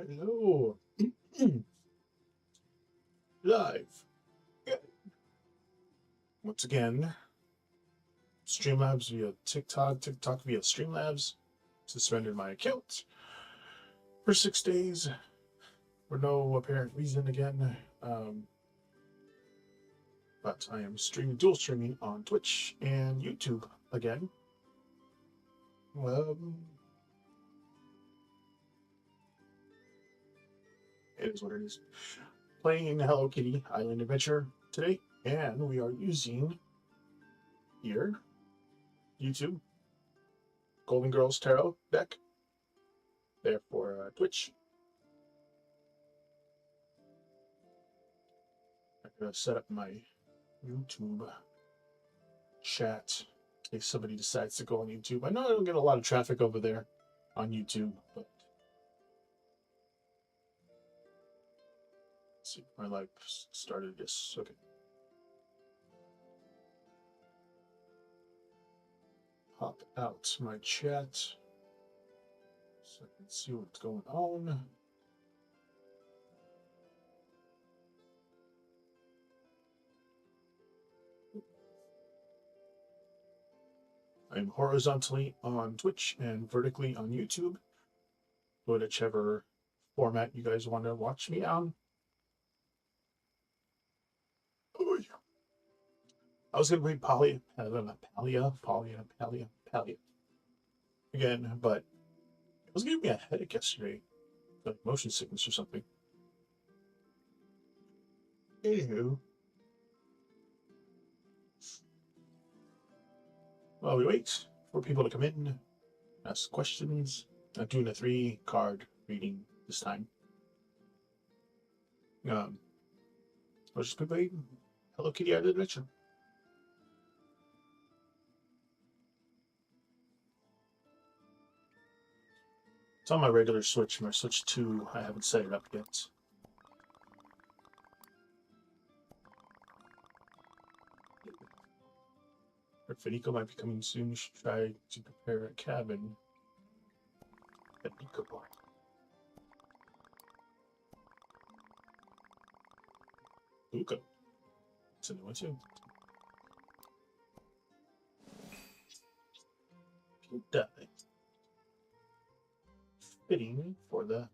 Hello. Live. Once again, Streamlabs via TikTok, TikTok via Streamlabs. Suspended my account for 6 days for no apparent reason again. But I am dual streaming on Twitch and YouTube again. It is what it is. Playing Hello Kitty Island Adventure today, and we are using here YouTube Golden Girls Tarot deck. There for Twitch. I'm gonna set up my YouTube chat in case somebody decides to go on YouTube. I know I don't get a lot of traffic over there on YouTube, but let's see, my live started. Yes, okay. Pop out my chat so I can see what's going on. I'm horizontally on Twitch and vertically on YouTube, whichever format you guys want to watch me on. Oh, yeah. I was going to read Palia again, but it was giving me a headache yesterday, like motion sickness or something. Anywho, while we wait for people to come in, ask questions, I'm doing a 3-card reading this time. I'll just be playing Hello Kitty Island Adventure. It's on my regular Switch. My Switch 2, I haven't set it up yet. Or Finico might be coming soon. You should try to prepare a cabin at Nico Bar. Luca. It's a new one too. Die. Fitting for the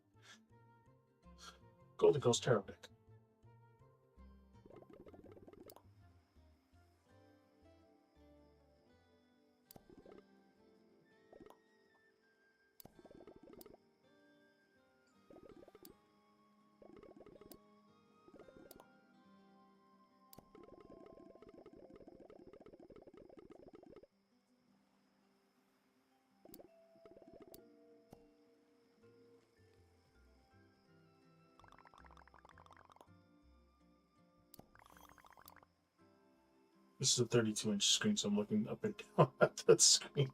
Golden Girls Tarot deck. This is a 32-inch screen, so I'm looking up and down at that screen.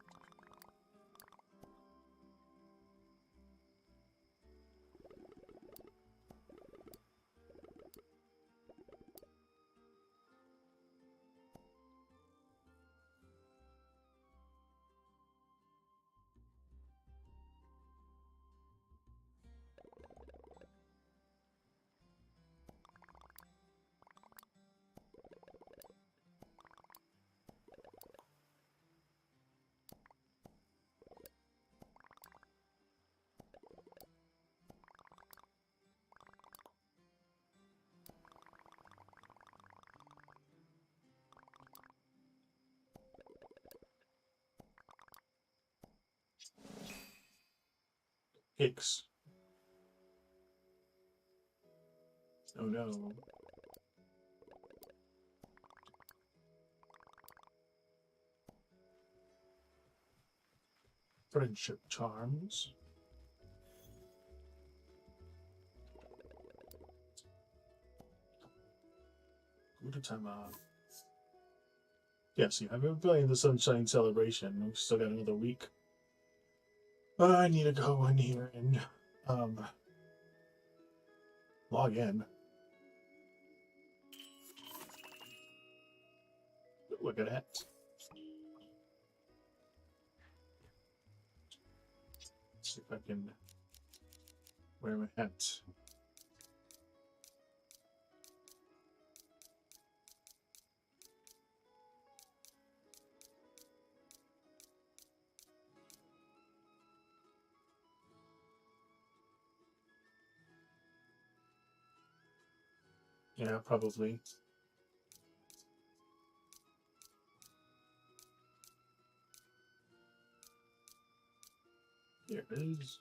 Hicks. Oh no. Friendship charms. Good time off. Yes, I've been playing the Sunshine Celebration. We've still got another week. I need to go in here and log in. Look at that. See if I can Where am I at? Yeah, probably. Here it is.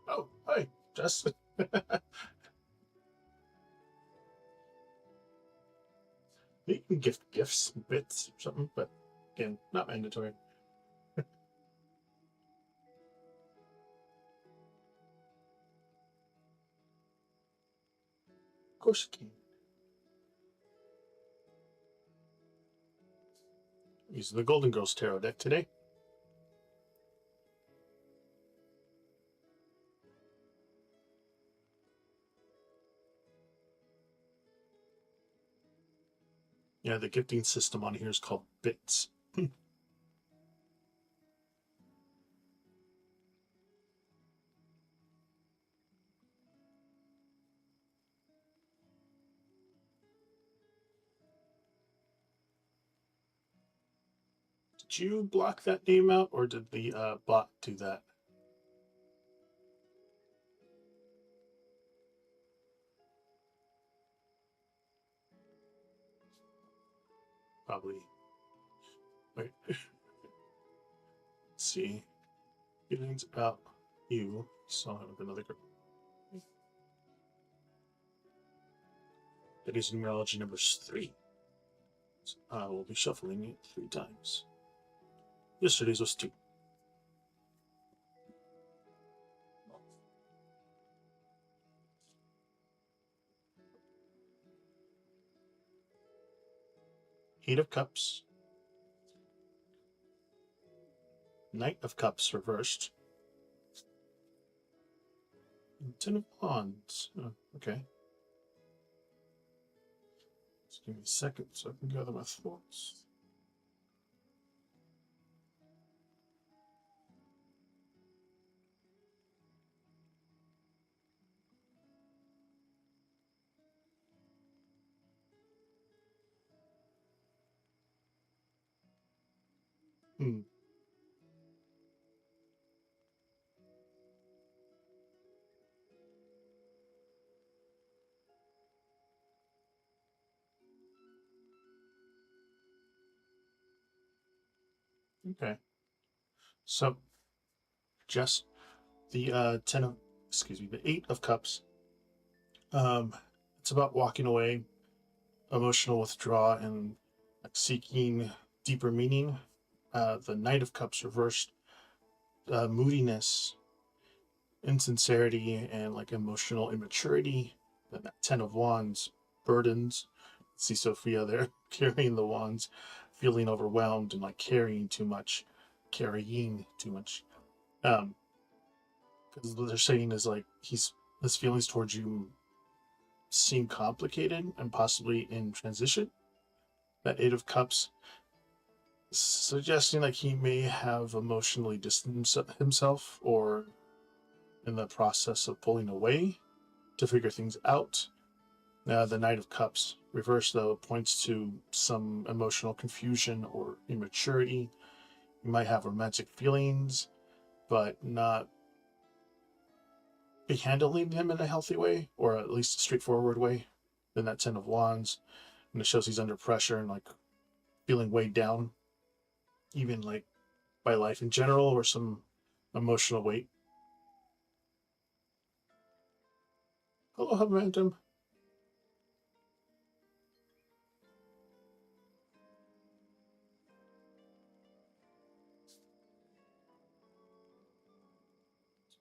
Oh, hi, Jess. You can gift gifts, bits, or something, but again, not mandatory. Of course you can. Using the Golden Girls Tarot deck today. Yeah, the gifting system on here is called bits. Did you block that name out, or did the bot do that? Probably. Wait. Let's see. Feelings about you. Saw it with another girl. That is numerology number 3. So I will be shuffling it 3 times. Yesterday's was 2. Eight of Cups. Knight of Cups reversed. And 10 of Wands. Oh, okay. Just give me a second so I can gather my thoughts. Hmm. Okay. So, just the 10 of, excuse me, the 8 of Cups. It's about walking away, emotional withdrawal, and like seeking deeper meaning. The Knight of Cups reversed, moodiness, insincerity, and like emotional immaturity. Then that 10 of Wands, burdens. See Sophia there carrying the wands, feeling overwhelmed and like carrying too much. Um, because what they're saying is like his feelings towards you seem complicated and possibly in transition. That 8 of Cups suggesting like he may have emotionally distanced himself or in the process of pulling away to figure things out. The Knight of Cups reverse though points to some emotional confusion or immaturity. You might have romantic feelings, but not be handling him in a healthy way or at least a straightforward way. Then that 10 of Wands, and it shows he's under pressure and like feeling weighed down, even like by life in general or some emotional weight. Hello, Momentum.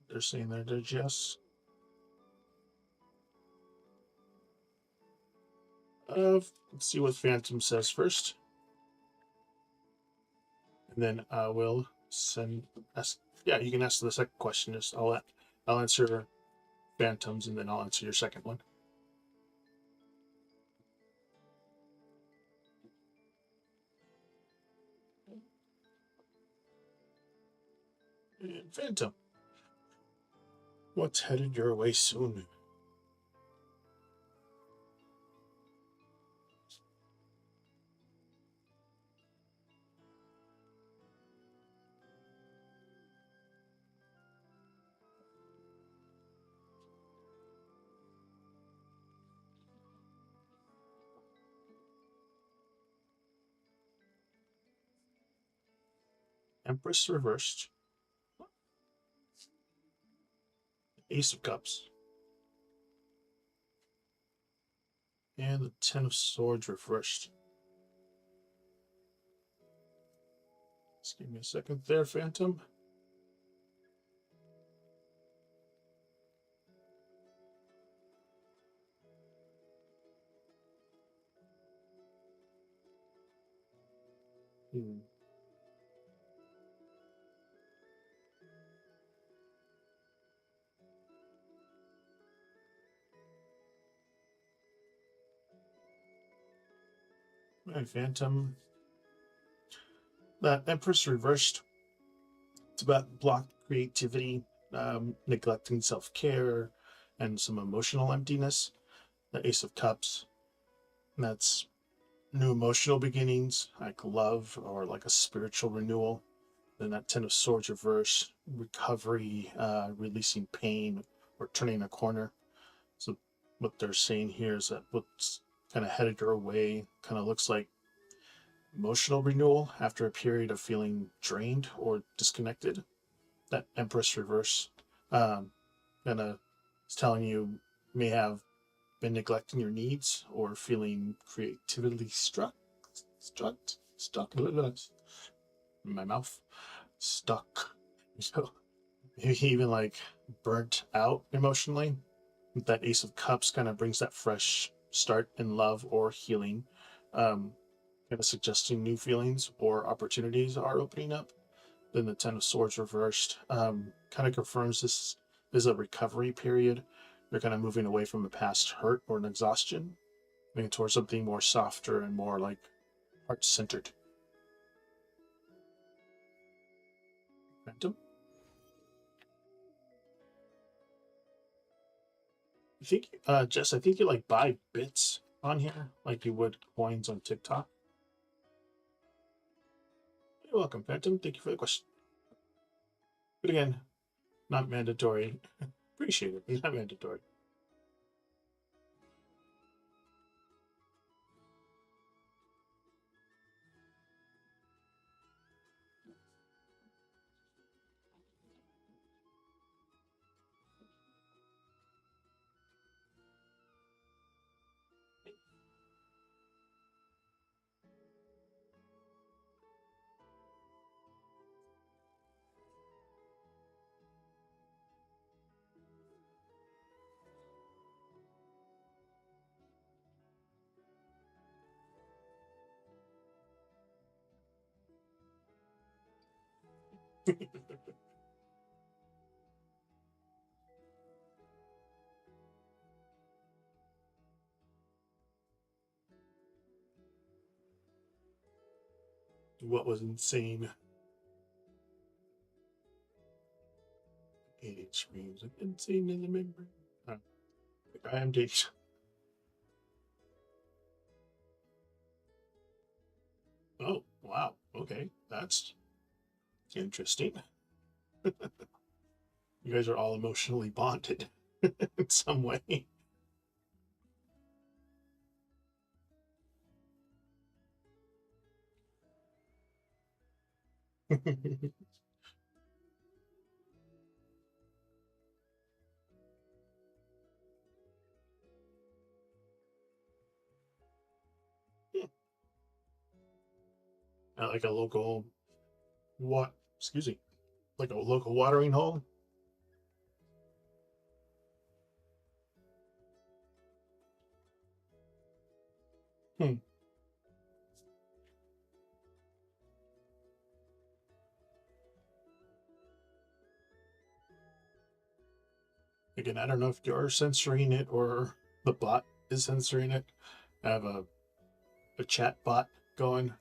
They're saying they're Jess. Let's see what Phantom says first, and then I will send. Ask, yeah, you can ask the second question. Just I'll answer Phantoms, and then I'll answer your second one. And Phantom, what's headed your way soon? Empress reversed. Ace of Cups. And the Ten of Swords reversed. Just give me a second there, Phantom. Hmm. Right, Phantom. That Empress reversed. It's about blocked creativity, neglecting self care, and some emotional emptiness. The Ace of Cups. That's new emotional beginnings, like love or like a spiritual renewal. Then that Ten of Swords reverse, recovery, releasing pain, or turning a corner. So what they're saying here is that what's kind of headed your way kind of looks like emotional renewal after a period of feeling drained or disconnected. That Empress reverse kind of is telling you may have been neglecting your needs or feeling creatively stuck in my mouth, stuck. So maybe even like burnt out emotionally. That Ace of Cups kind of brings that fresh start in love or healing, kind of suggesting new feelings or opportunities are opening up. Then the Ten of Swords reversed kind of confirms this is a recovery period. You're kind of moving away from a past hurt or an exhaustion, moving towards something more softer and more like heart centered. Phantom? I think, Jess, I think you like buy bits on here like you would coins on TikTok. You're welcome, Phantom. Thank you for the question. But again, not mandatory. Appreciate it, but not mandatory. What was insane? 8 streams of insane in the membrane. I am dating. Oh, wow. Okay. That's interesting. You guys are all emotionally bonded in some way. Like a local what? Excuse me. Like a local watering hole. Hmm. Again, I don't know if you're censoring it or the bot is censoring it. I have a chat bot going.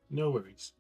No worries.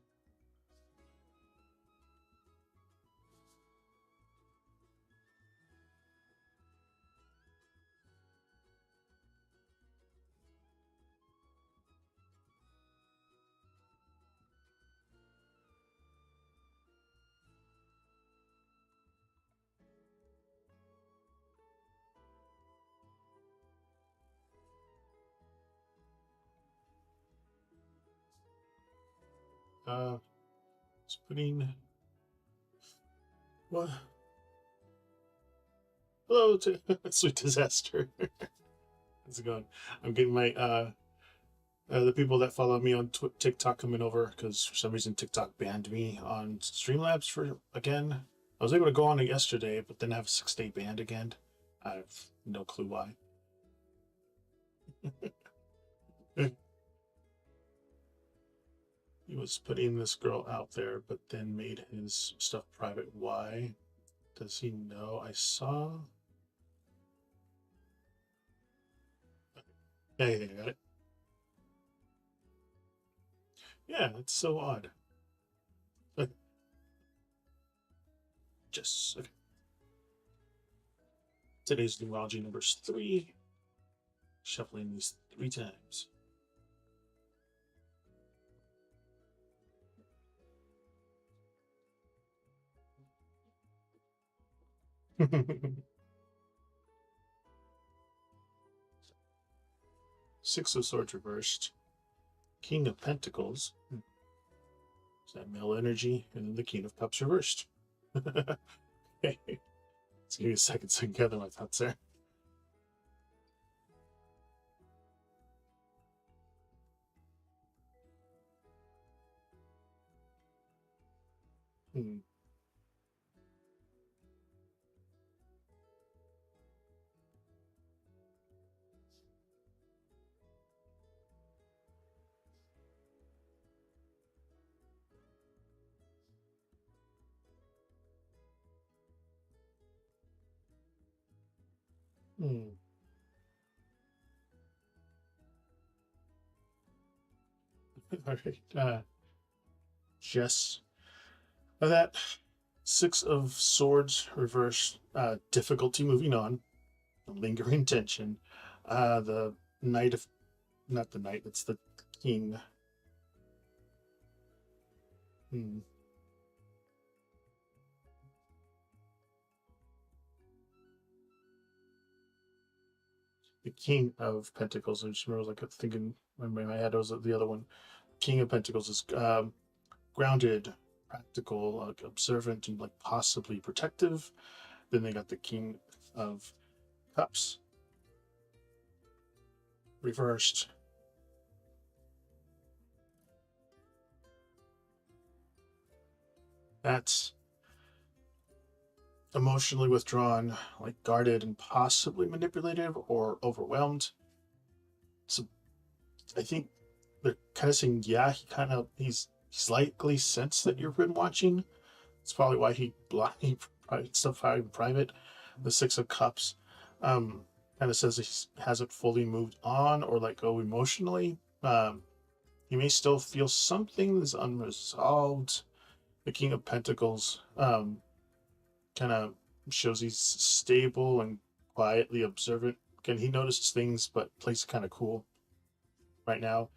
It's putting what? Hello to Sweet Disaster. How's it going? I'm getting my the people that follow me on TikTok coming over because for some reason TikTok banned me on Streamlabs for again. I was able to go on it yesterday, but then I have a 6-day ban again. I have no clue why. He was putting this girl out there, but then made his stuff private. Why? Does he know? I saw. Yeah, I think I got it. Yeah, it's so odd. Okay, just okay. Today's numerology number's 3. Shuffling these 3 times. Six of Swords reversed. King of Pentacles. Is that male energy? And then the King of Cups reversed. Okay. Let's give you a second to gather my thoughts there. Hmm. Hmm. All right. Yes. That Six of Swords reversed. Difficulty moving on. Lingering tension. The Knight of, not the Knight. It's the King. Hmm. The King of Pentacles. I just remember like thinking in my head it was the other one. King of Pentacles is grounded, practical, like observant, and like possibly protective. Then they got the King of Cups reversed. That's emotionally withdrawn, like guarded and possibly manipulative or overwhelmed. So I think they're kind of saying, yeah, he's likely sensed that you've been watching. It's probably why he stuff out in private. The Six of Cups kind of says he hasn't fully moved on or let go emotionally. He may still feel something is unresolved. The King of Pentacles kind of shows he's stable and quietly observant. Again, he notices things but plays kind of cool right now.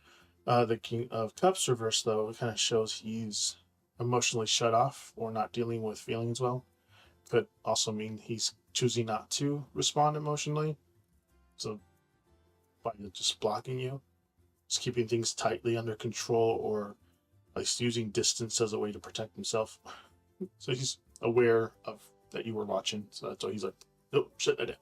The King of Cups reverse, though, kind of shows he's emotionally shut off or not dealing with feelings well. Could also mean he's choosing not to respond emotionally. So, by just blocking you, just keeping things tightly under control or at least using distance as a way to protect himself. So, he's aware of that you were watching. So, that's why he's like, nope, shut that down.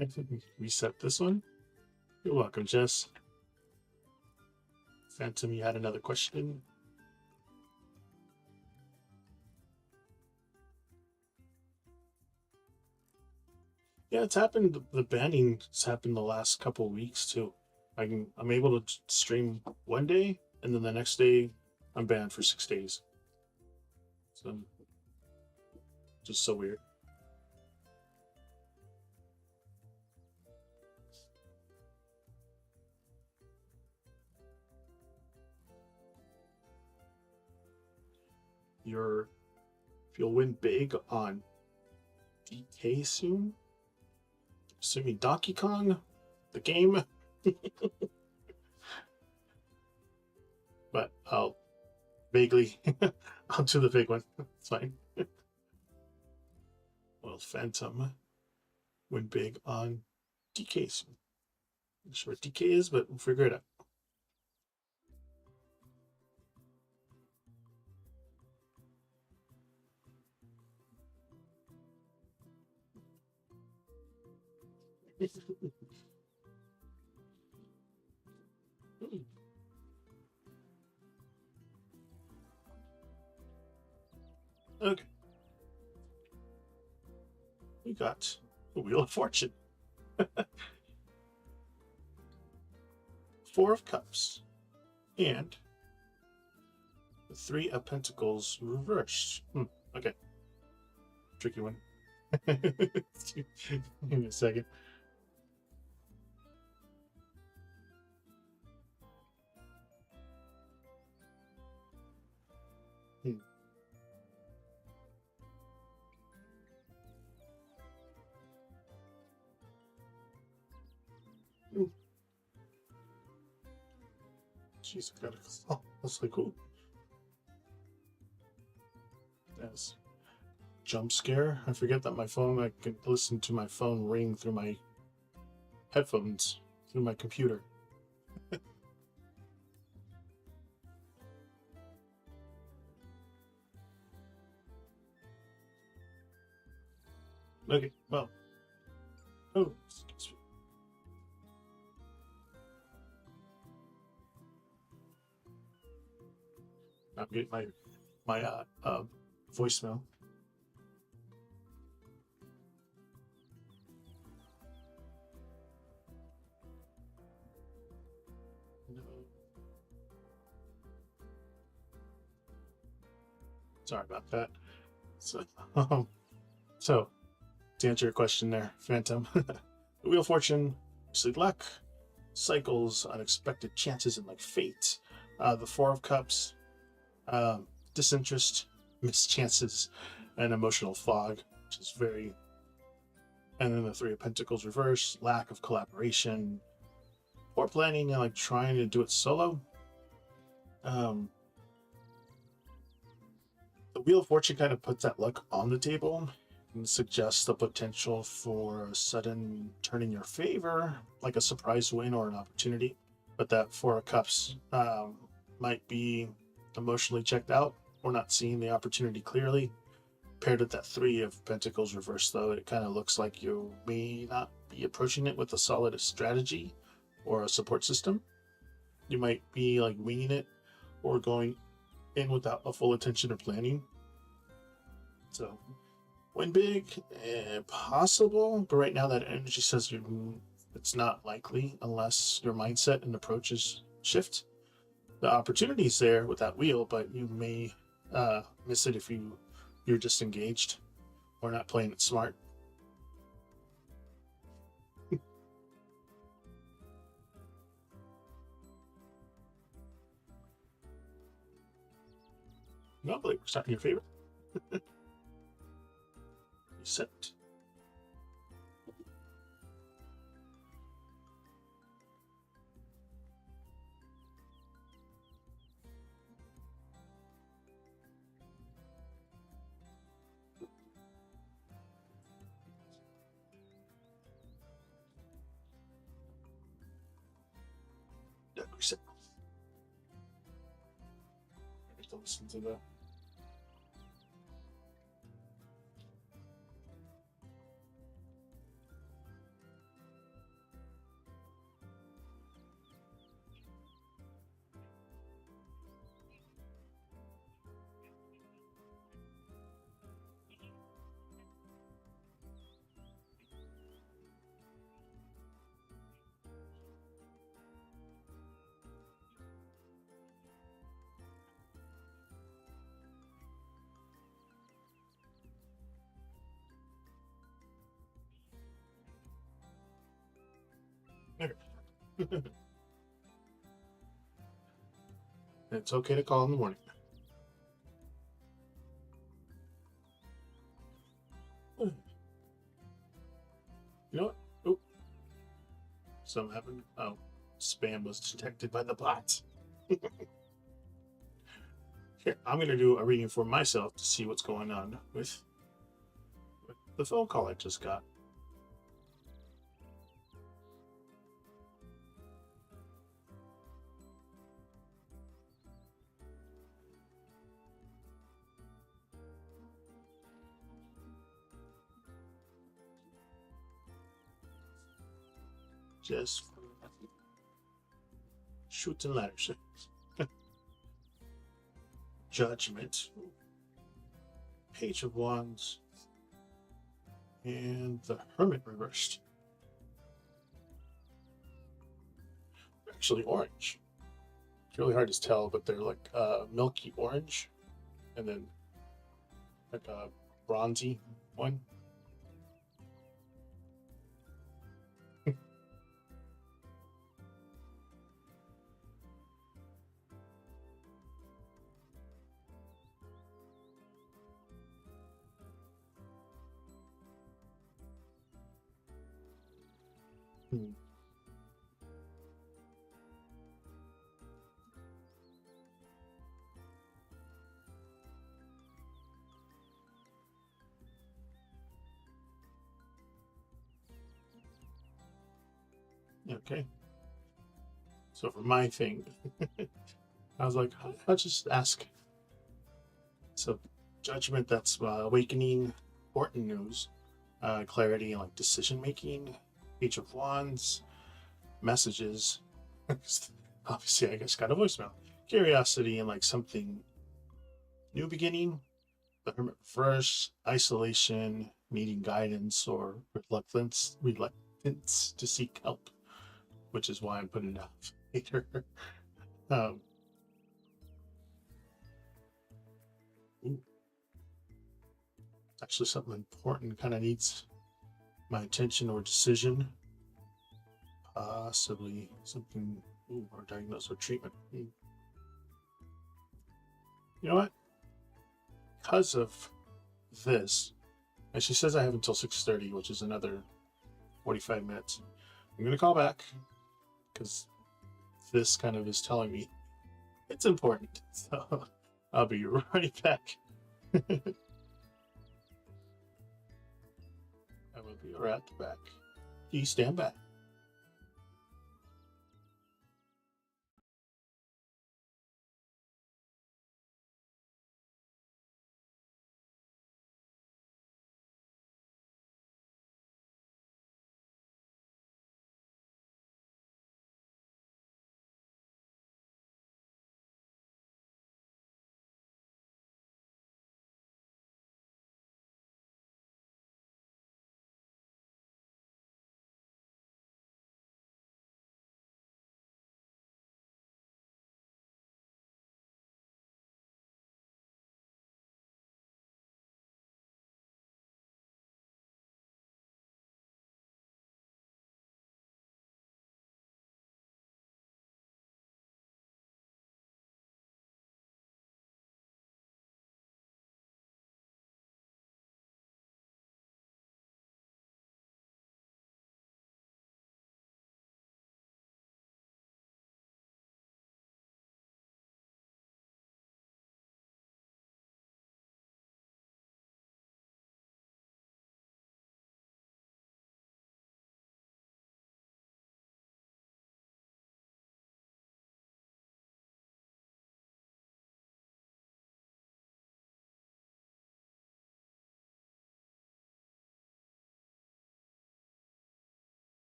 I think we reset this one. You're welcome, Jess. Phantom, you had another question. Yeah, it's happened. The banning's happened the last couple of weeks too. I'm able to stream one day, and then the next day I'm banned for 6 days. So, just so weird. If you'll win big on DK soon, assuming Donkey Kong, the game. But I'll vaguely, I'll do the big one. It's fine. Well, Phantom win big on DK soon. Not sure what DK is, but we'll figure it out. Okay. We got the Wheel of Fortune. 4 of Cups. And the 3 of Pentacles reversed. Okay. Tricky one. Give me a second. Jeez, I gotta call. That's like cool. Yes. Jump scare. I forget that my phone, I can listen to my phone ring through my headphones, through my computer. Okay, well. Oh, excuse me. I'm getting my voicemail. No. Sorry about that. So to answer your question there, Phantom, the Wheel of Fortune, obviously luck, cycles, unexpected chances, and like fate. The 4 of Cups, disinterest, missed chances, and emotional fog, which is very. And then the 3 of Pentacles reverse, lack of collaboration, or planning and like trying to do it solo. The Wheel of Fortune kind of puts that luck on the table and suggests the potential for a sudden turn in your favor, like a surprise win or an opportunity. But that 4 of Cups might be emotionally checked out or not seeing the opportunity clearly. Paired with that 3 of Pentacles reverse, though, it kind of looks like you may not be approaching it with a solid strategy or a support system. You might be like winging it or going in without a full attention or planning. So, win big, possible, but right now that energy says it's not likely unless your mindset and approaches shift. The opportunity's there with that wheel, but you may miss it if you're disengaged or not playing it smart. No, but it's not in your favor. Set. Yeah, reset. I have to listen to that. It's okay to call in the morning. You know what? Oh, something happened. Oh, spam was detected by the bot. Here, I'm going to do a reading for myself to see what's going on with the phone call I just got. Just shooting letters. Judgment. Page of Wands. And the Hermit reversed. Actually, orange. It's really hard to tell, but they're like milky orange. And then like a bronzy one. Hmm. Okay. So for my thing, I was like, I'll just ask. So, judgment, that's awakening, important news, clarity, like decision making, Page of Wands, messages. Obviously, I guess got a voicemail. Curiosity and like something new beginning. The Hermit reverse, isolation, needing guidance, or reluctance to seek help, which is why I'm putting it out later. um, Actually, something important kind of needs my attention or decision. Possibly something, or diagnosis or treatment. You know what? Because of this, and she says I have until 6:30, which is another 45 minutes. I'm gonna call back because this kind of is telling me it's important. So I'll be right back. I will be right back. Please stand by.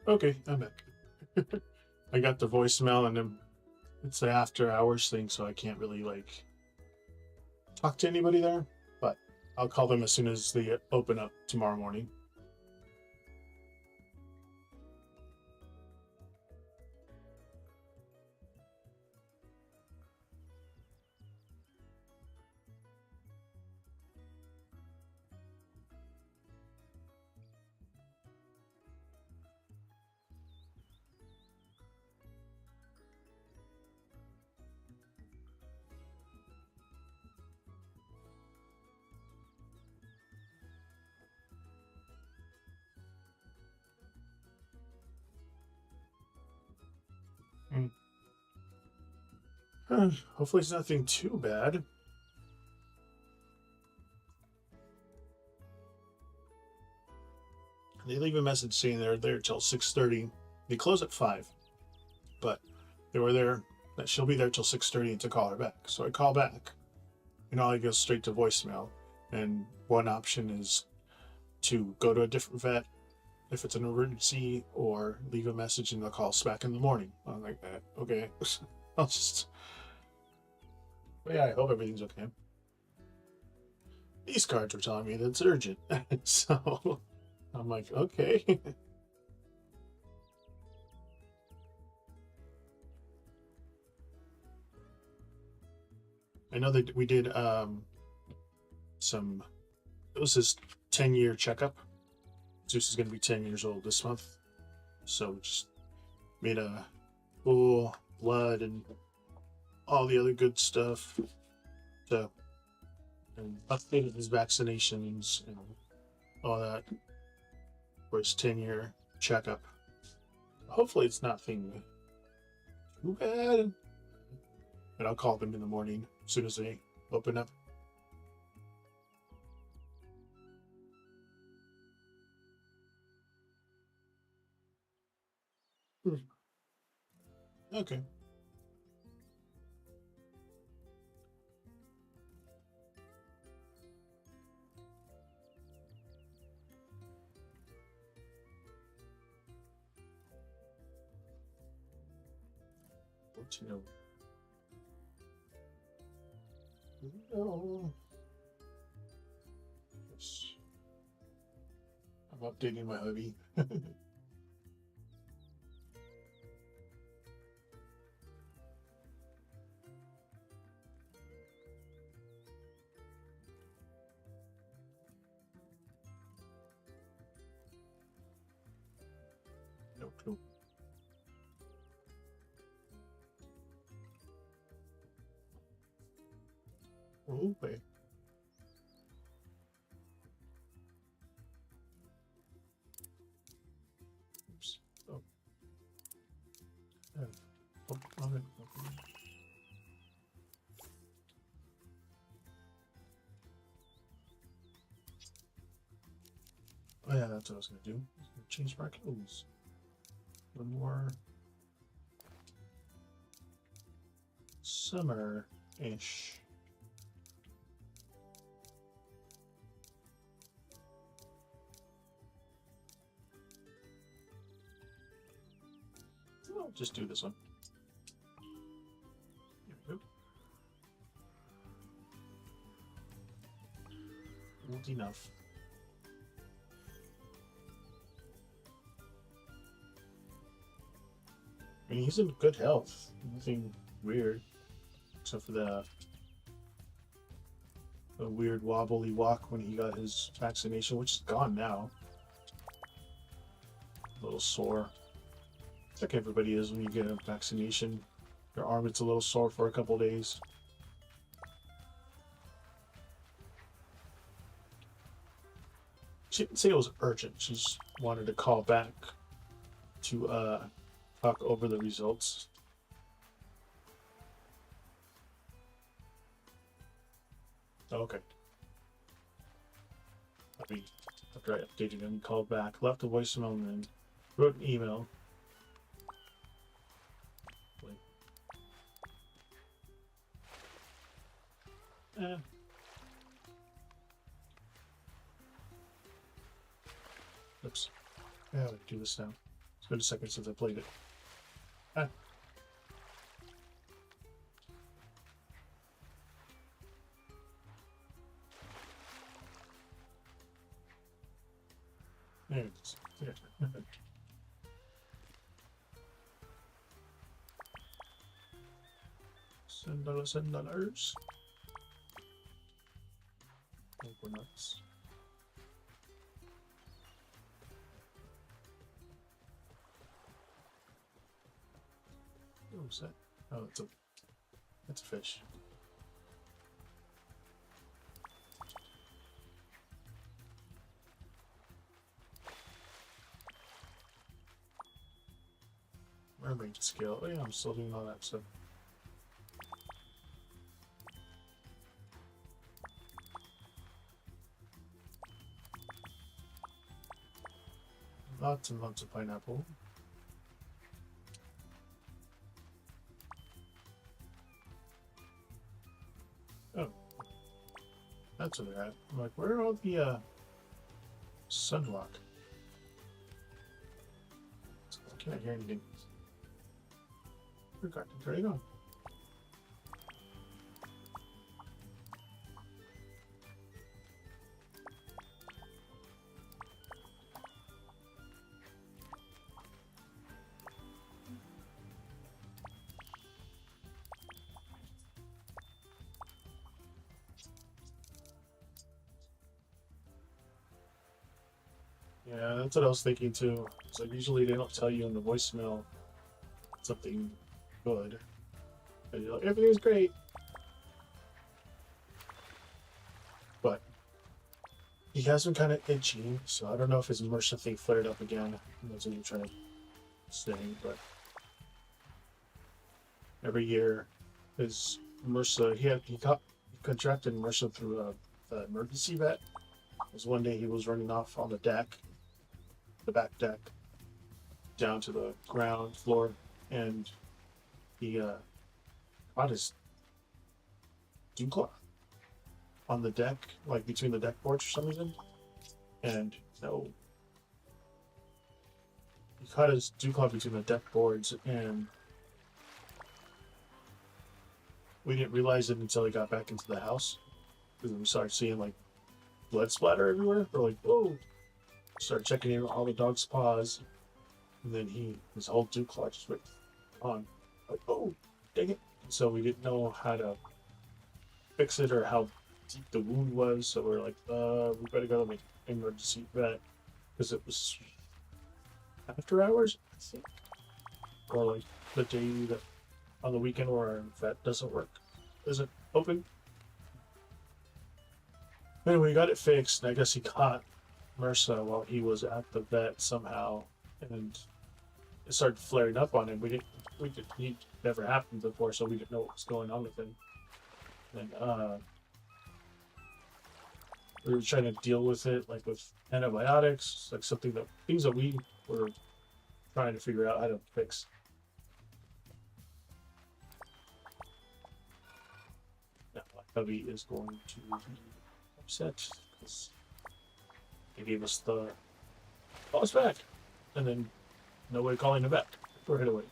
Okay, I'm back. I got the voicemail and then it's the after hours thing, so I can't really like talk to anybody there. But I'll call them as soon as they open up tomorrow morning. Mm. Hopefully, it's nothing too bad. They leave a message saying they're there till 6:30. They close at 5, but they were there. That she'll be there till 6:30 and to call her back. So I call back, and all I go straight to voicemail. And one option is to go to a different vet if it's an emergency, or leave a message and they'll call us back in the morning. I'm like, okay, I'll just. But yeah, I hope everything's okay. These cards were telling me that it's urgent, so I'm like, okay. I know that we did some. It was his 10-year checkup. Zeus is going to be 10 years old this month, so we just made a full blood and all the other good stuff to and updated his vaccinations and all that for his 10-year checkup. Hopefully, it's nothing too bad. And I'll call them in the morning as soon as they open up. Okay. What to know? No. Yes. I'm updating my hubby. No clue. Okay. Oops. Oh. Oh, okay. Oh yeah, that's what I was gonna do. I was gonna change my clothes. One more summer-ish. I'll just do this one. Not enough. I mean, he's in good health. Nothing weird, except for the weird wobbly walk when he got his vaccination, which is gone now. A little sore. It's like everybody is when you get a vaccination. Your arm gets a little sore for a couple days. She didn't say it was urgent. She just wanted to call back to talk over the results. Okay. I mean, after I updated him, called back, left a voicemail, and then wrote an email. Like, eh. Oops. Yeah, I do this now. So been a second since I played it. Ah. There it is. There. $10. Coconuts. What was that? Oh, it's a fish. Mermaid scale. Oh yeah, I'm still doing all that stuff. Lots and lots of pineapple. Oh. That's where they're at. I'm like, where are all the sunrock? I can't hear anything. Forgot to turn it on. Yeah, that's what I was thinking too. It's like usually they don't tell you in the voicemail something good. And you're like, everything's great. But he has been kind of itchy, so I don't know if his MRSA thing flared up again. That's what I'm trying to say, but every year his MRSA, he contracted MRSA through the emergency vet. It was one day he was running off on the deck, the back deck, down to the ground floor, and he caught his dew claw on the deck, like between the deck boards for some reason. And no, he caught his dew claw between the deck boards, and we didn't realize it until he got back into the house, because we started seeing like blood splatter everywhere. We're like, whoa! Started checking in all the dog's paws, and then his whole dew claw just went on. Like, oh, dang it! So we didn't know how to fix it or how deep the wound was. So we're like, we better go to the emergency vet, because it was after hours, I think, or like the day that on the weekend where our vet isn't open. Anyway, we got it fixed, and I guess he caught MRSA while he was at the vet somehow, and it started flaring up on him. He never happened before, so we didn't know what was going on with him. And we were trying to deal with it, like with antibiotics, like things that we were trying to figure out how to fix. Now, Cubby is going to be upset because they gave us the call us back, and then no way calling him back. We're hit away.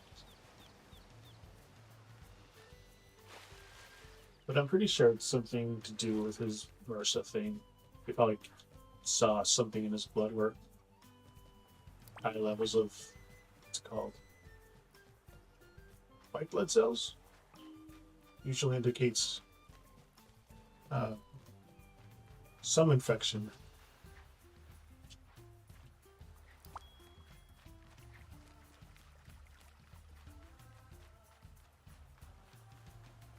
But I'm pretty sure it's something to do with his MRSA thing. We probably saw something in his blood work. High levels of what's it called? White blood cells. Usually indicates some infection.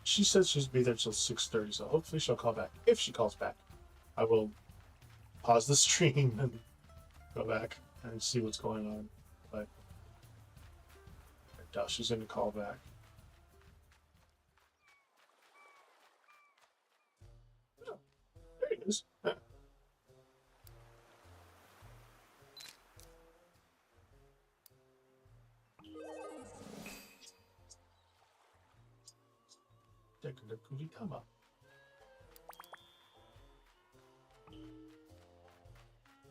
She says she'll be there till 6:30, so hopefully she'll call back. If she calls back, I will pause the stream and go back and see what's going on. But I doubt she's going to call back. Oh, there it is.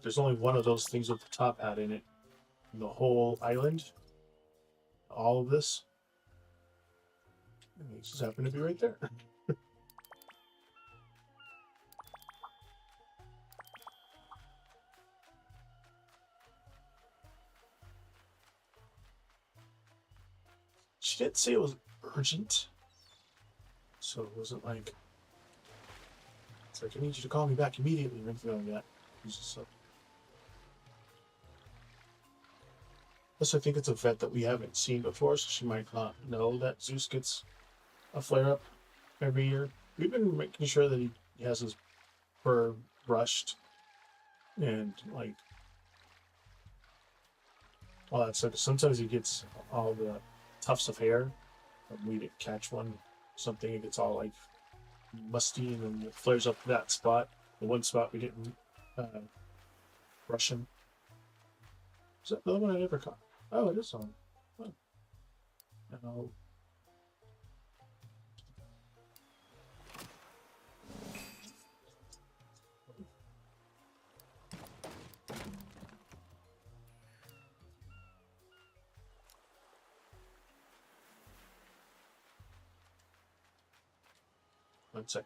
There's only one of those things with the top hat in it. the whole island. All of this. And they just happen to be right there. She didn't say it was urgent. So it wasn't like, it's like, I need you to call me back immediately or anything like that. It was just like, plus, I think it's a vet that we haven't seen before, so she might not know that Zeus gets a flare up every year. We've been making sure that he has his fur brushed and like all that stuff. Sometimes he gets all the tufts of hair. And we didn't catch one, something, it gets all like musty and then it flares up that spot. The one spot we didn't brush him. Is that the other one I never caught? Oh, it is on. Oh. No. 1 second.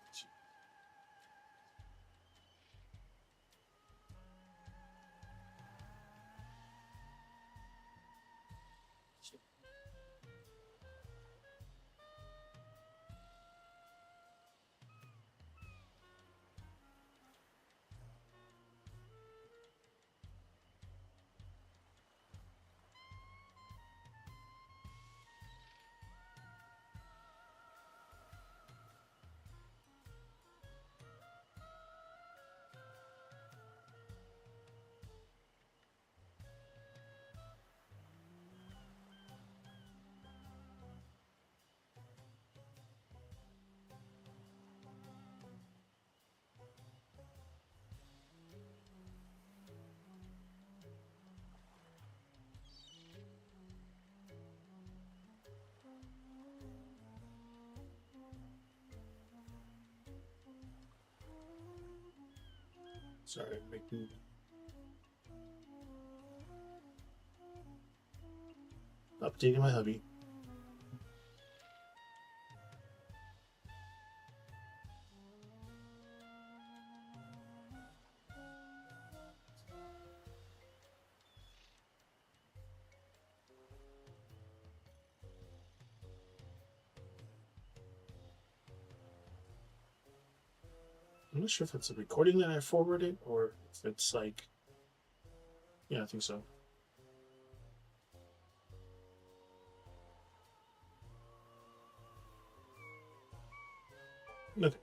Sorry, making. Updating my hubby. I'm not sure if it's a recording that I forwarded or if it's like. Yeah, I think so. Okay.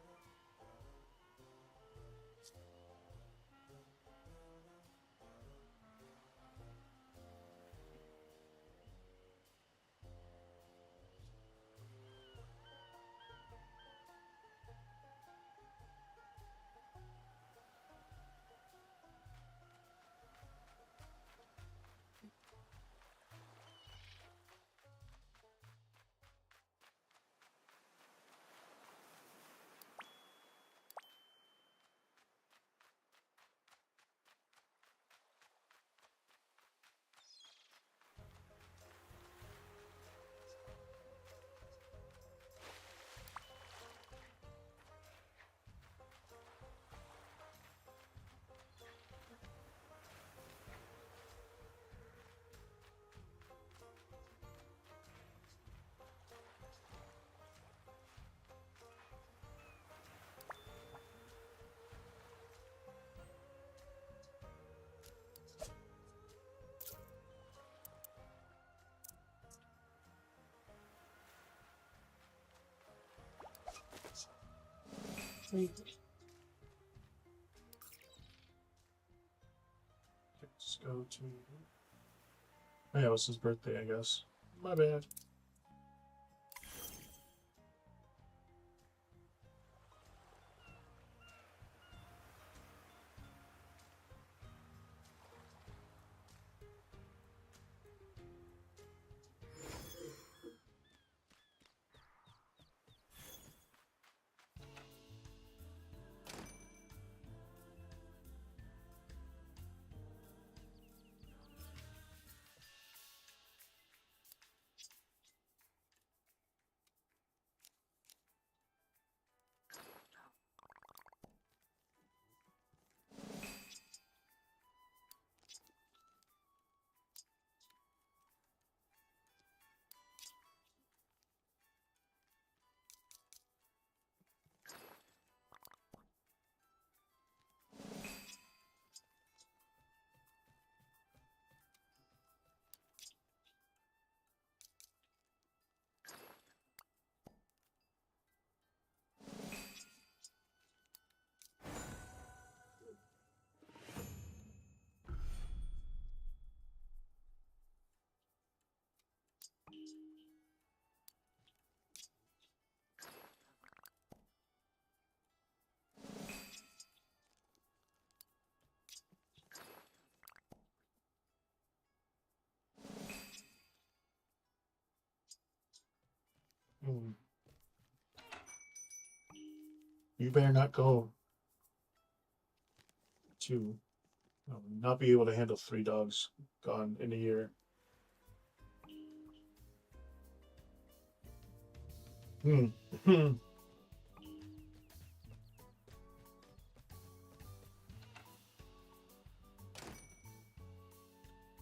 Let's go to. Oh, yeah, it was his birthday, I guess. My bad. You better not go to not be able to handle 3 dogs gone in a year. Hmm.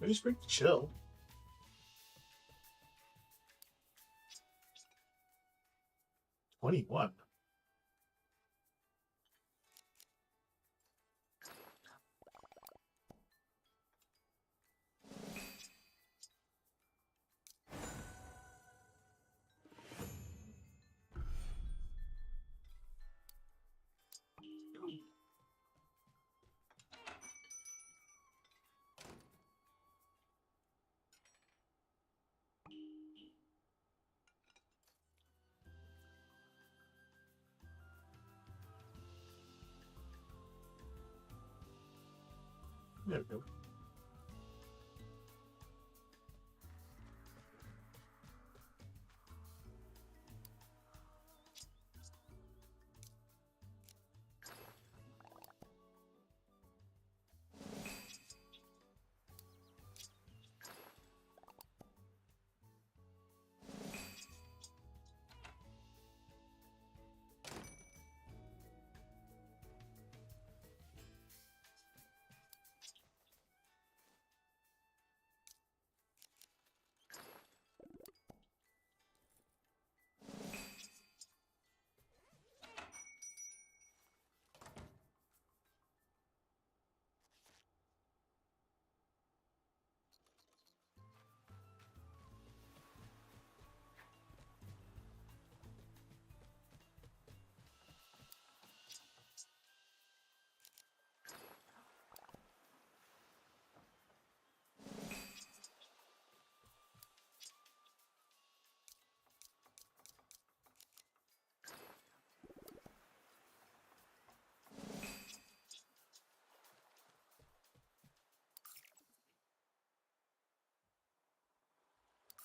It's pretty chill. $21. There we go.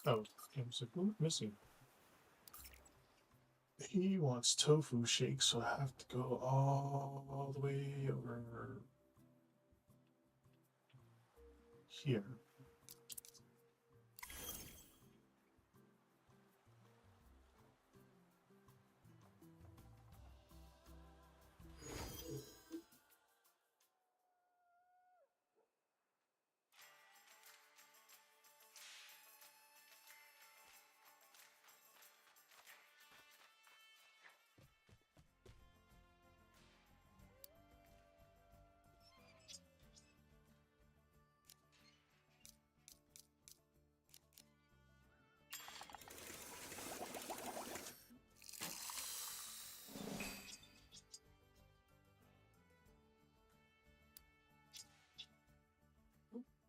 Oh, game's like, "Ooh, missing." He wants tofu shake, so I have to go all the way over here.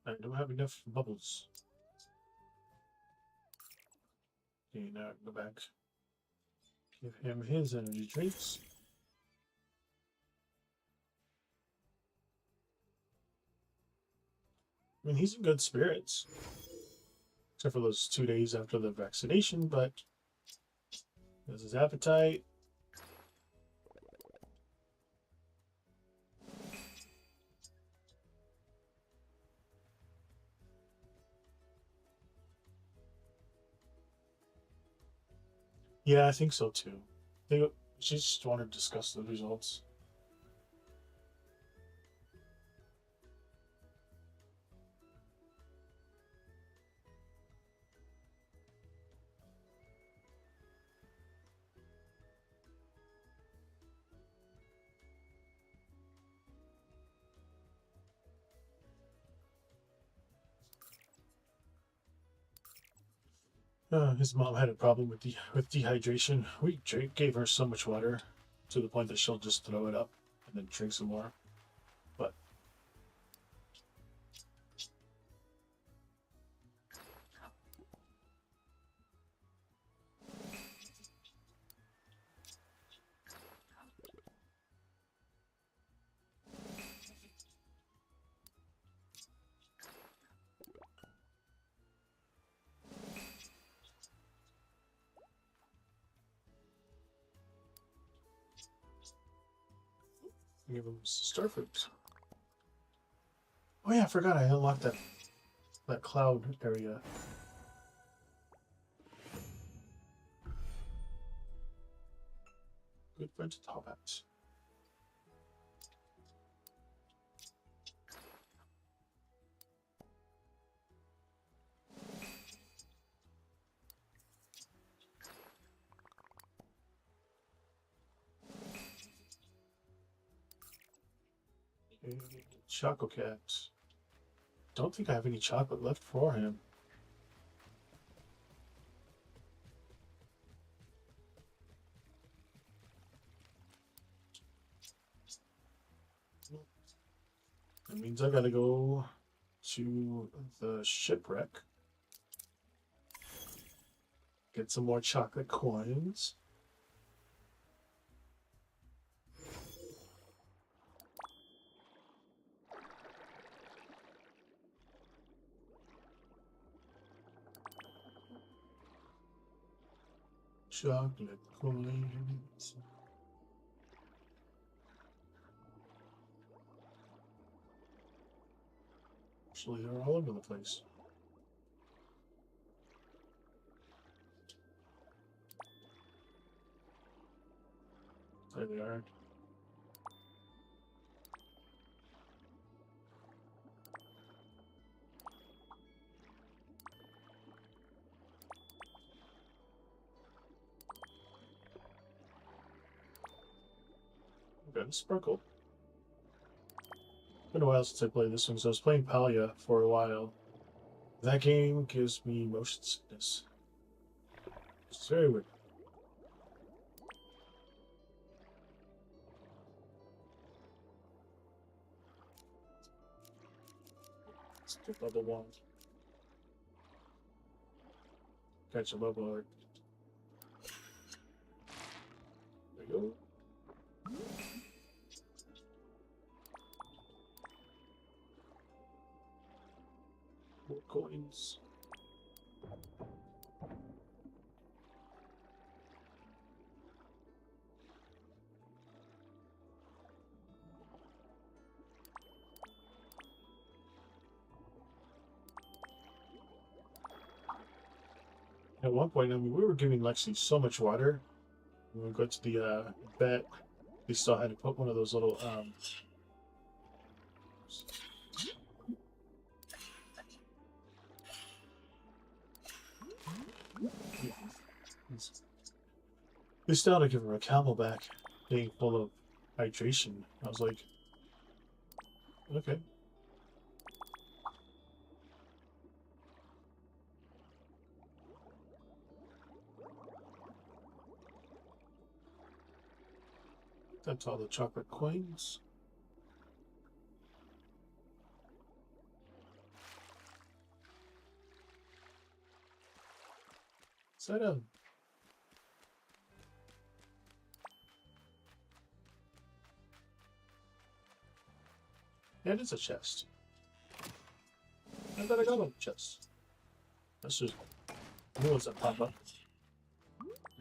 I don't have enough bubbles. Okay, now I can go back. Give him his energy drinks. I mean, he's in good spirits. Except for those 2 days after the vaccination, but there's his appetite. Yeah, I think so too. She just wanted to discuss the results. His mom had a problem with dehydration. We gave her so much water to the point that she'll just throw it up and then drink some more. But Give him starfruit. Oh yeah, I forgot I unlocked that cloud area. Good friend to top at. Choco Cat. Don't think I have any chocolate left for him. That means I gotta go to the shipwreck. Get some more chocolate coins. Chocolate coins. Actually, they're all over the place. There they are. Got a sparkle. Been a while since I played this one, so I was playing Palia for a while. That game gives me motion sickness. It's very weird. Let's get level 1. Catch a level art. There you go. More coins. At one point, I mean, we were giving Lexi so much water. When we got to the vet, we still had to put one of those little we still had to give her a Camelback, being full of hydration. I was like, okay. That's all the chocolate coins. Is that a... Yeah, it is a chest. I thought I got a chest. That's just new ones that pop up.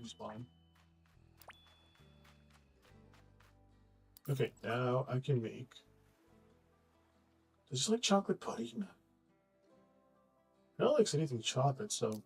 Respawn. Okay, now I can make... Is this like chocolate pudding? I don't like anything chocolate, so...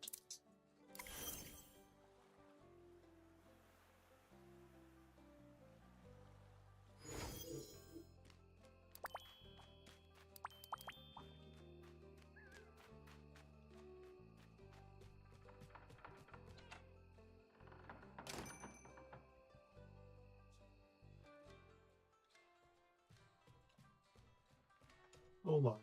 Hold on.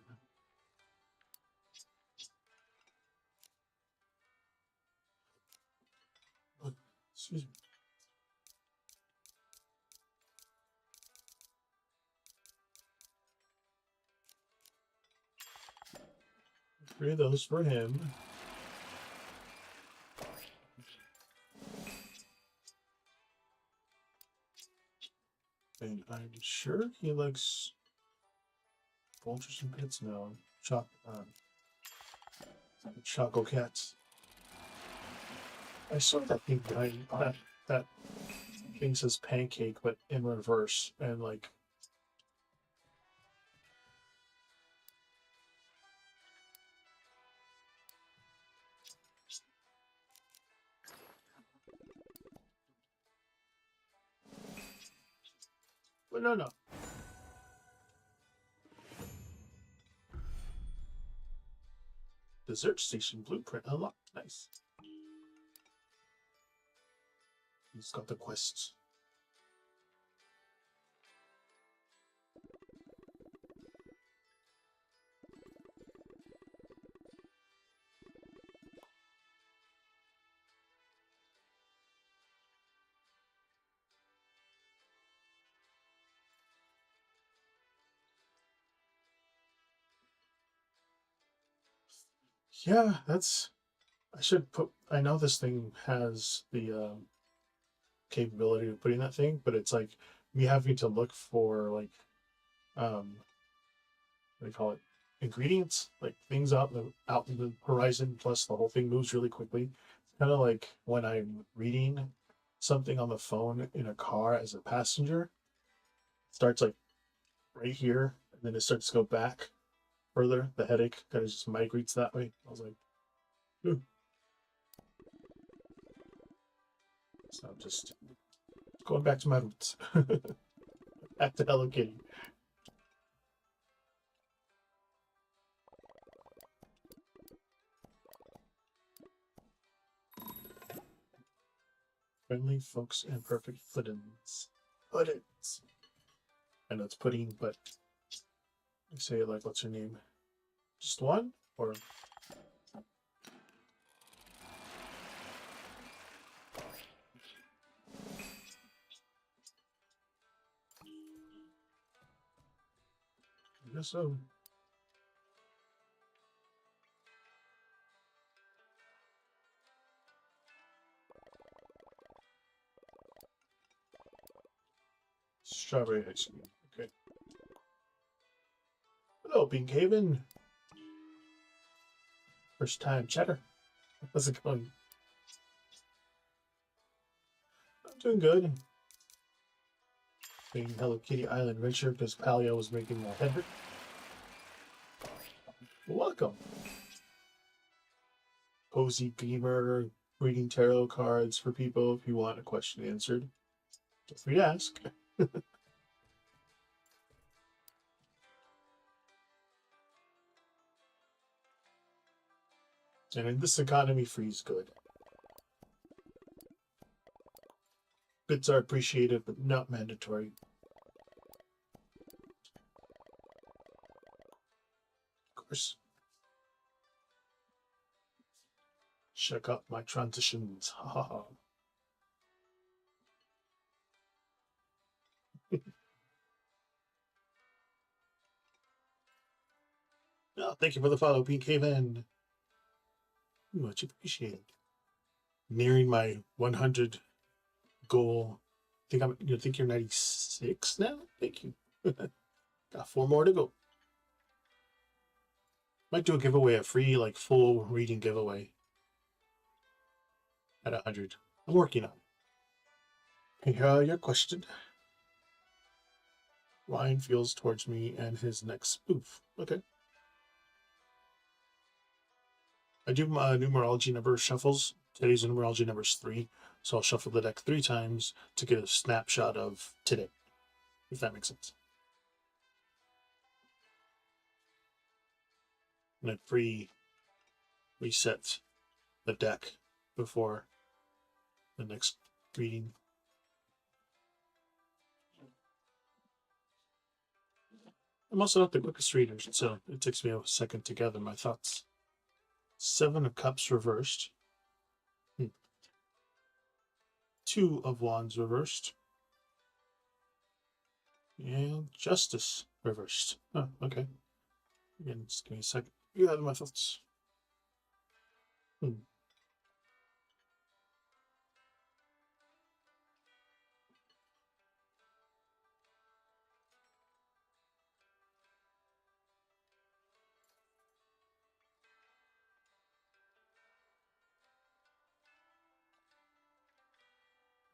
Excuse me. Three of those for him. And I'm sure he likes vultures and pits now. Choco Cats. I saw that thing behind that thing says pancake, but in reverse, and like no. Dessert station blueprint unlocked. Nice. He's got the quests. Yeah, that's. I should put. I know this thing has the capability of putting that thing, but it's like me having to look for like what do you call it, ingredients, like things out in the horizon. Plus, the whole thing moves really quickly. It's kind of like when I'm reading something on the phone in a car as a passenger. It starts like right here, and then it starts to go back further. The headache kind of just migrates that way. I was like, "Ooh." So I'm just going back to my roots. Back to Hello Kitty. Friendly folks and perfect puddings. Puddings. I know it's pudding, but I say it like, what's your name? Just one? Or I guess so. Strawberry ice cream. Okay. Hello, Beanhaven. First time chatter. How's it going? I'm doing good. Playing Hello Kitty Island Adventure because Palio was making my head hurt. Welcome. Cozy Beamer, reading tarot cards for people if you want a question answered. Feel free to ask. And in this economy, free is good. Bits are appreciated, but not mandatory. Of course. Check out my transitions. Ha ha ha. Oh, thank you for the follow, Pink Haven. Much appreciated. Nearing my 100 goal. You think you're 96 now? Thank you. Got 4 more to go. Might do a giveaway, a free like full reading giveaway at 100. I'm working on it. Hey, your question. Ryan feels towards me and his next spoof. Okay. I do my numerology number shuffles. Today's numerology number is 3, so I'll shuffle the deck 3 times to get a snapshot of today, if that makes sense. And I reset the deck before the next reading. I'm also not the quickest reader, so it takes me a second to gather my thoughts. 7 of Cups reversed. 2 of Wands reversed. And Justice reversed. Oh, okay. Again, just give me a second. You have my thoughts. Hmm.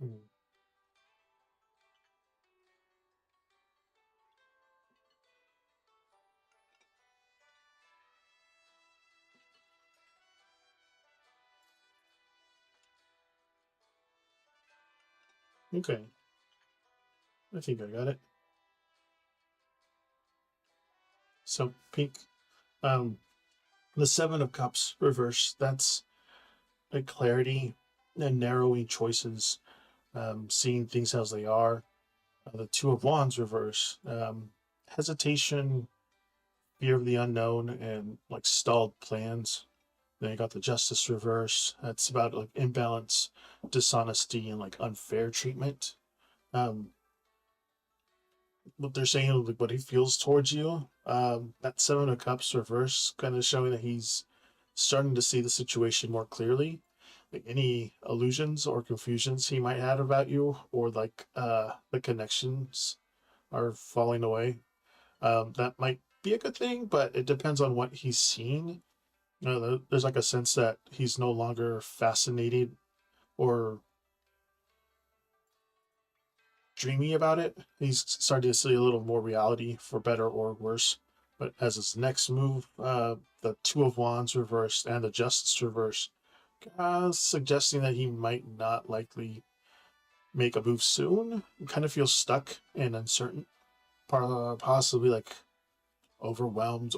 Hmm. Okay. I think I got it. So pink. Um, the Seven of Cups reverse. That's like clarity and narrowing choices, seeing things as they are. The Two of Wands reverse. Hesitation, fear of the unknown, and like stalled plans. Then you got the Justice reverse. That's about like imbalance, dishonesty, and like unfair treatment. Um, what they're saying, like what he feels towards you. That Seven of Cups reverse, kind of showing that he's starting to see the situation more clearly. Like any illusions or confusions he might have about you, or like the connections are falling away. That might be a good thing, but it depends on what he's seeing. There's like a sense that he's no longer fascinated or dreamy about it. He's starting to see a little more reality, for better or worse. But as his next move, the Two of Wands reversed and the Justice reversed, suggesting that he might not likely make a move soon. Kind of feels stuck and uncertain, possibly like overwhelmed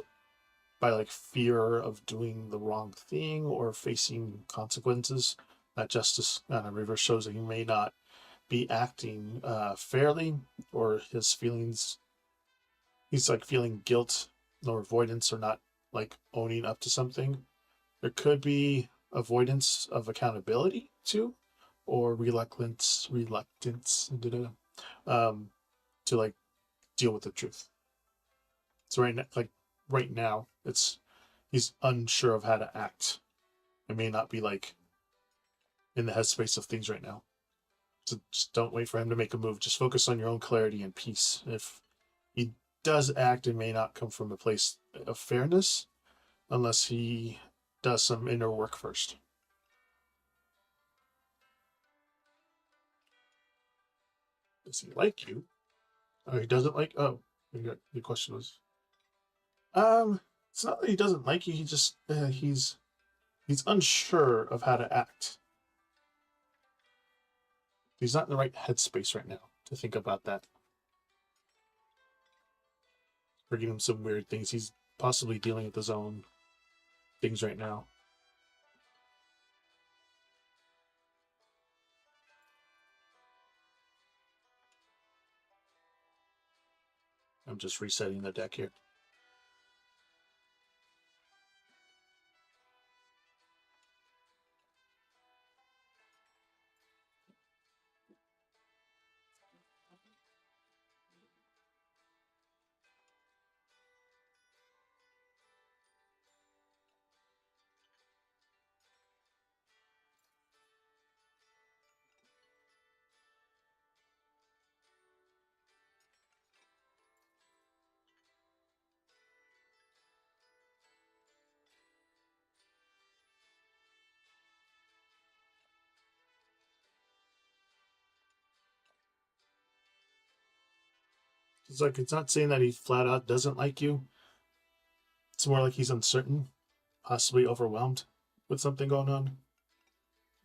by like fear of doing the wrong thing or facing consequences. That Justice reverse shows that he may not be acting fairly, or his feelings, he's like feeling guilt or avoidance, or not like owning up to something. There could be avoidance of accountability too, or reluctance to like deal with the truth. So right now, it's he's unsure of how to act. It may not be like in the headspace of things right now. So just don't wait for him to make a move. Just focus on your own clarity and peace. If he does act, it may not come from a place of fairness unless he does some inner work first. Does he like you? Oh, he doesn't like. Oh, the question was. It's not that he doesn't like you. He just he's unsure of how to act. He's not in the right headspace right now to think about that. Bringing him some weird things. He's possibly dealing with his own things right now. I'm just resetting the deck here. It's like it's not saying that he flat out doesn't like you. It's more like he's uncertain, possibly overwhelmed with something going on,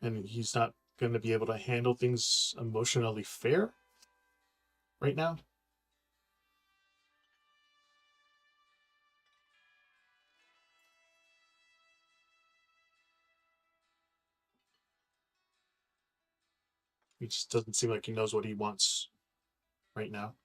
and he's not going to be able to handle things emotionally fair right now. He just doesn't seem like he knows what he wants right now.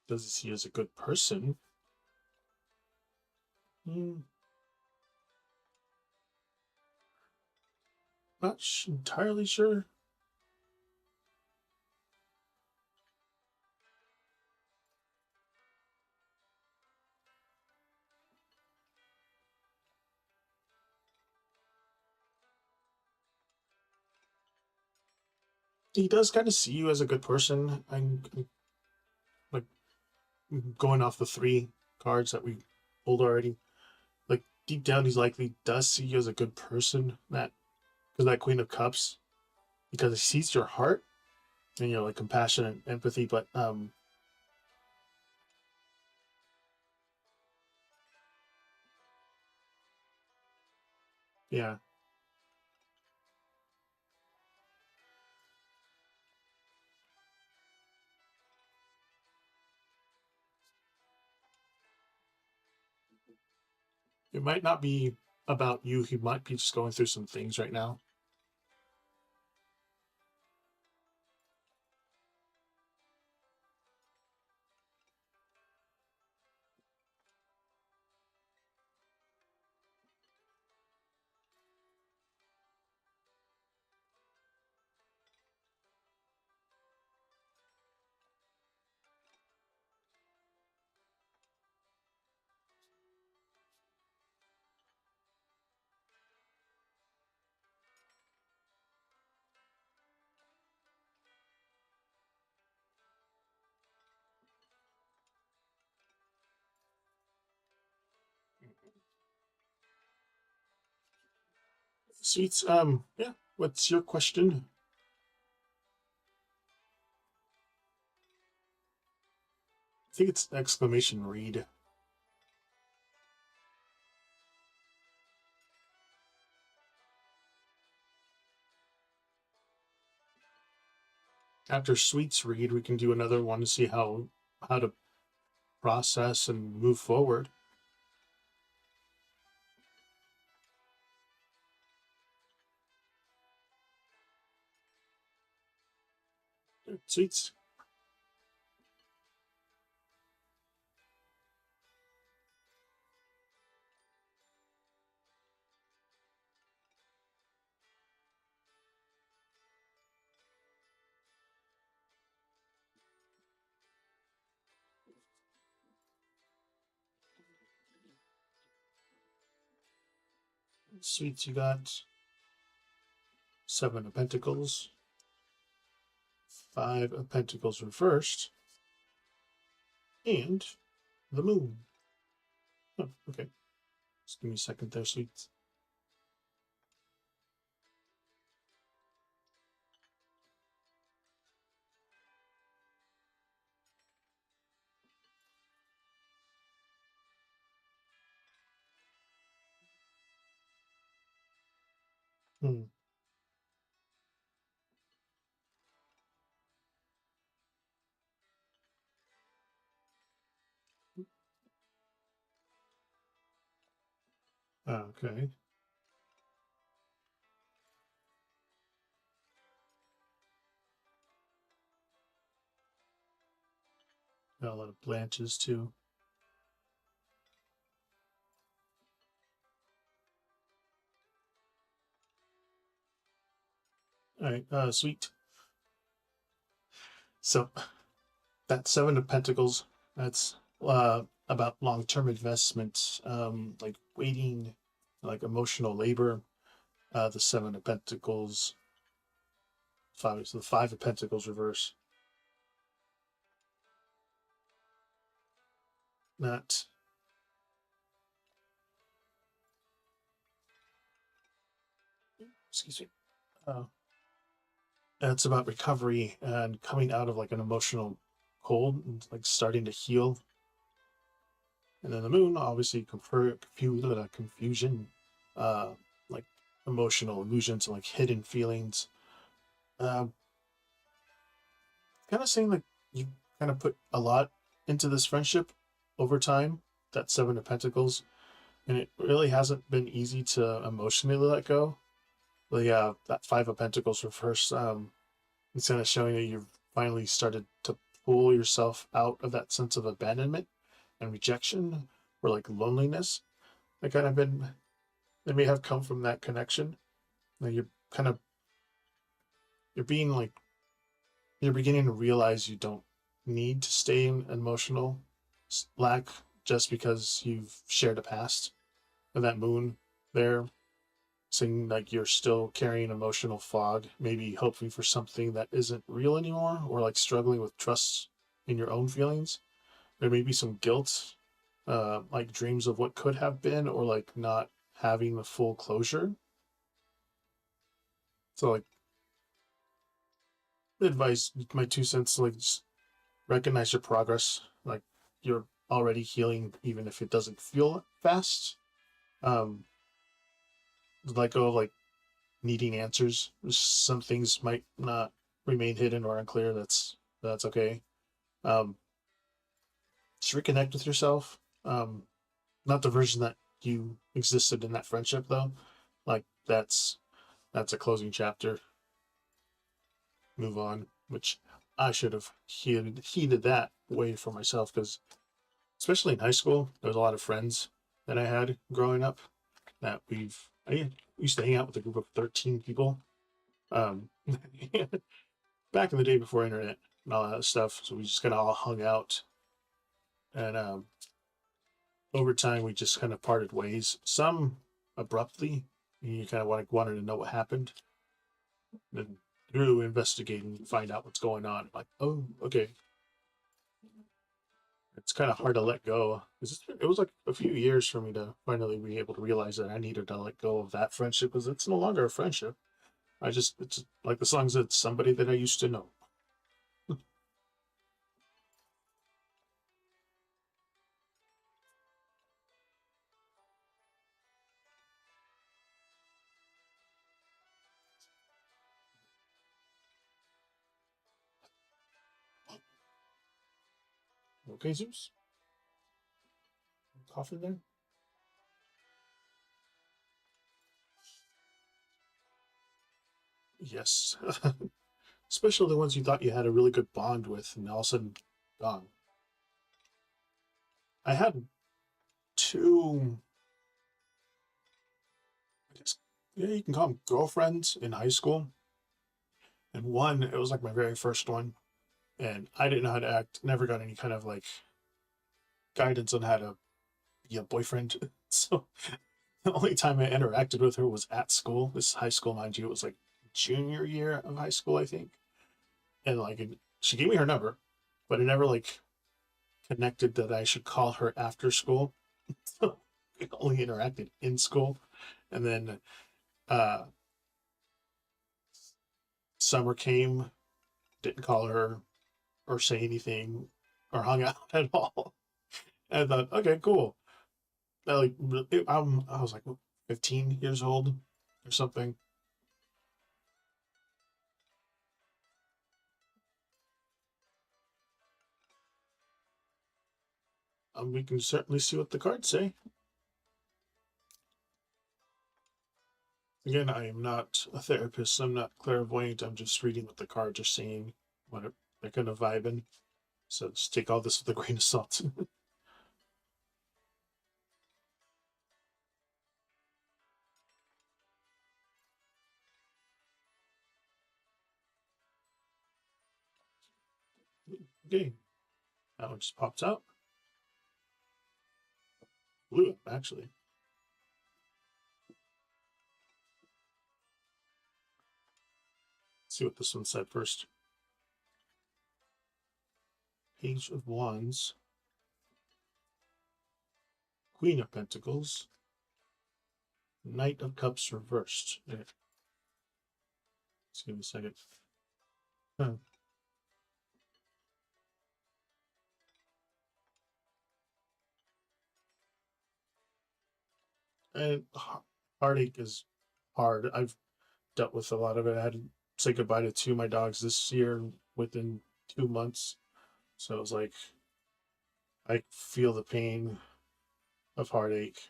Does he see you as a good person? Hmm, not entirely sure. He does kind of see you as a good person. I'm like going off the three cards that we pulled already. Like deep down, he's likely does see you as a good person. That because that Queen of Cups, because it sees your heart and your like compassion and empathy, but yeah, it might not be about you. He might be just going through some things right now. Sweets, yeah. What's your question? I think it's exclamation read. After Sweets read, we can do another one to see how to process and move forward. Sweets. Sweets, you got Seven of Pentacles, Five of Pentacles reversed, and the Moon. Oh, okay. Just give me a second there, Sweets. Hmm. Okay. Got a lot of Blanches too. All right, sweet. So that Seven of Pentacles, that's about long-term investments, like waiting, like emotional labor. The Seven of Pentacles, five, so the Five of Pentacles reverse. Not, excuse me. Uh, it's about recovery and coming out of like an emotional cold and like starting to heal. And then the Moon, obviously, confusion, uh, like emotional illusions and like hidden feelings. Um, kind of saying like you kind of put a lot into this friendship over time. That Seven of Pentacles, and it really hasn't been easy to emotionally let go. But yeah, that Five of Pentacles reverse. It's kind of showing that you've finally started to pull yourself out of that sense of abandonment and rejection, or like loneliness. That kind of been that may have come from that connection. Like you're kind of you're being like you're beginning to realize you don't need to stay in emotional lack just because you've shared a past. And that Moon there saying like you're still carrying emotional fog, maybe hoping for something that isn't real anymore, or like struggling with trust in your own feelings. There may be some guilt, like dreams of what could have been, or like not having the full closure. So like advice, my 2 cents, like just recognize your progress. Like you're already healing, even if it doesn't feel fast. Um, Let go of like needing answers. Some things might not remain hidden or unclear. That's okay. Um, just reconnect with yourself. Not the version that you existed in that friendship though. Like that's a closing chapter. Move on. Which I should have heeded that way for myself because especially in high school, there was a lot of friends that I had growing up that I used to hang out with a group of 13 people. Um, back in the day before internet and all that stuff. So we just kind of all hung out, and over time we just kind of parted ways. Some abruptly, and you kind of wanted to know what happened. And through investigating, you find out what's going on. Like, oh, okay. It's kind of hard to let go. It was like a few years for me to finally be able to realize that I needed to let go of that friendship because it's no longer a friendship. It's like the song said, somebody that I used to know. Okay, Zeus, coffee there. Yes, especially the ones you thought you had a really good bond with, and all of a sudden gone. I had two, I guess, yeah, you can call them girlfriends in high school, and one it was like my very first one, and I didn't know how to act. Never got any kind of like guidance on how to be a boyfriend. So the only time I interacted with her was at school. This high school, mind you, it was like junior year of high school, I think, and she gave me her number, but I never like connected that I should call her after school. We only interacted in school, and then uh, summer came, didn't call her or say anything or hung out at all. And I thought, okay, cool. I was like 15 years old or something. We can certainly see what the cards say. Again, I am not a therapist. I'm not clairvoyant. I'm just reading what the cards are saying, they're kind of vibing. So just take all this with a grain of salt. Okay, that one just popped up. Blue, actually. Let's see what this one said first. Page of Wands, Queen of Pentacles, Knight of Cups reversed. Yeah. Let's give me a second. Huh. And heartache is hard. I've dealt with a lot of it. I had to say goodbye to two of my dogs this year within 2 months. So it was like I feel the pain of heartache.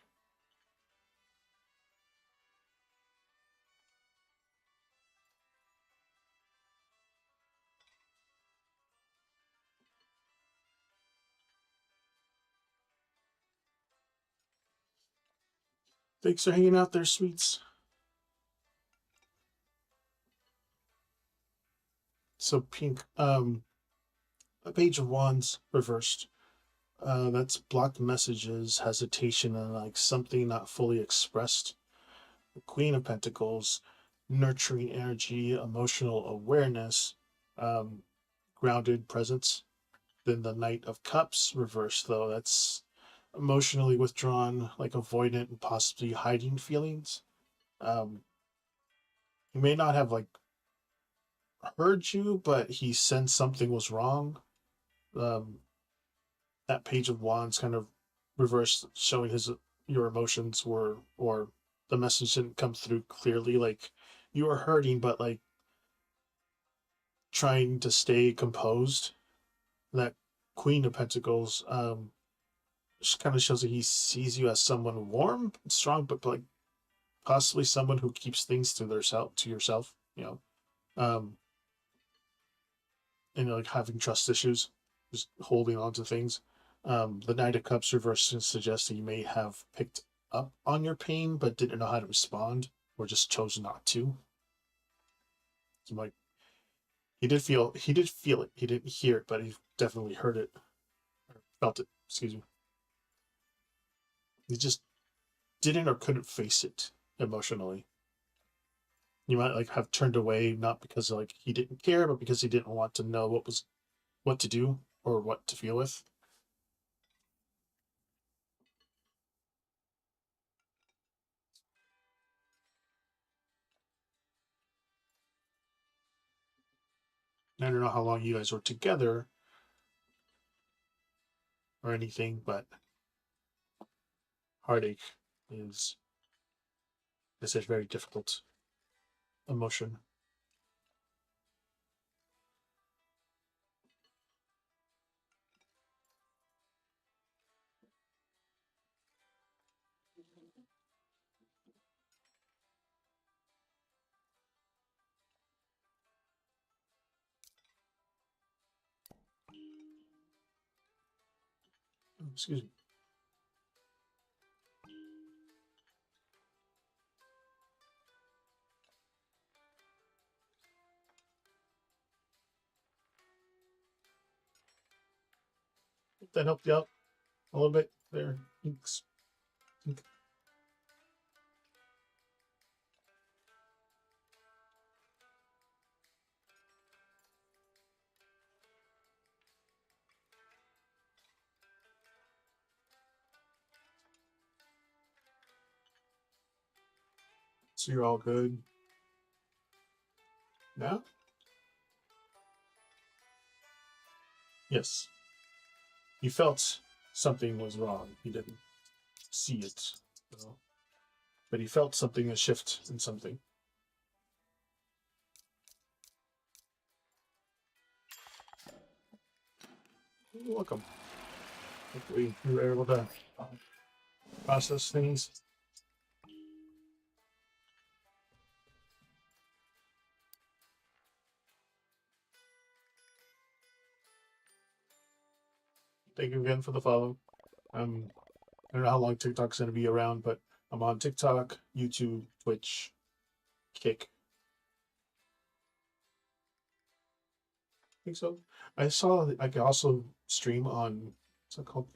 Thanks for hanging out there, sweets. So pink. A page of wands reversed. That's blocked messages, hesitation, and like something not fully expressed. The Queen of Pentacles, nurturing energy, emotional awareness, um, grounded presence. Then the Knight of Cups reversed, though. That's emotionally withdrawn, like avoidant and possibly hiding feelings. Um, you may not have like heard you, but he sensed something was wrong. Um, that Page of Wands kind of reversed, showing his your emotions were, or the message didn't come through clearly. Like you were hurting, but like trying to stay composed. That Queen of Pentacles kind of shows that he sees you as someone warm and strong, but like possibly someone who keeps things to yourself. Um, and like having trust issues, just holding on to things. The Knight of Cups reverse suggests that you may have picked up on your pain, but didn't know how to respond, or just chose not to. So like he did feel it. He didn't hear it, but he definitely heard it or felt it. Excuse me. He just didn't or couldn't face it emotionally. You might like have turned away, not because like he didn't care, but because he didn't want to know what to do or what to feel with. I don't know how long you guys were together or anything, but heartache is a very difficult emotion. Excuse me. Hope that helped you out a little bit there. Thanks. So you're all good now? Yes. You felt something was wrong. You didn't see it, so, but he felt something, a shift in something. You're welcome. Hopefully you were able to process things. Thank you again for the follow. I don't know how long TikTok's going to be around, but I'm on TikTok, YouTube, Twitch, Kick. I think so. I saw I can also stream on, what's it called?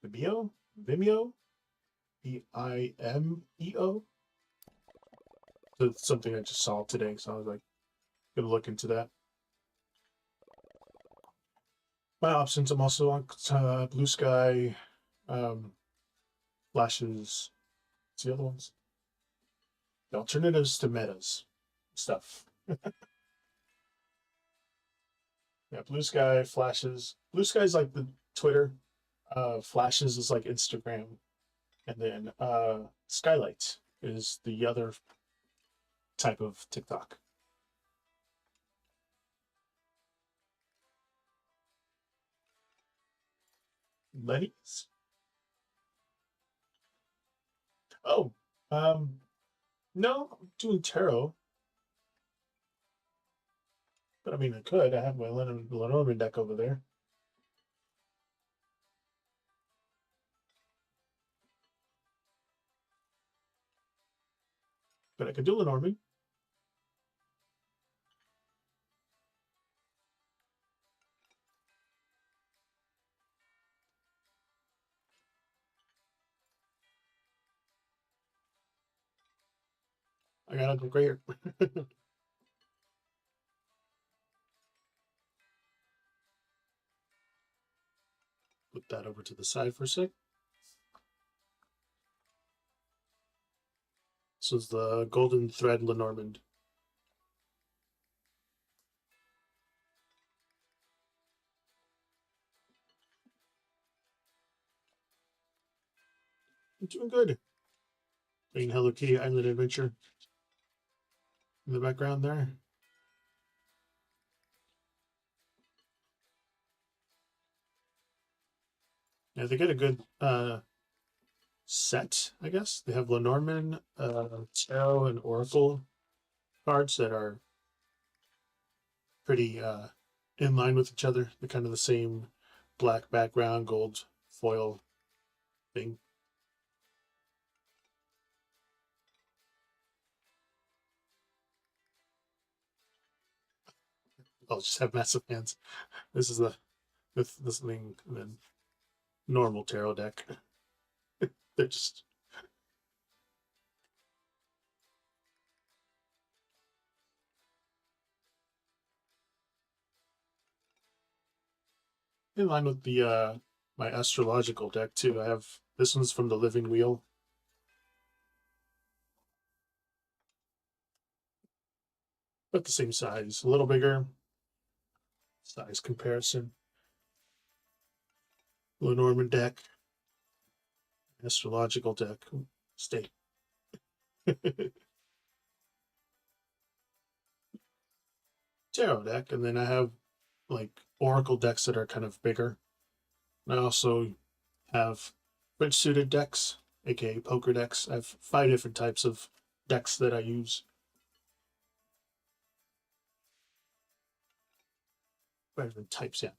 Vimeo? Vimeo? Vimeo? So it's something I just saw today, so I was like, gonna look into that. My options, I'm also on Blue Sky, um, Flashes. What's the other ones? The alternatives to Metas stuff. Yeah, Blue Sky, Flashes. Blue Sky is like the Twitter. Flashes is like Instagram, and then Skylight is the other type of TikTok. Lenny's. Oh, um, no, I'm doing tarot, but I mean, I could. I have my Lenormand deck over there. But I could do Lenormand. I got Uncle Gray here. Put that over to the side for a sec. This is the Golden Thread Lenormand. I'm doing good. Playing Hello Kitty Island Adventure in the background there. Yeah, they get a good set, I guess. They have Lenormand, Tarot, and Oracle cards that are pretty in line with each other. They're kind of the same black background, gold foil thing. I'll just have massive hands. This is this thing, and then normal tarot deck. They're just in line with the my astrological deck too. I have this one's from the Living Wheel. But the same size, a little bigger. Size comparison. Lenormand deck, astrological deck. Stay. Tarot deck, and then I have like oracle decks that are kind of bigger. And I also have French suited decks, aka poker decks. I have 5 different types of decks that I use. 5 different types, yeah.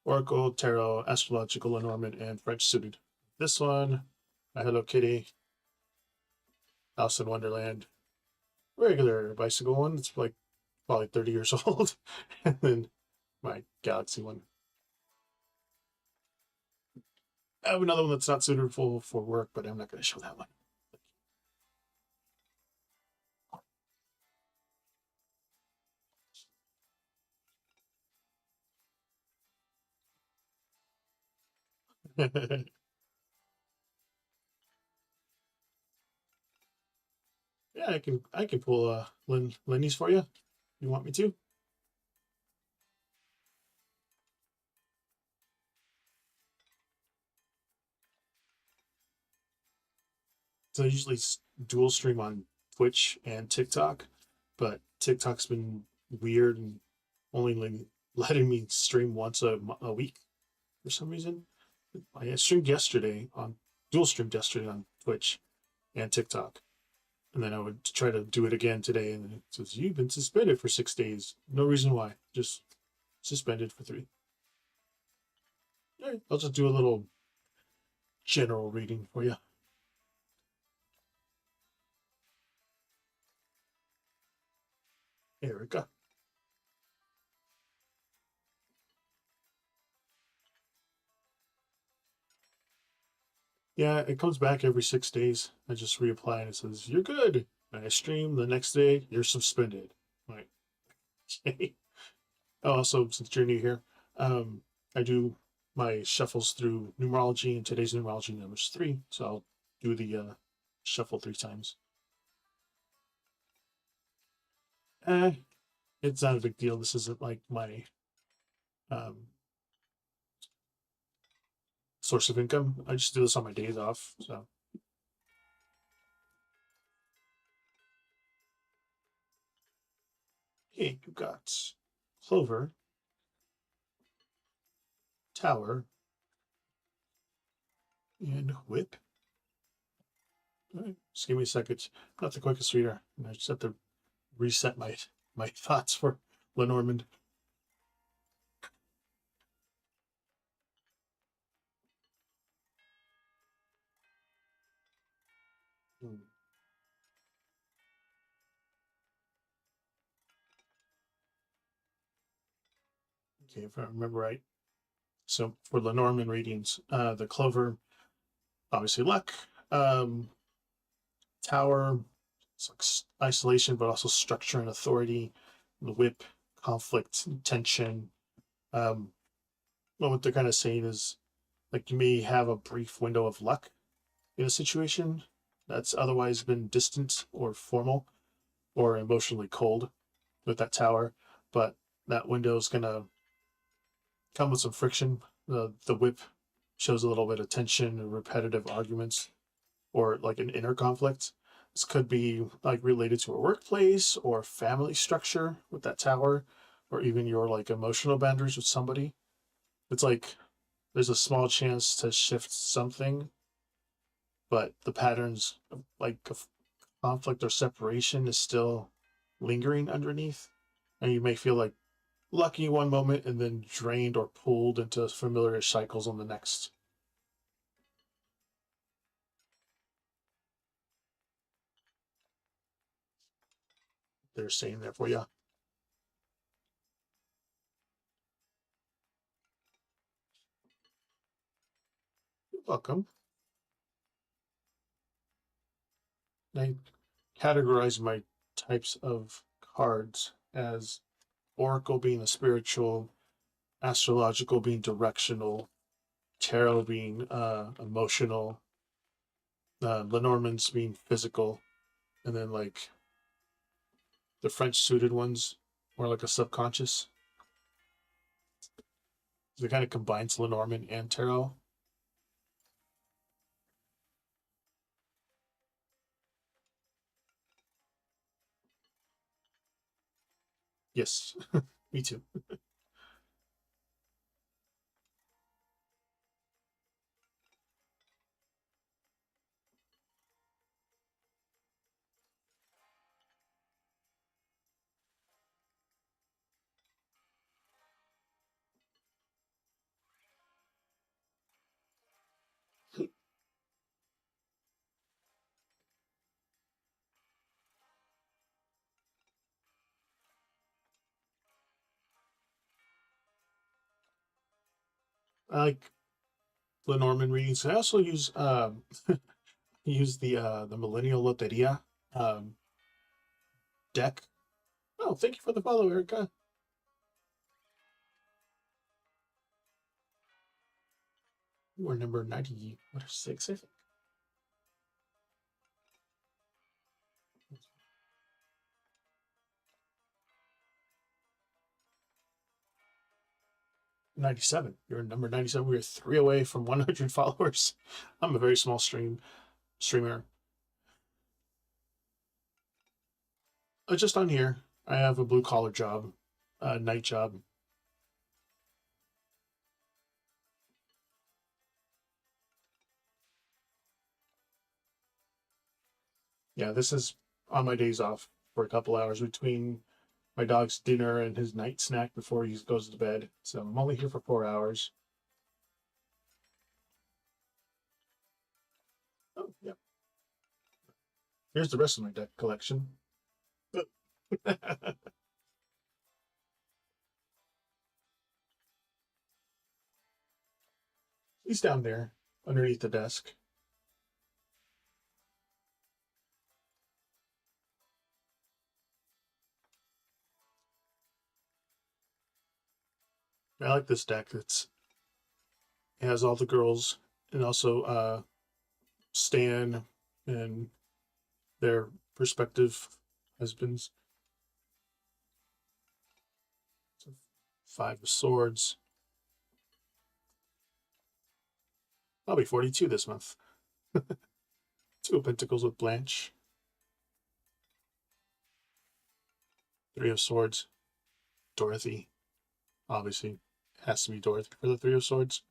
Oracle, Tarot, Astrological, Lenormand, and French suited. This one, my Hello Kitty, Alice in Wonderland, regular bicycle one. It's like probably 30 years old, and then my Galaxy one. I have another one that's not suitable for work, but I'm not going to show that one. Yeah, I can pull Lenny's for you. You want me to? So I usually dual stream on Twitch and TikTok, but TikTok's been weird and only letting me stream once a week for some reason. I streamed yesterday on dual streamed yesterday on Twitch and TikTok, and then I would try to do it again today, and it says you've been suspended for 6 days. No reason why, just suspended for 3. All right, I'll just do a little general reading for you. Erica. Yeah, it comes back every 6 days. I just reapply and it says, you're good. And I stream the next day, you're suspended. I'm like, okay. Oh, also, since you're new here, I do my shuffles through numerology, and today's numerology number's 3. So I'll do the shuffle 3 times. Eh, it's not a big deal. This isn't like my um, source of income. I just do this on my days off. So, hey, you got Clover, Tower, and Whip. All right, just give me a second. Not the quickest reader. I just have to reset my thoughts for Lenormand. Hmm. Okay, if I remember right. So for Lenormand readings, the Clover, obviously luck, Tower, it's like isolation, but also structure and authority. The Whip, conflict, tension. Um, well, what they're kind of saying is like you may have a brief window of luck in a situation, that's otherwise been distant or formal or emotionally cold with that tower. But that window is gonna come with some friction. The whip shows a little bit of tension and repetitive arguments or like an inner conflict. This could be like related to a workplace or family structure with that tower, or even your like emotional boundaries with somebody. It's like there's a small chance to shift something, but the patterns of, like of conflict or separation is still lingering underneath. And you may feel like lucky one moment and then drained or pulled into familiar cycles on the next. They're saying there for you. You're welcome. I categorize my types of cards as Oracle being a spiritual, astrological being directional, tarot being emotional, Lenormand's being physical, and then like the French suited ones more like a subconscious. So it kind of combines Lenormand and tarot. Yes, me too. I like Lenormand readings. I also use the Millennial Loteria deck. Oh, thank you for the follow, Erica. You are number 90, what, 6, I think? 97. You're number 97. We are 3 away from 100 followers. I'm a very small streamer. Just on here, I have a blue collar job, a night job. Yeah, this is on my days off for a couple hours between my dog's dinner and his night snack before he goes to bed. So I'm only here for 4 hours. Oh, yeah. Here's the rest of my deck collection. He's down there underneath the desk. I like this deck. It has all the girls and also Stan and their prospective husbands. So 5 of Swords. I'll be 42 this month. 2 of Pentacles with Blanche. 3 of Swords. Dorothy. Obviously, it has to be Dorothy for the 3 of Swords.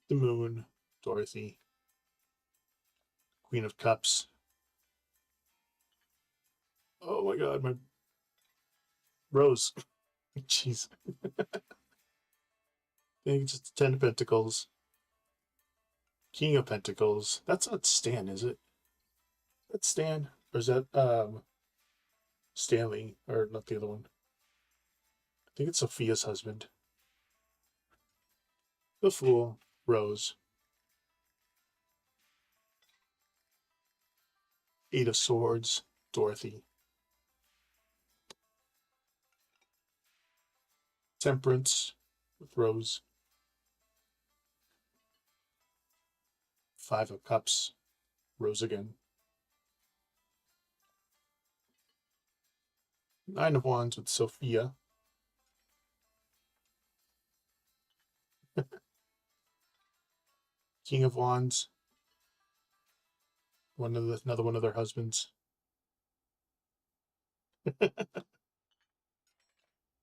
The Moon. Dorothy. Queen of Cups. Oh my god, my Rose. Jeez. I think it's just 10 of Pentacles. King of Pentacles. That's not Stan, is it? That's Stan. Or is that Stanley? Or not the other one? I think it's Sophia's husband. The Fool. Rose. 8 of Swords. Dorothy. Temperance with Rose. Five of Cups rose again. Nine of Wands with Sophia. King of Wands. Another one of their husbands.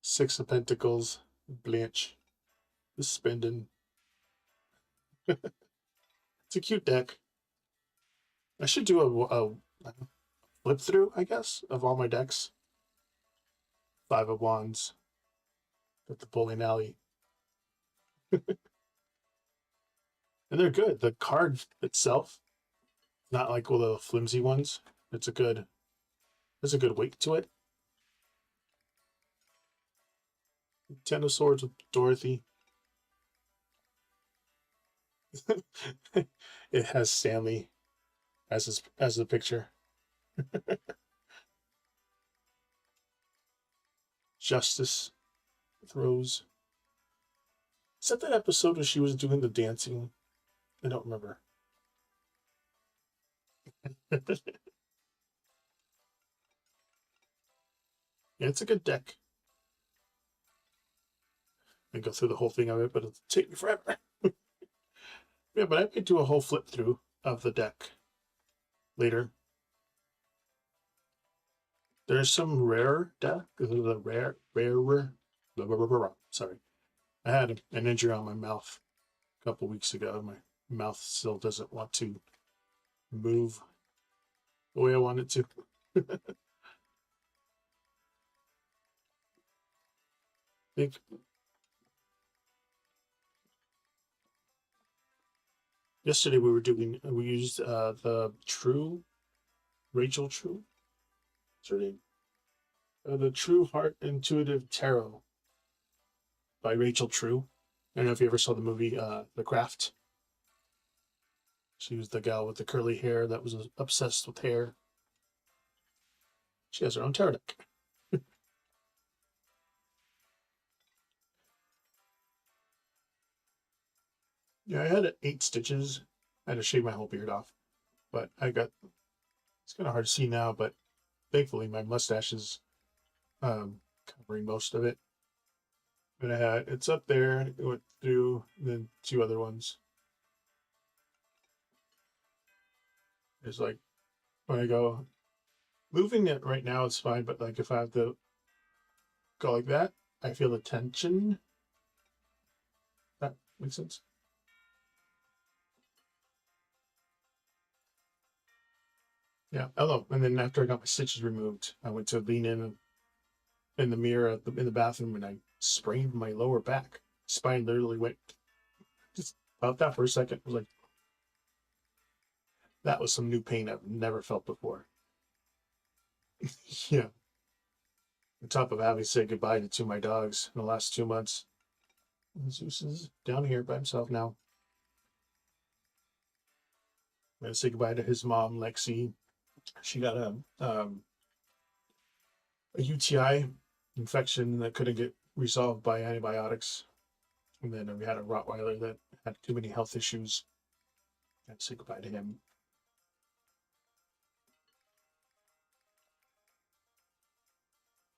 Six of Pentacles. Blanche. The spending. It's a cute deck. I should do a flip through, I guess, of all my decks. Five of Wands. Got the bowling alley. And they're good. The card itself, not like all the flimsy ones. There's a good weight to it. Ten of Swords with Dorothy. It has Stanley as the picture. Justice with Rose. Is that episode where she was doing the dancing? I don't remember. Yeah, it's a good deck. I go through the whole thing of it, but it'll take me forever. Yeah, but I might do a whole flip through of the deck later. There's some rare deck. The rarer. Sorry, I had an injury on my mouth a couple weeks ago. My mouth still doesn't want to move the way I want it to. Think yesterday we used the Rachel True. What's her name? The True Heart Intuitive Tarot by Rachel True. I don't know if you ever saw the movie The Craft. She was the gal with the curly hair that was obsessed with hair. She has her own tarot deck. Yeah, I had 8 stitches. I had to shave my whole beard off, but it's kind of hard to see now, but thankfully my mustache is covering most of it. But it's up there. It went through, and then 2 other ones. It's like when I go moving it right now, it's fine, but like if I have to go like that, I feel the tension. That makes sense. Yeah. Oh, and then after I got my stitches removed, I went to lean in the mirror in the bathroom, and I sprained my lower back. Spine literally went just about that for a second. It was like that was some new pain I've never felt before. Yeah. On top of having to say goodbye to 2 of my dogs in the last 2 months. Zeus is down here by himself now. I'm gonna say goodbye to his mom, Lexi. She got a UTI infection that couldn't get resolved by antibiotics. And then we had a Rottweiler that had too many health issues. I had to say goodbye to him.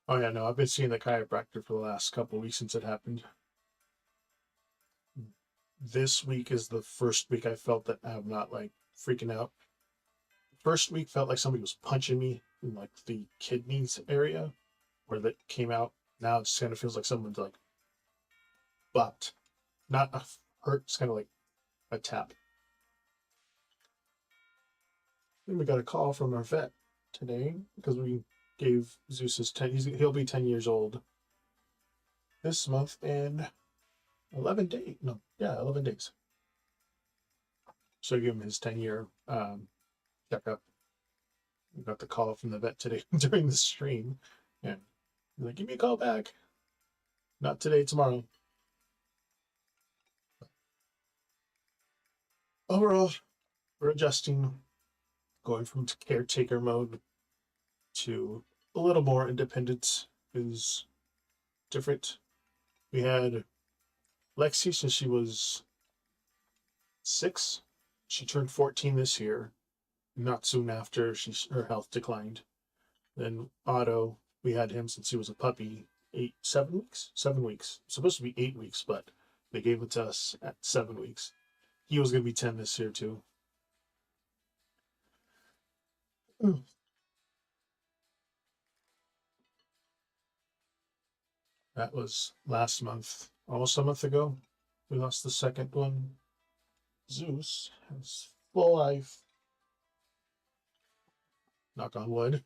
Oh yeah, no, I've been seeing the chiropractor for the last couple of weeks since it happened. This week is the first week I felt that I'm not like freaking out. First week felt like somebody was punching me in like the kidneys area where that came out. Now it just kind of feels like someone's like bopped. Not a hurt, it's kind of like a tap. Then we got a call from our vet today because we gave Zeus his 10. He'll be 10 years old this month and 11 days. No, yeah, 11 days. So I gave him his 10-year checkup. We got the call from the vet today during the stream, and he's like, "Give me a call back." Not today, tomorrow. Overall, we're adjusting, going from caretaker mode to a little more independence is different. We had Lexi since she was 6, She turned 14 this year. Not soon after, her health declined. Then Otto, we had him since he was a puppy. 7 weeks. 7 weeks. Supposed to be 8 weeks, but they gave it to us at 7 weeks. He was gonna be 10 this year too. Mm. That was last month, almost a month ago. We lost the second one. Zeus has full life. Knock on wood.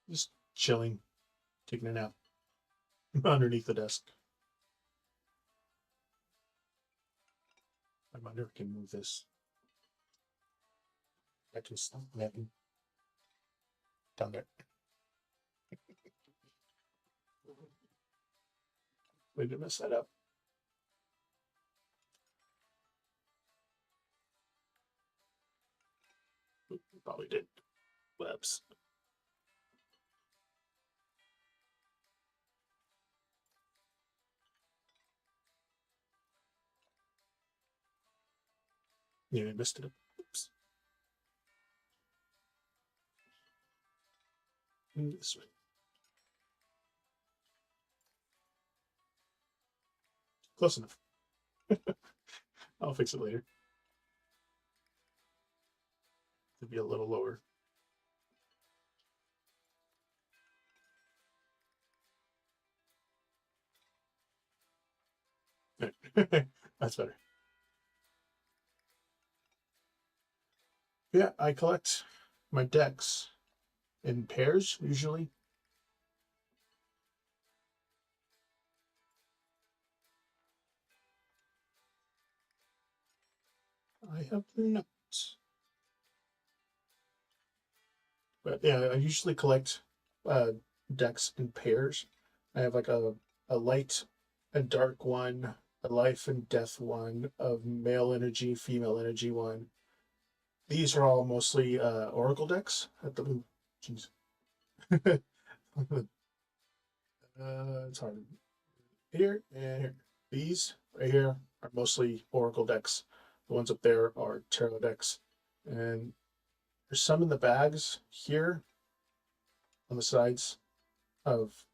Just chilling, taking a nap underneath the desk. I wonder if I can move this. I can stop napping down there. Way to mess that up. Probably did. Whoops. Yeah, I missed it. Oops. This way. Close enough. I'll fix it later. It'll be a little lower. That's better. Yeah, I collect my decks in pairs usually. I have not. But yeah, I usually collect uh, decks in pairs. I have like a light and dark one, a life and death one, a male energy, female energy one. These are all mostly Oracle decks at the. Jeez. It's hard. Here and here. These right here are mostly Oracle decks. The ones up there are Tarot decks. And there's some in the bags here on the sides of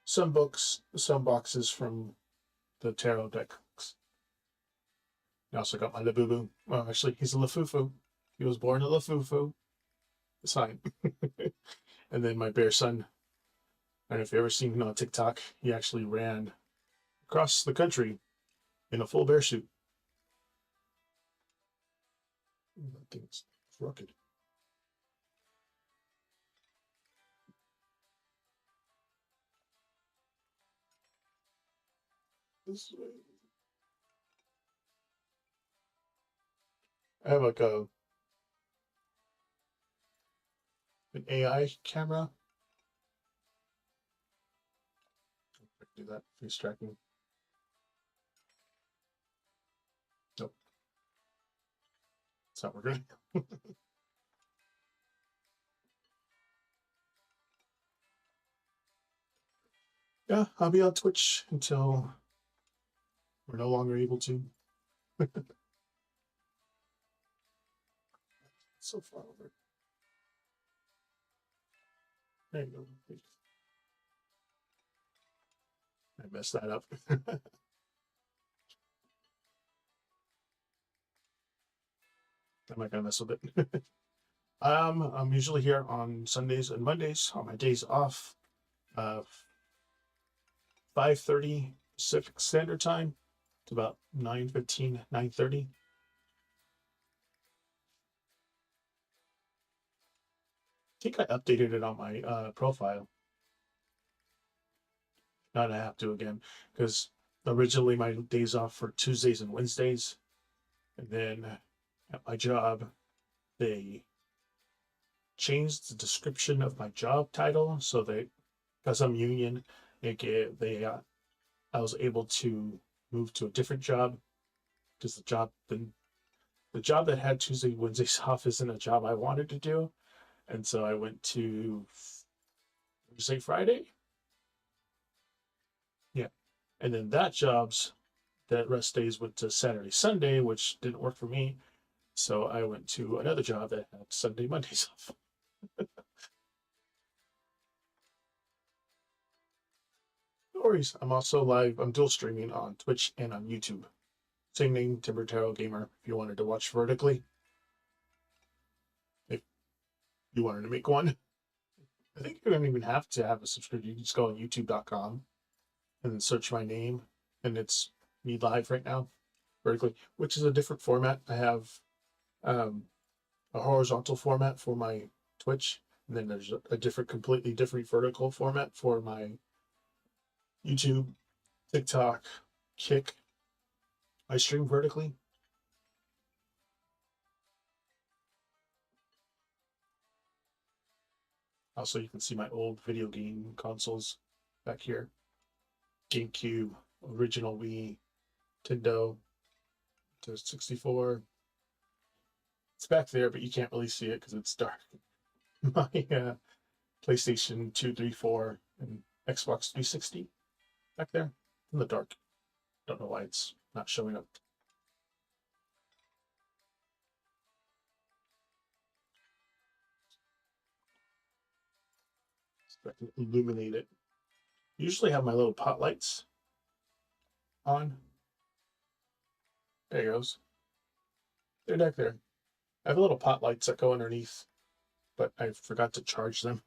some books, some boxes from the Tarot decks. I also got my Labubu. Well, actually, he's a Lafufu. He was born a Lafufu. Sign. And then my bear son. I don't know if you've ever seen him on TikTok. He actually ran across the country in a full bear suit. That thing's rugged. This way. I have like an AI camera. I can do that. Face tracking. Nope. It's not working. Yeah, I'll be on Twitch until we're no longer able to. So far over. There you go. I messed that up. I'm not gonna mess with it. I'm usually here on Sundays and Mondays on my days off. 5:30 Pacific Standard Time. It's about 9:15, 9:30. I think I updated it on my profile. Not I have to again because originally my days off were Tuesdays and Wednesdays, and then at my job they changed the description of my job title so they, because I'm union, I was able to move to a different job because the job that had Tuesday Wednesdays off isn't a job I wanted to do, and so I went to Thursday Friday. Yeah, and then that rest days went to Saturday Sunday, which didn't work for me. So I went to another job that had Sunday, Mondays off. No worries. I'm also live. I'm dual streaming on Twitch and on YouTube. Same name, Timber Tarot Gamer. If you wanted to watch vertically, if you wanted to make one, I think you don't even have to have a subscription. You can just go on YouTube.com and then search my name, and it's me live right now, vertically, which is a different format. I have um, a horizontal format for my Twitch, and then there's a different, completely different vertical format for my YouTube, TikTok, Kick. I stream vertically. Also, you can see my old video game consoles back here. GameCube, original Wii, Nintendo, to 64. It's back there, but you can't really see it because it's dark. My PlayStation 2, 3, 4, and Xbox 360 back there in the dark. Don't know why it's not showing up. So I can illuminate it. Usually have my little pot lights on. There it goes. They're back there. I have little pot lights that go underneath, but I forgot to charge them,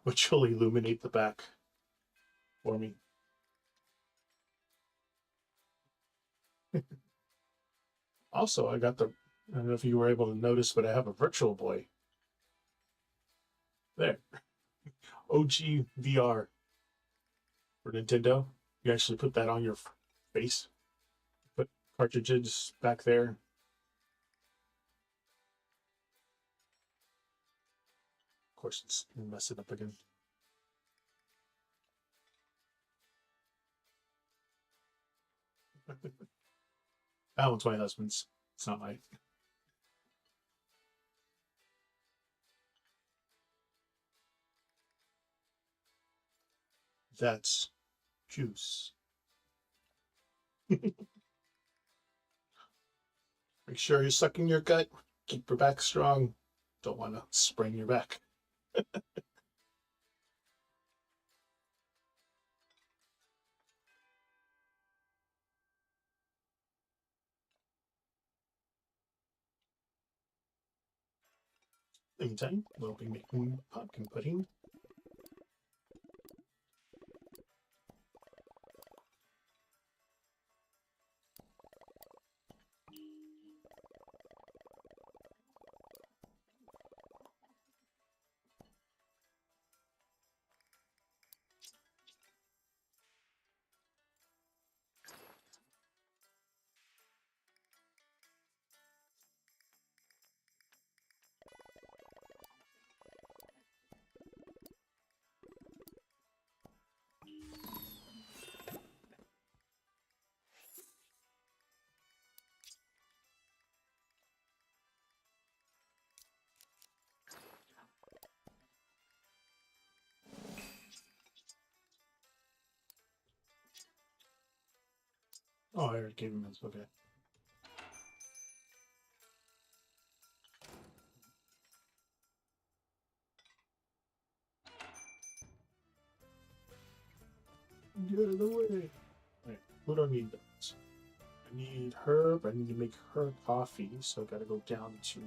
which will illuminate the back for me. Also, I got I don't know if you were able to notice, but I have a Virtual Boy. There. OG VR for Nintendo. You actually put that on your face. Put cartridges back there. Of course, it's messing up again. That one's my husband's. It's not mine. That's juice. Make sure you're sucking your gut. Keep your back strong. Don't want to sprain your back. Meantime, we'll be making pumpkin pudding. Oh, I already gave him this. Okay. Get out of the way. Right. Who do I need those? I need herb. I need to make herb coffee, so I gotta go down to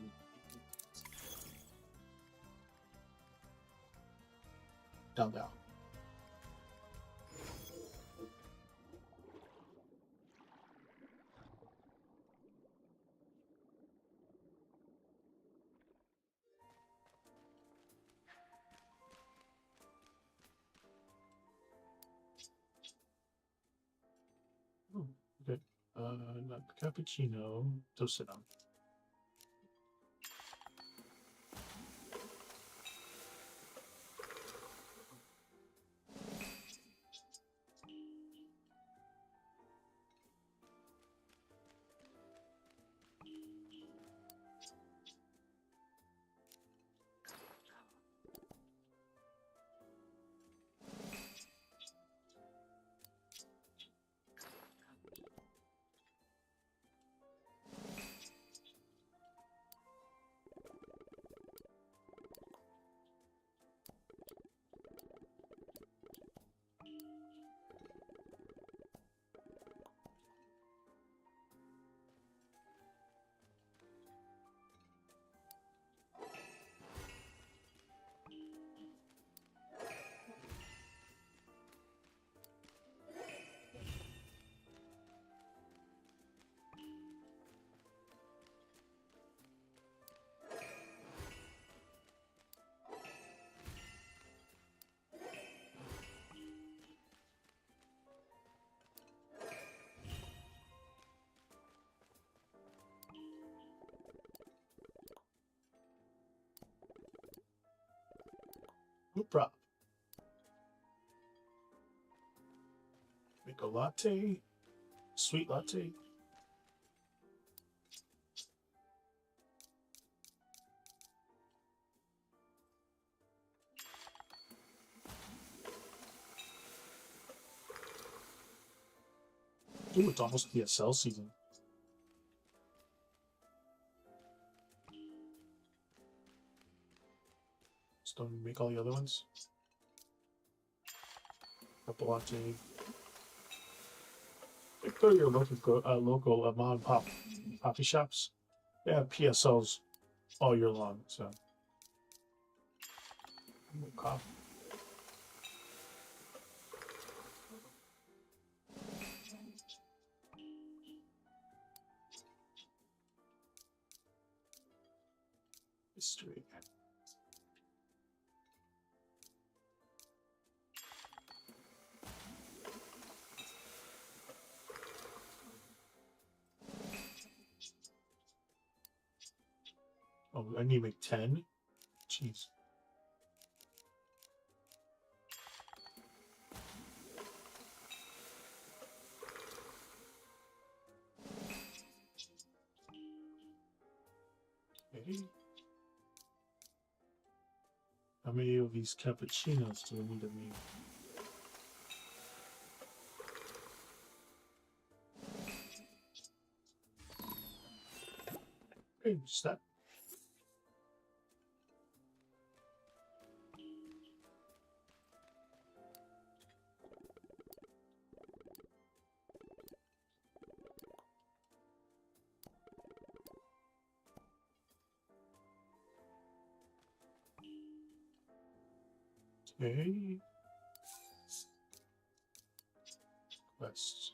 down. Oh, okay. Not cappuccino. Toasted on. Make a latte. Sweet latte. Ooh, it's almost PSL season. Just don't make all the other ones. Couple latte. Go to your local mom and pop coffee shops. They have PSLs all year long, so coffee. History. Oh, I need to make 10? Jeez. Okay. How many of these cappuccinos do we need to make? Okay, just that. Okay. Quest.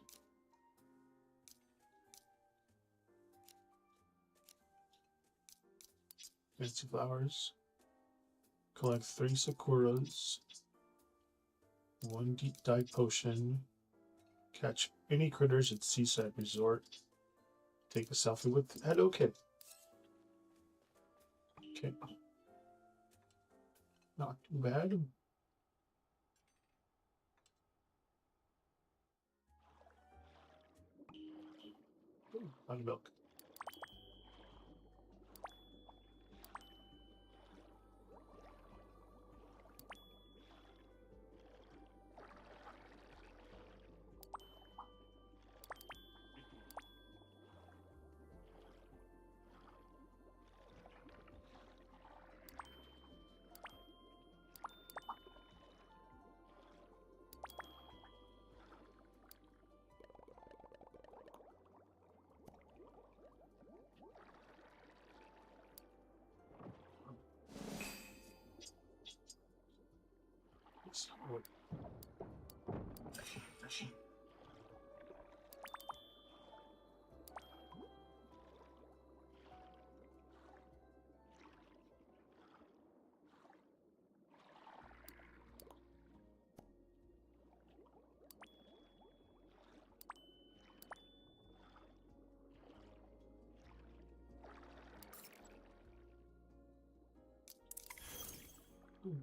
Fancy flowers. Collect 3 Sakuras. 1 deep dive potion. Catch any critters at Seaside Resort. Take a selfie with Hello Kitty. Okay. Not too bad. Ooh, on milk.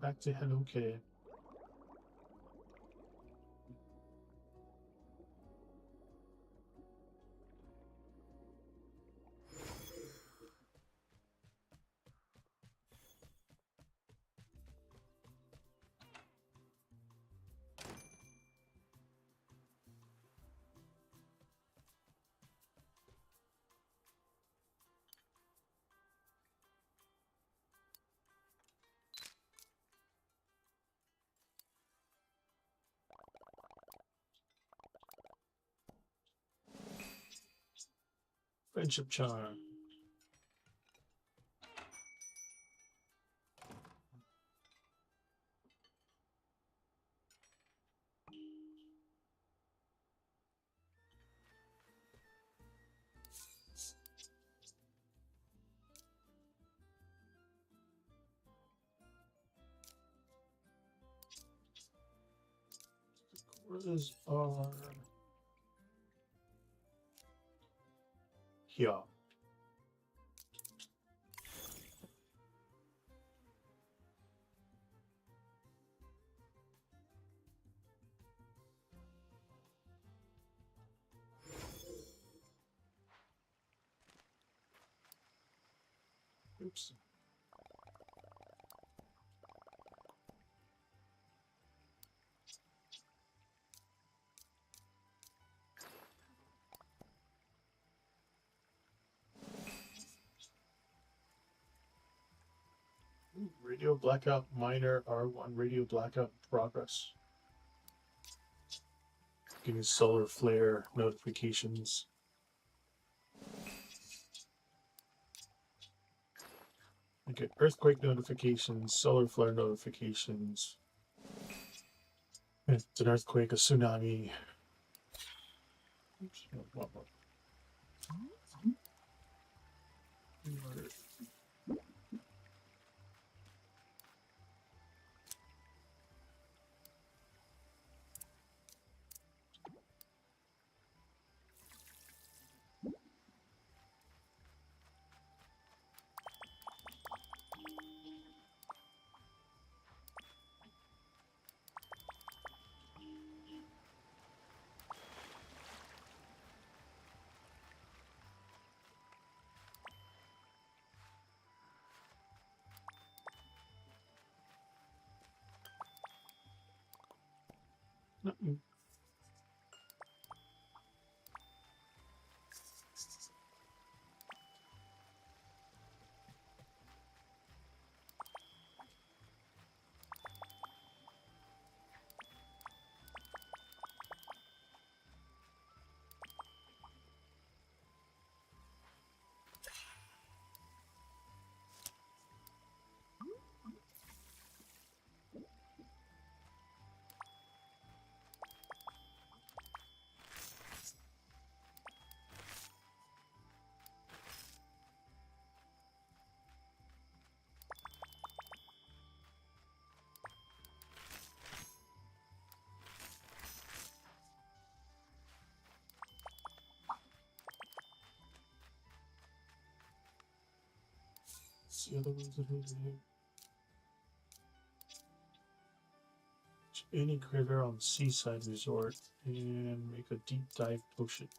Back to Hello Kitty. Friendship charm. Sakuras are here. Oops. Radio blackout minor R1 radio blackout progress. Getting solar flare notifications. I get earthquake notifications, solar flare notifications. It's an earthquake, a tsunami. Oops, one more. Nothing. What's the other ones that are here? Any critter on Seaside Resort and make a deep dive potion.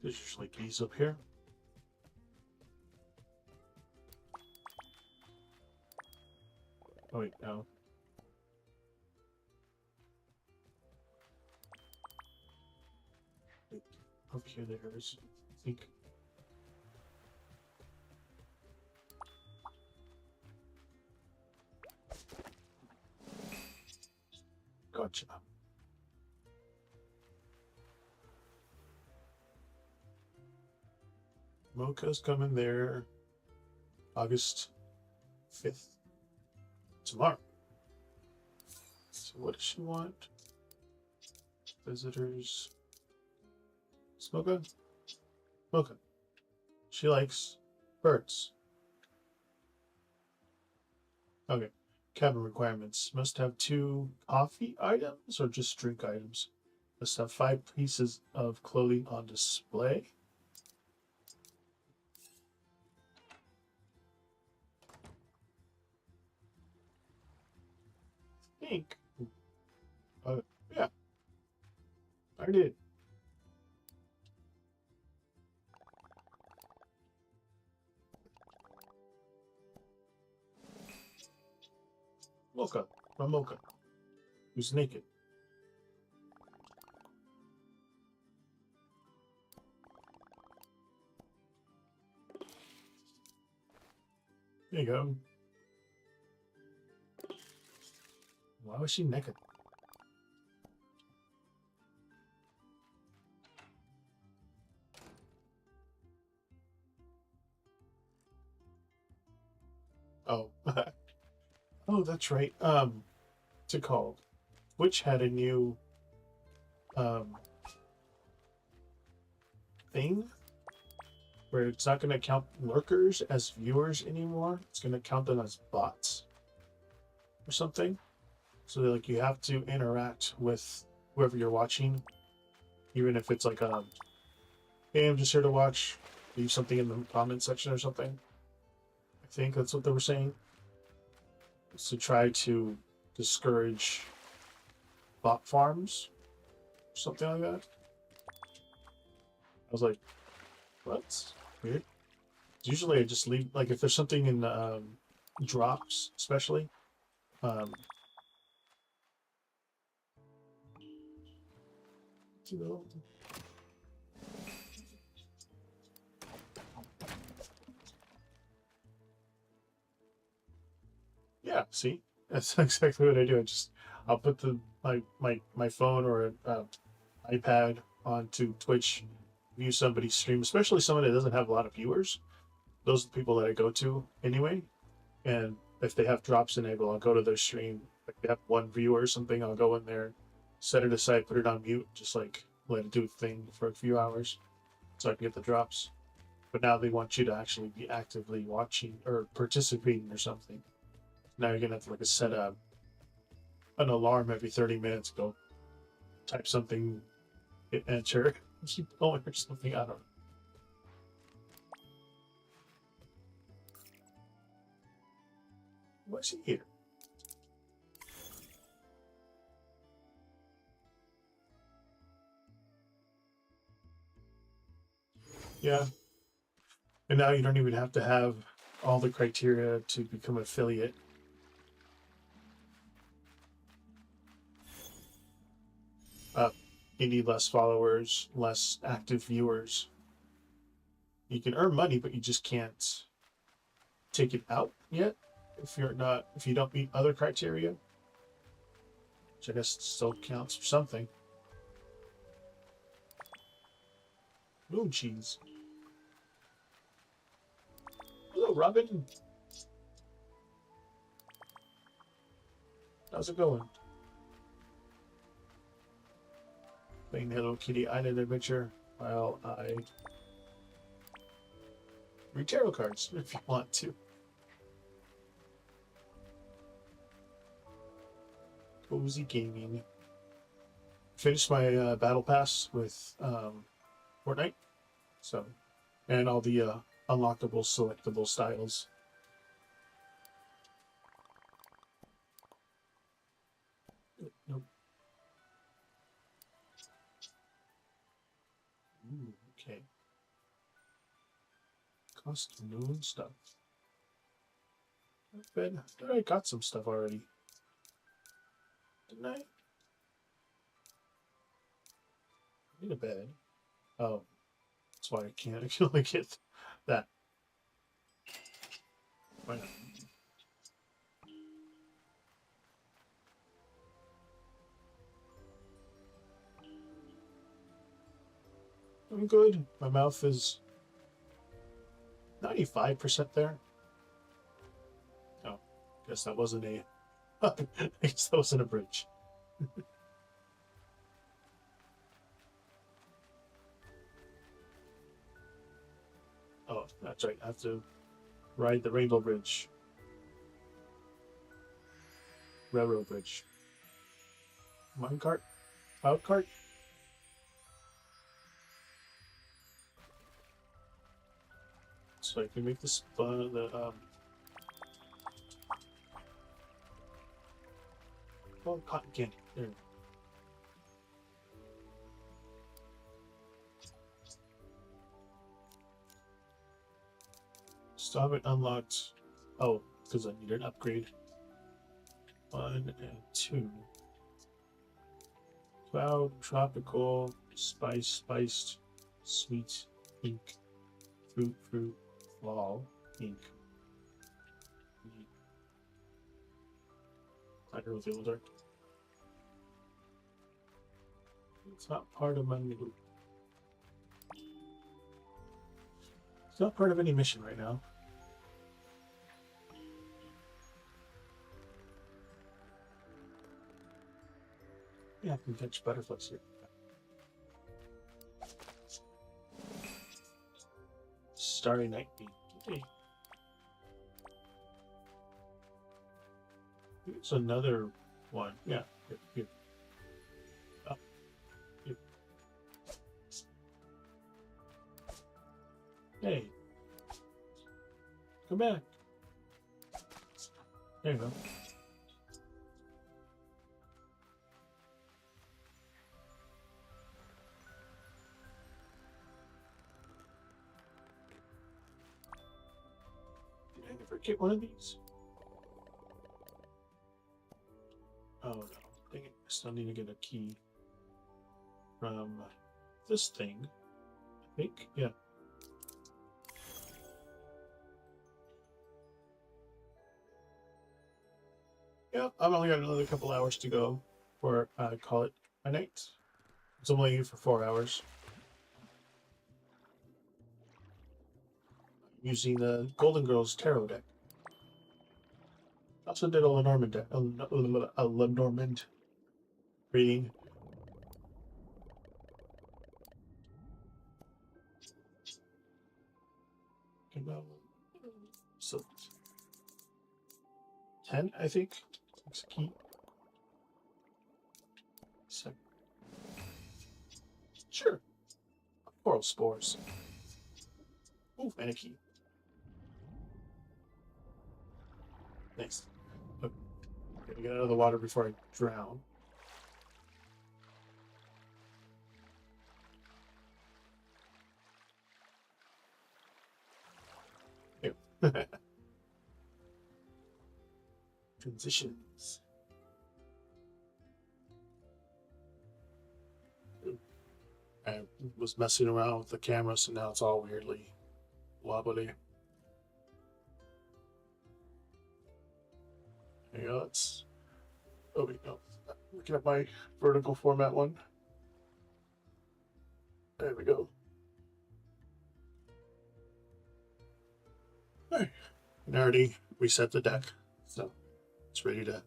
There's just like these up here. Oh wait, no. Wait, up here there's, I think. Gotcha. Mocha's coming there August 5th. Tomorrow. So what does she want? Visitors. Mocha? Mocha. She likes birds. Okay. Cabin requirements. Must have 2 coffee items or just drink items. Must have 5 pieces of clothing on display. Think. Yeah. I did. Mocha. From Mocha. Who's naked. There you go. Why was she naked? Oh. Oh, that's right. What's it called? Twitch had a new thing where it's not gonna count lurkers as viewers anymore. It's gonna count them as bots or something. So like you have to interact with whoever you're watching, even if it's like hey, I'm just here to watch. Leave something in the comment section or something. I think that's what they were saying. It's to try to discourage bot farms, something like that. I was like, what? Weird. Usually I just leave, like if there's something in drops, especially. You know, yeah, see? That's exactly what I do. I'll put the my phone or iPad onto Twitch, view somebody's stream, especially someone that doesn't have a lot of viewers. Those are the people that I go to anyway. And if they have drops enabled, I'll go to their stream. Like they have one viewer or something, I'll go in there, set it aside, put it on mute, just like let it do a thing for a few hours so I can get the drops. But now they want you to actually be actively watching or participating or something. Now you're gonna have to like set up an alarm every 30 minutes, go type something, hit enter, keep going or something. I don't know. What's he here? Yeah. And now you don't even have to have all the criteria to become affiliate. You need less followers, less active viewers. You can earn money, but you just can't take it out yet if you don't meet other criteria. Which I guess still counts for something. Moon cheese. Hello, Robin. How's it going? Playing Hello Kitty Island Adventure while I read tarot cards if you want to. Cozy gaming. Finished my battle pass with Fortnite, so and all the unlockable, selectable styles. Nope. Ooh, okay. Cost moon stuff. I bet I got some stuff already. Didn't I? I need a bed. Oh, that's why I can't. I can only get that. Why not? I'm good. My mouth is 95% there. Oh, guess that wasn't a. I guess that wasn't a bridge. Oh, that's right. I have to ride the Rainbow Bridge. Railroad Bridge. Minecart? Cloud cart? So I can make this oh, cotton candy. There. Still haven't unlocked. Oh, because I need an upgrade. 1 and 2. Cloud, tropical, spice, spiced, sweet, pink, fruit, fall, pink. I don't know what the others are. It's not part of my new. It's not part of any mission right now. Yeah, I can catch butterflies here. Starry Night Beam. Okay. Here's another one. Yeah. Here, here. Up. Here. Hey. Come back. There you go. Did I ever get one of these? Oh no. Dang it. I still need to get a key from this thing. I think. Yeah. Yeah, I've only got another couple hours to go before I call it a night. It's only for 4 hours. Using the Golden Girls Tarot deck. Also did a Lenormand deck, a Lenormand reading. So 10, I think. It's a key. So, sure. Coral spores. Ooh, and a key. Nice. Okay. Gotta get out of the water before I drown. Ew. Transitions. I was messing around with the camera, so now it's all weirdly wobbly. There you go. It's. Oh, wait, no. Looking at my vertical format one. There we go. Alright. And I already reset the deck, so it's ready to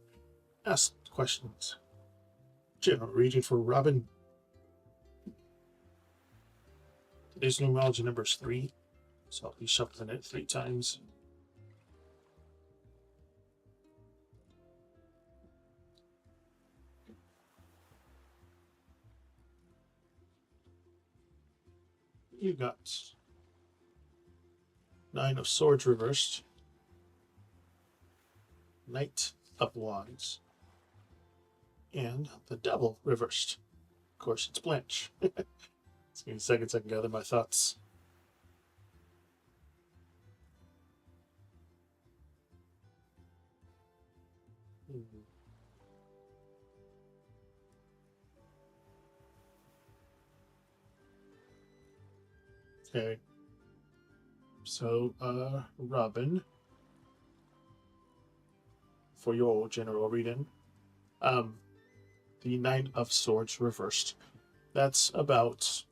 ask questions. General reading for Robin. Today's numerology number is 3, so I'll be shuffling it 3 times. You got 9 of Swords reversed, Knight of Wands, and the Devil reversed. Of course, it's Blanche. It's give me a second so I can gather my thoughts. Okay. So, Robin, for your general reading, the Nine of Swords reversed. That's about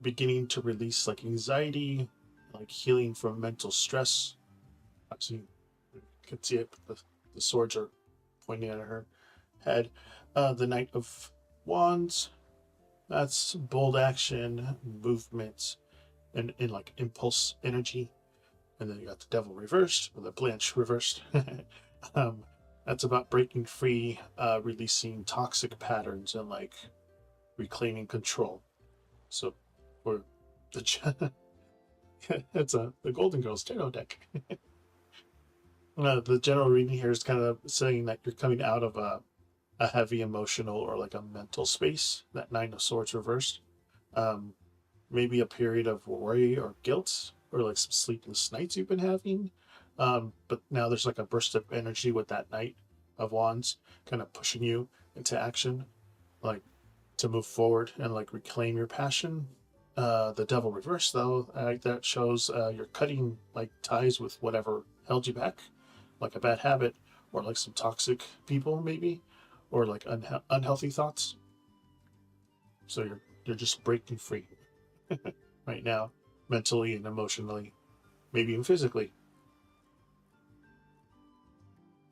beginning to release like anxiety, like healing from mental stress. Actually, you can see it, but the swords are pointing at her head. The Knight of Wands, that's bold action, movement, and like impulse energy. And then you got the Devil reversed, or the Blanche reversed. um, that's about breaking free, releasing toxic patterns, and like reclaiming control. So, for the it's the Golden Girls Tarot deck. The general reading here is kind of saying that you're coming out of a heavy emotional or like a mental space. That Nine of Swords reversed. Maybe a period of worry or guilt, or like some sleepless nights you've been having. But now there's like a burst of energy with that Knight of Wands, kind of pushing you into action, like to move forward and like reclaim your passion. The Devil reversed though, that shows you're cutting like ties with whatever held you back, like a bad habit or like some toxic people maybe, or like unhealthy thoughts. So you're just breaking free right now, mentally and emotionally, maybe even physically.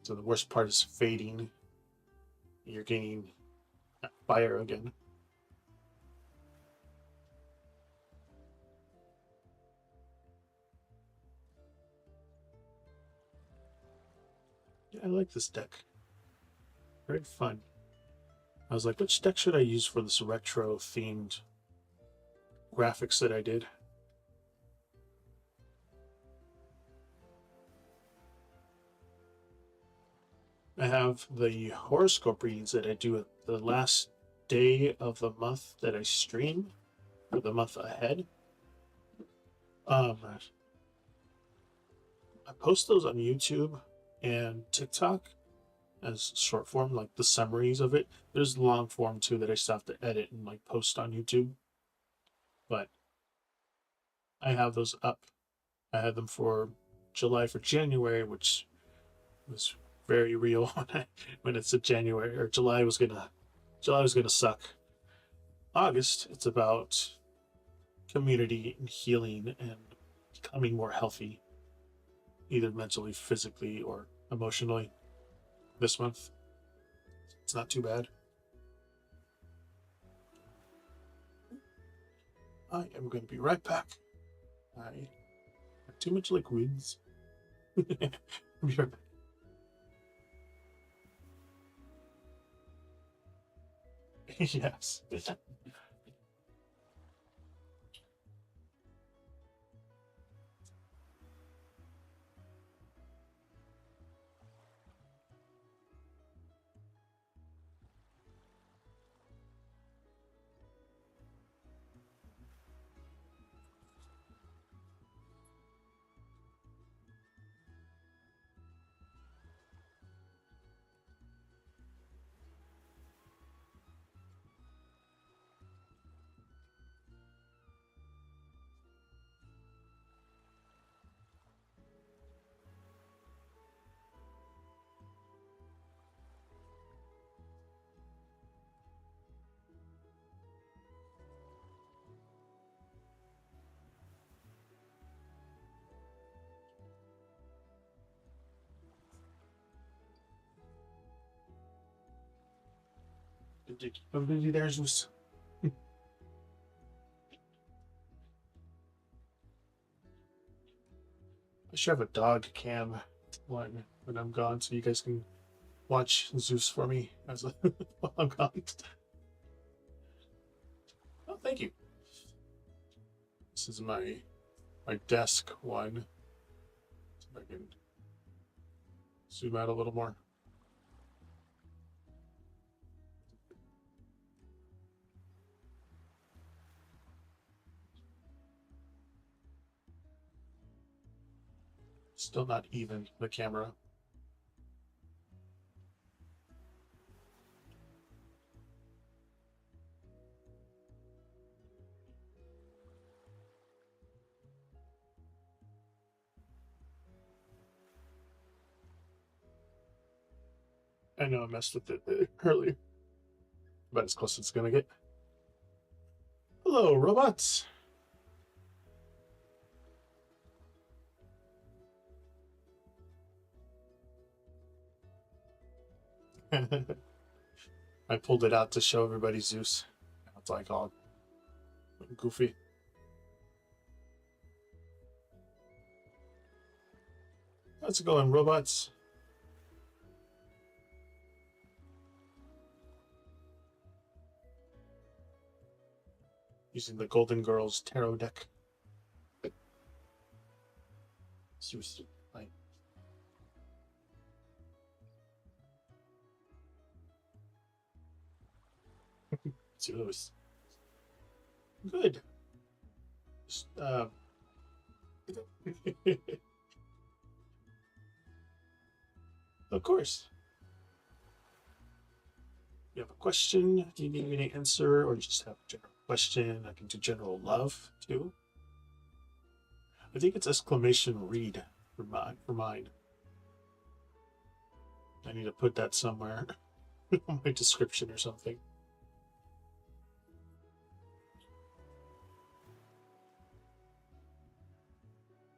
So the worst part is fading. You're gaining fire again. Yeah, I like this deck. Very fun. I was like, which deck should I use for this retro themed graphics that I did? I have the horoscope readings that I do at the last day of the month that I stream, for the month ahead. I post those on YouTube and TikTok as short form, like the summaries of it. There's long form too that I still have to edit and like post on YouTube. But I have those up. I had them for July for January, which was very real when it said January or July was gonna suck. August, it's about community and healing and becoming more healthy, either mentally, physically, or emotionally. This month, it's not too bad. I am going to be right back. I have too much liquids. Be right back. Yes. Did you keep him busy there, Zeus? I should have a dog cam one when I'm gone so you guys can watch Zeus for me as a, while I'm gone. Oh, thank you. This is my desk one. See if I can zoom out a little more. Still not even the camera. I know I messed with it earlier, but as close as it's gonna get. Hello, robots. I pulled it out to show everybody Zeus. It's like all goofy. How's it going, robots? Using the Golden Girls tarot deck. Zeus, like. Zeus. Good. Just, of course. You have a question, do you need me to answer, or you just have a general question? I can do general love too. I think it's exclamation read for mine. I need to put that somewhere in my description or something.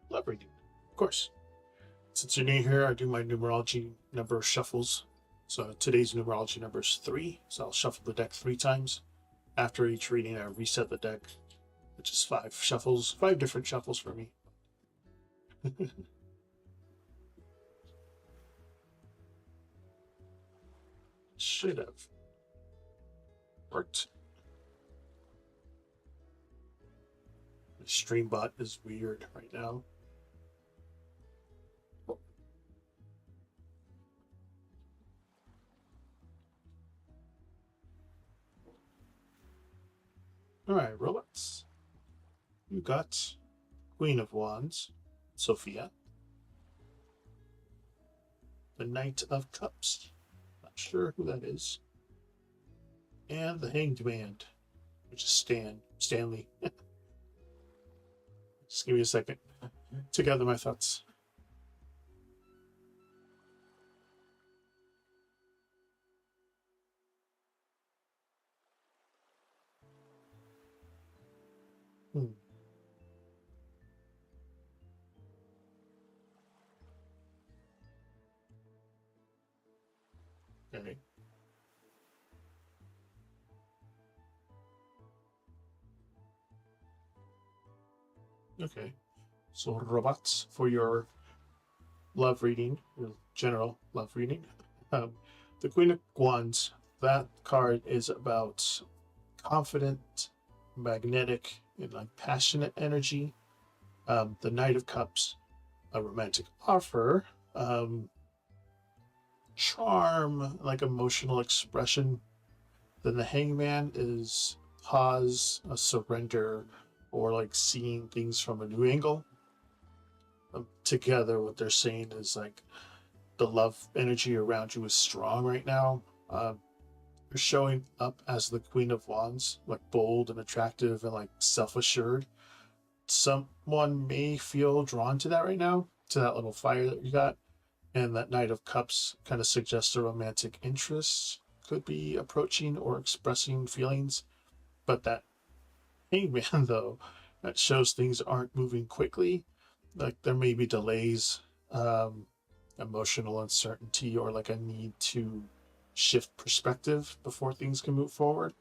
Love reading, of course. Since you're new here, I do my numerology number shuffles. So today's numerology number is 3. So I'll shuffle the deck 3 times. After each reading, I reset the deck, which is 5 shuffles, 5 different shuffles for me. should have worked. My Streambot is weird right now. Alright, robots. You got Queen of Wands, Sophia. The Knight of Cups. Not sure who that is. And the Hanged Man, which is Stanley. Just give me a second to gather my thoughts. Hmm. Okay. Okay. So robots for your love reading, your general love reading. The Queen of Wands, that card is about confident, magnetic, and like passionate energy. The Knight of Cups, a romantic offer, charm, like emotional expression. Then the Hangman is pause, a surrender, or like seeing things from a new angle. Together, what they're saying is like the love energy around you is strong right now. You're showing up as the Queen of Wands, like bold and attractive and like self-assured. Someone may feel drawn to that right now, to that little fire that you got. And that Knight of Cups kind of suggests a romantic interest could be approaching or expressing feelings. But that Hangman, though, that shows things aren't moving quickly. Like there may be delays, emotional uncertainty, or like a need to shift perspective before things can move forward.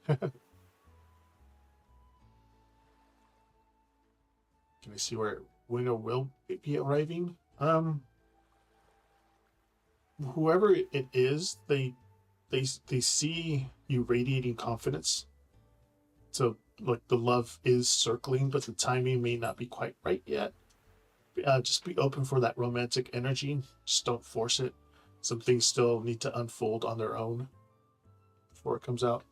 Can I see where winter will be arriving? Whoever it is, they see you radiating confidence. So like the love is circling, but the timing may not be quite right yet. Just be open for that romantic energy. Just don't force it. Some things still need to unfold on their own before it comes out.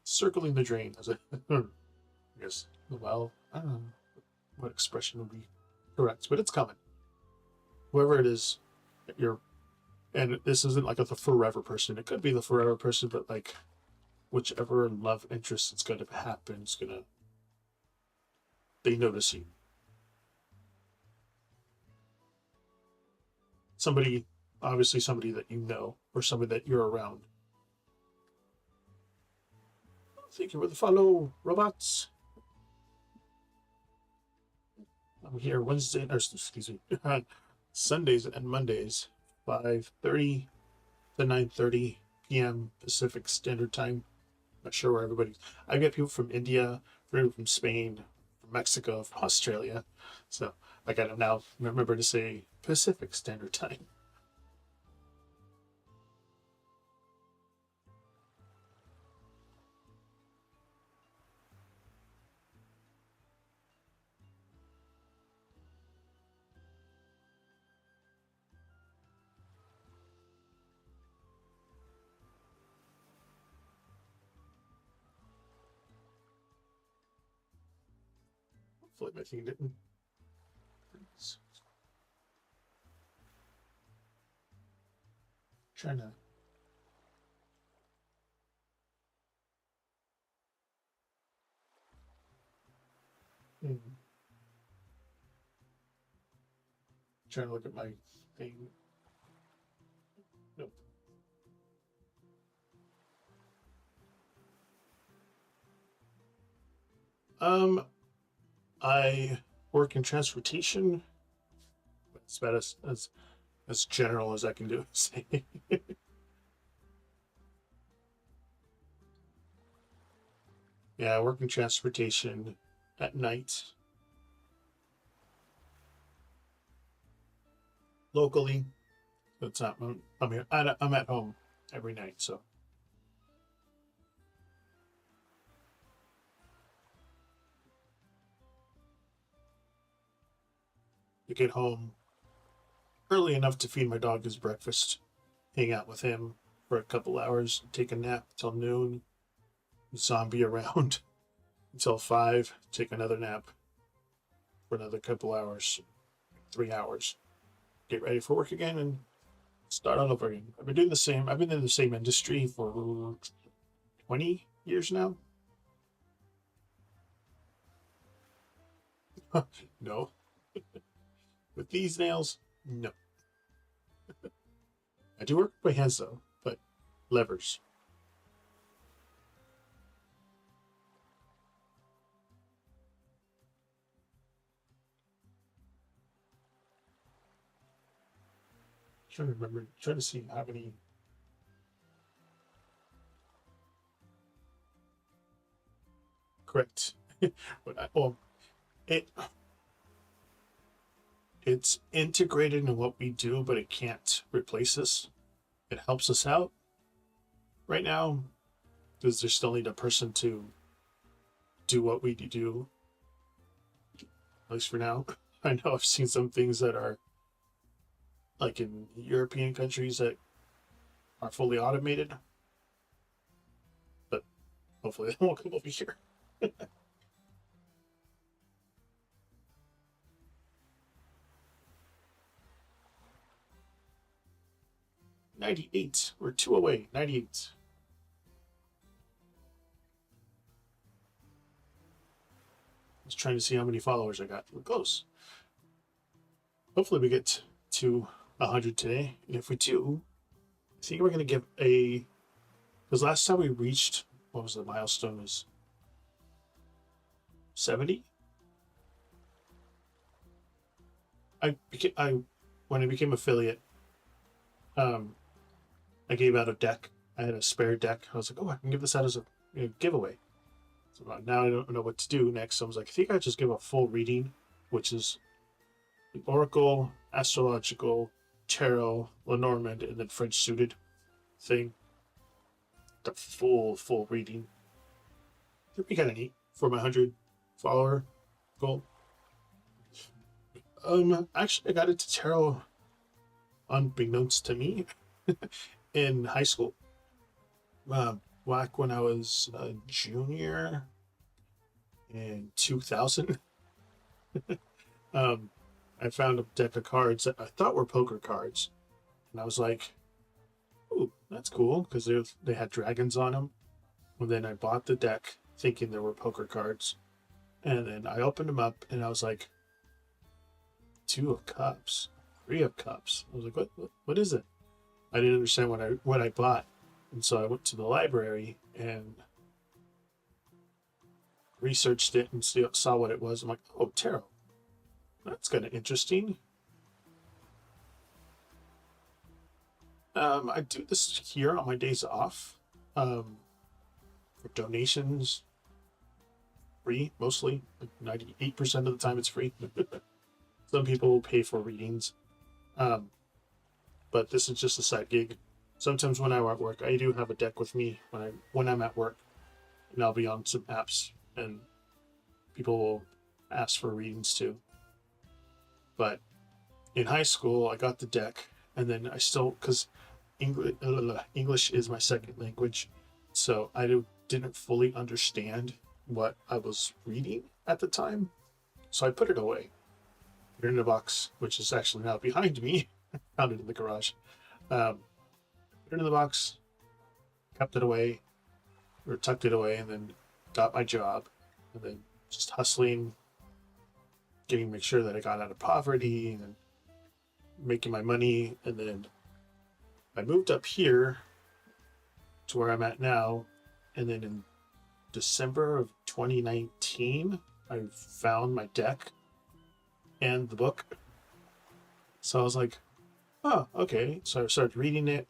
Circling the drain, as I guess. Well, I don't know what expression would be correct, but it's coming. Whoever it is, you're, and this isn't like the forever person. It could be the forever person, but like whichever love interest it's going to happen, it's gonna they notice you. Somebody, obviously somebody that you know, or somebody that you're around. Thank you for the follow, robots. I'm here Wednesday, or excuse me, Sundays and Mondays, 5:30 to 9:30 p.m. Pacific Standard Time. Not sure where everybody's. I get people from India, from Spain, from Mexico, from Australia. So I gotta now remember to say Pacific Standard Time. Hopefully my thing didn't. Trying to. Trying to look at my thing. Nope. I work in transportation. It's about as general as I can do. Say. Yeah, I work in transportation at night locally. It's not. I mean, I'm at home every night, so I get home early enough to feed my dog his breakfast, hang out with him for a couple hours, take a nap till noon, zombie around until 5, take another nap for another couple hours, 3 hours, get ready for work again, and start all over again. I've been doing the same. I've been in the same industry for 20 years now. No, with these nails, no. I do work with my hands though, but levers. Trying to remember, trying to see how many. Correct. But well, it it's integrated in what we do, but it can't replace us. It helps us out right now because there's still need a person to do what we do, at least for now. I know I've seen some things that are like in European countries that are fully automated, but hopefully they won't come over here. 98. We're 2 away. 98. Just trying to see how many followers I got. We're close. Hopefully we get to 100 today. And if we do, I think we're going to give a... Because last time we reached, what was the milestone? Was 70? When I became affiliate, um, I gave out a deck. I had a spare deck. I was like, oh, I can give this out as a giveaway. So now I don't know what to do next. So I was like, I think I just give a full reading, which is the Oracle, Astrological, Tarot, Lenormand, and then French suited thing. The full reading. It'd be kind of neat for my 100 follower goal. Actually, I got into tarot unbeknownst to me in high school. Back when I was a junior in 2000, I found a deck of cards that I thought were poker cards, and I was like, "Ooh, that's cool," because they had dragons on them. And then I bought the deck thinking there were poker cards, and then I opened them up, and I was like, 2 of Cups, 3 of Cups. I was like, what is it? I didn't understand what I bought, and so I went to the library and researched it and saw what it was. I'm like, oh, tarot. That's kind of interesting. I do this here on my days off. For donations, free mostly. Like 98% of the time, it's free. Some people will pay for readings, but this is just a side gig. Sometimes when I'm at work, I do have a deck with me when I'm at work, and I'll be on some apps, and people will ask for readings too. But in high school, I got the deck, and then I still because English is my second language, so I didn't fully understand what I was reading at the time, so I put it away. Put it in a box, which is actually now behind me. Found it in the garage. Put it in the box, kept it away, or tucked it away, and then got my job, and then just hustling, make sure that I got out of poverty, and making my money, and then I moved up here to where I'm at now, and then in December of 2019, I found my deck and the book. So I was like, oh, okay. So I started reading it,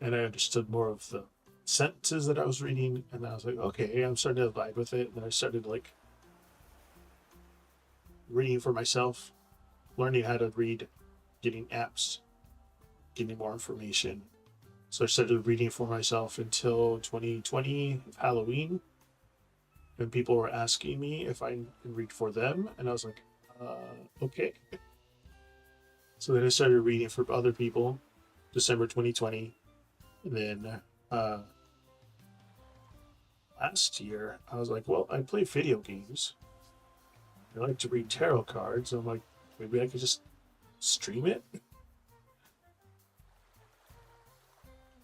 and I understood more of the sentences that I was reading, and I was like, okay, I'm starting to vibe with it. And I started like reading for myself, learning how to read, getting apps, getting more information. So I started reading for myself until 2020 Halloween, and people were asking me if I can read for them, and I was like, okay. So then I started reading for other people, December 2020, and then last year I was like, well, I play video games. I like to read tarot cards. I'm like, maybe I could just stream it.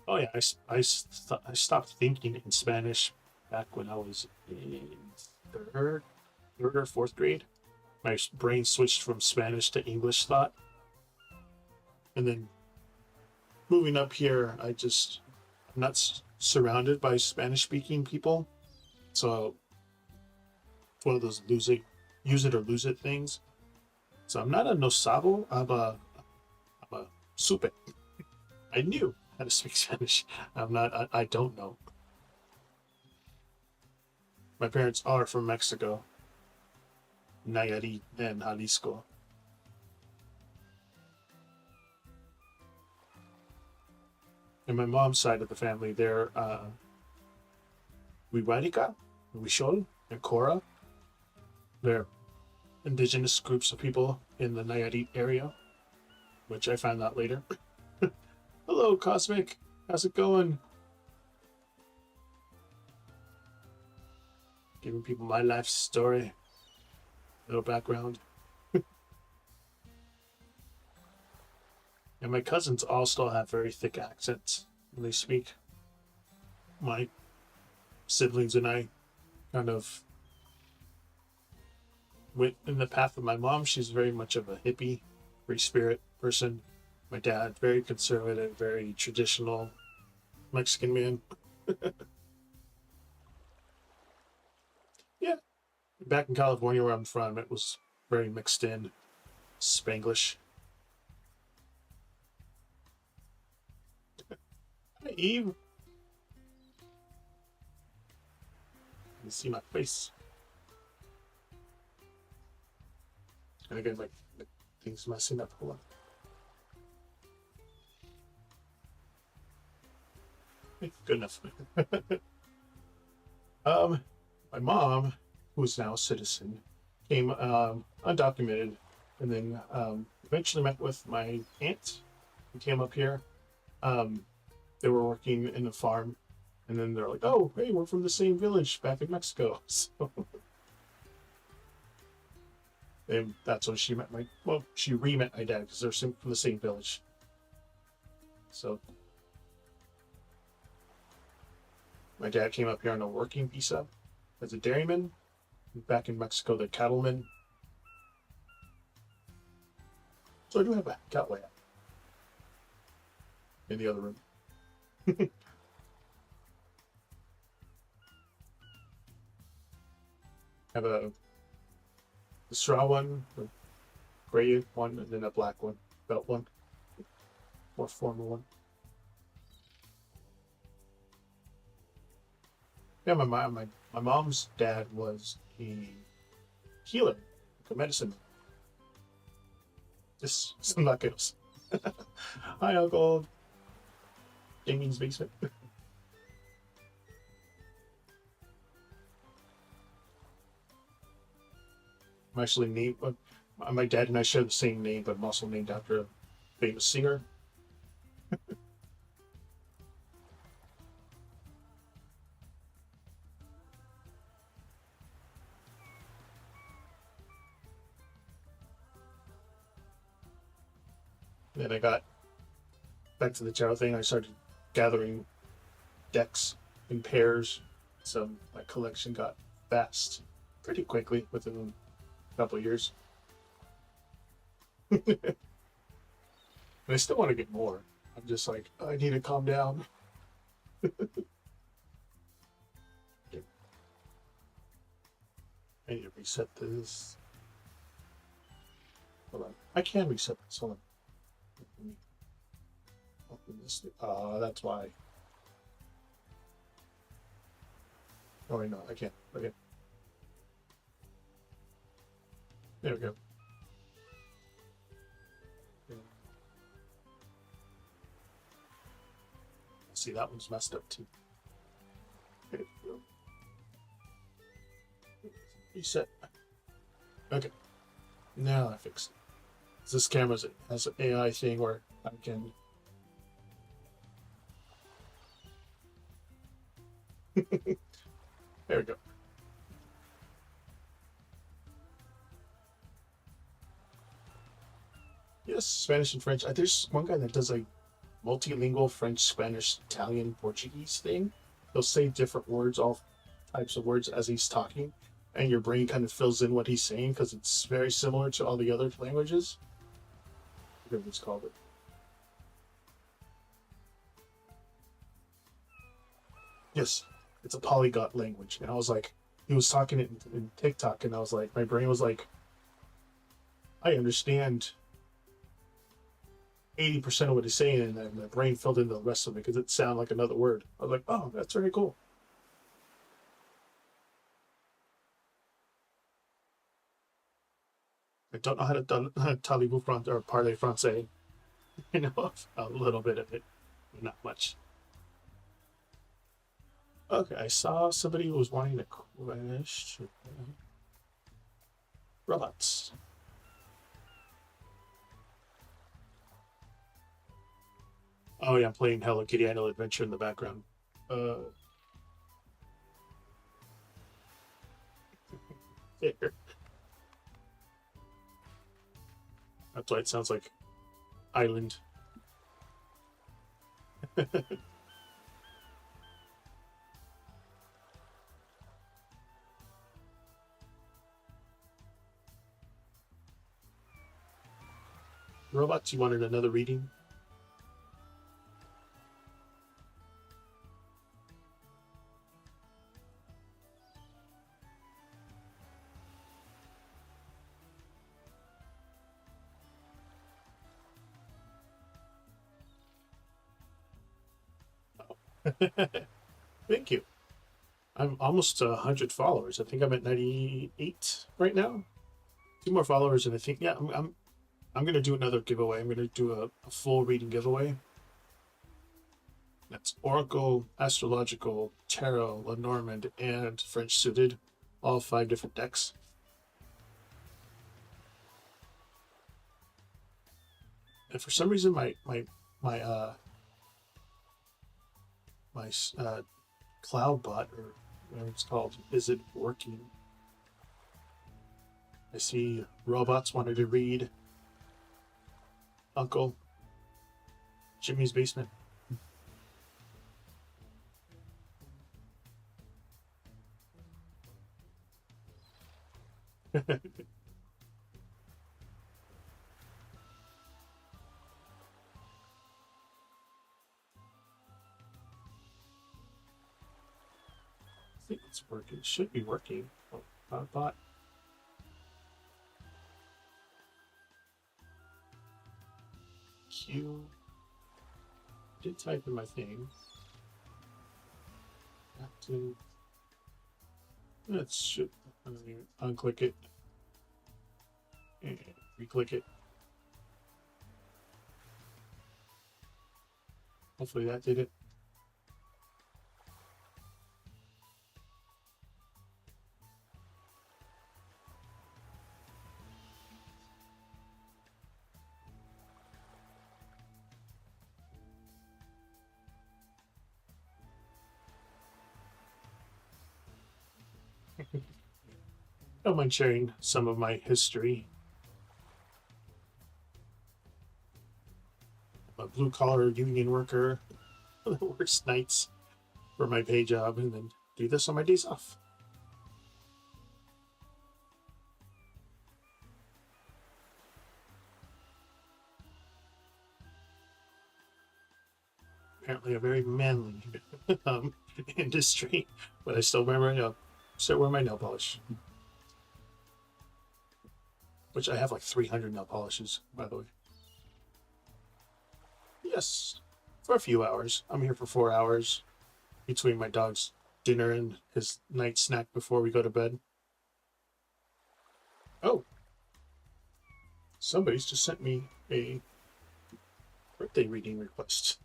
Oh yeah, I stopped thinking in Spanish back when I was in third or fourth grade. My brain switched from Spanish to English thought, and then moving up here, I'm not surrounded by Spanish speaking people, so one of those use it or lose it things. So I'm not a no sabo. I'm a supe. I knew how to speak Spanish. I'm not. I don't know. My parents are from Mexico, Nayarit and Jalisco. And my mom's side of the family, they're Wiwarika, Wishol, and Kora. They're indigenous groups of people in the Nayarit area, which I found out later. Hello, Cosmic. How's it going? Giving people my life story, little background. And my cousins all still have very thick accents when they speak. My siblings and I kind of went in the path of my mom. She's very much of a hippie, free spirit person. My dad, very conservative, very traditional Mexican man. Yeah, back in California where I'm from, it was very mixed in, Spanglish. Hi, Eve. You see my face. And again, like things messing up. Hold on. Okay, good enough. My mom, who is now a citizen, came undocumented, and then eventually met with my aunt, who came up here. Um, they were working in a farm, and then they're like, "Oh, hey, we're from the same village back in Mexico." So and that's when she met she re-met my dad because they're from the same village. So my dad came up here on a working visa as a dairyman. Back in Mexico, they're cattlemen. So I do have a cattle app in the other room. Have a straw one, a gray one, and then a black one, belt one, more formal one. Yeah, my mom's dad was a healer, like a medicine. Just some knuckles. Hi, Uncle. Jamie's basement. I'm actually named. My dad and I share the same name, but I'm also named after a famous singer. Then I got back to the tarot thing. I started gathering decks in pairs, so my collection got vast pretty quickly within a couple of years. And I still want to get more. I'm just like, I need to calm down. I need to reset this. Hold on. I can reset this. Hold on. Let me open this. That's why. Oh, wait, no, I can't. Okay. There we go. See, that one's messed up too. Okay. Reset. Okay. Now I fixed it. This camera has an AI thing where I can. There we go. Yes, Spanish and French. There's one guy that does a multilingual French, Spanish, Italian, Portuguese thing. He'll say different words, all types of words as he's talking, and your brain kind of fills in what he's saying because it's very similar to all the other languages. I forget what it's called. It. Yes, it's a polyglot language. And I was like, he was talking it in TikTok, and I was like, my brain was like, I understand 80% of what he's saying, and then my brain filled in the rest of it because it sounded like another word. I was like, oh, that's very cool. I don't know how to done Talibou Front or Parler Francais. I know a little bit of it, not much. Okay, I saw somebody who was wanting a question. Robots. Oh yeah, I'm playing Hello Kitty Annual Adventure in the background. Uh, there. That's why it sounds like island. Robots, you wanted another reading? Thank you. I'm almost 100 followers. I think I'm at 98 right now. Two more followers, and I think yeah, I'm gonna do another giveaway. I'm gonna do a full reading giveaway. That's Oracle, Astrological, Tarot, Lenormand, and French Suited, all 5 different decks. And for some reason, my my cloud bot or whatever it's called isn't working. I see robots wanted to read Uncle Jimmy's Basement. I think it's working. It should be working. Oh, bot. Q. Did type in my thing. Active. Let's should unclick it and re-click it. Hopefully that did it. Don't mind sharing some of my history. I'm a blue collar union worker that works nights for my pay job and then do this on my days off. Apparently, a very manly industry, but I still wear my nail polish. Which I have like 300 nail polishes, by the way. Yes, for a few hours. I'm here for 4 hours between my dogs dinner and his night snack before we go to bed. Oh, somebody's just sent me a birthday reading request.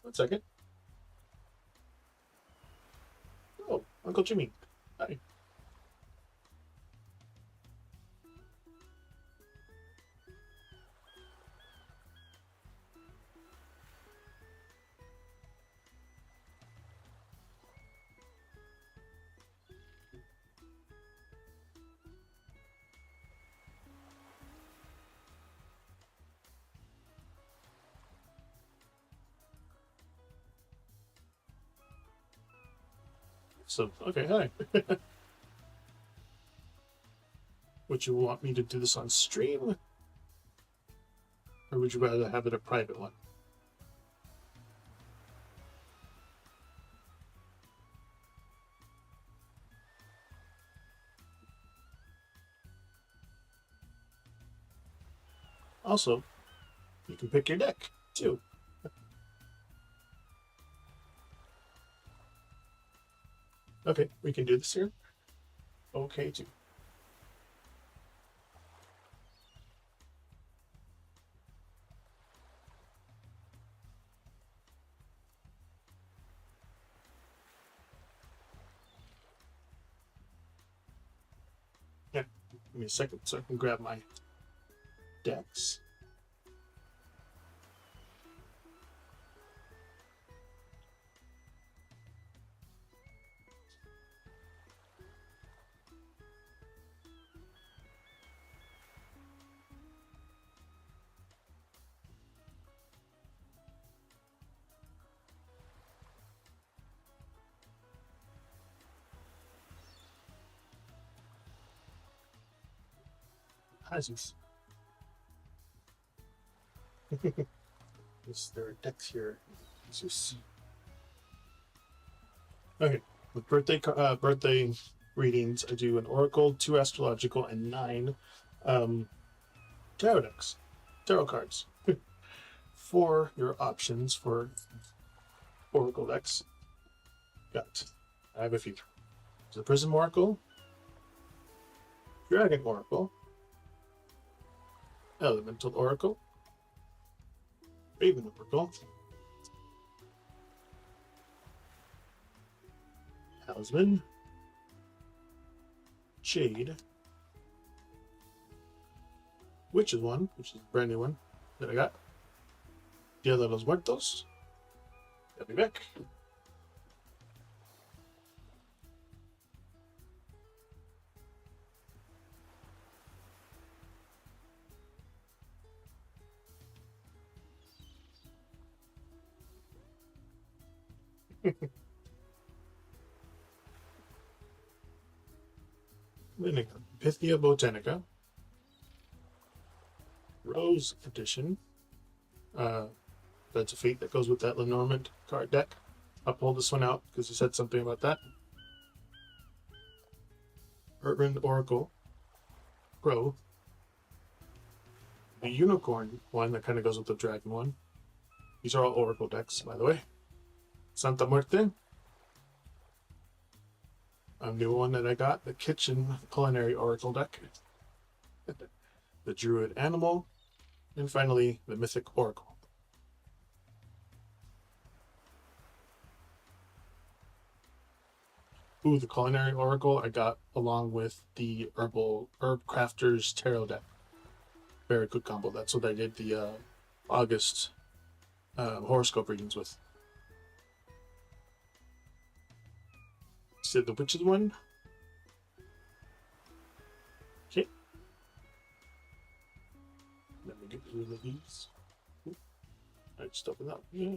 1 second. Oh, Uncle Jimmy. Hi. So, okay, hi. Would you want me to do this on stream? Or would you rather have it a private one? Also, you can pick your deck, too. Okay, we can do this here. Okay, too. Yeah, give me a second so I can grab my decks. Hazes. Yes, there are decks here. Jesus. Okay, with birthday readings, I do an oracle, 2 astrological, and 9 tarot decks, tarot cards. For your options for oracle decks, I have a few. The Prism Oracle, Dragon Oracle, Elemental Oracle, Raven Oracle, Talisman, Jade, Witch's one, which is a brand new one that I got, Dia de los Muertos, I'll be back. Then I got Pythia Botanica, Rose Edition. That's a feat that goes with that Lenormand card deck. I'll pull this one out because you said something about that. Urban Oracle Pro. The Unicorn one that kind of goes with the Dragon one. These are all Oracle decks, by the way. Santa Muerte. A new one that I got, the Kitchen Culinary Oracle deck. The Druid Animal. And finally, the Mythic Oracle. Ooh, the Culinary Oracle I got along with the Herb Crafters Tarot deck. Very good combo. That's what I did the August horoscope readings with. Said the Witches one. Okay. Let me get rid of these. Alright, just open that. Yeah.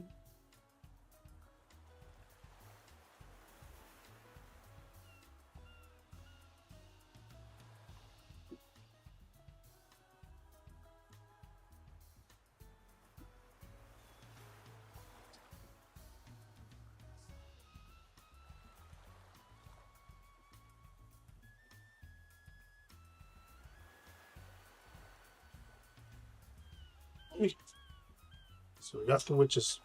So we got the Witches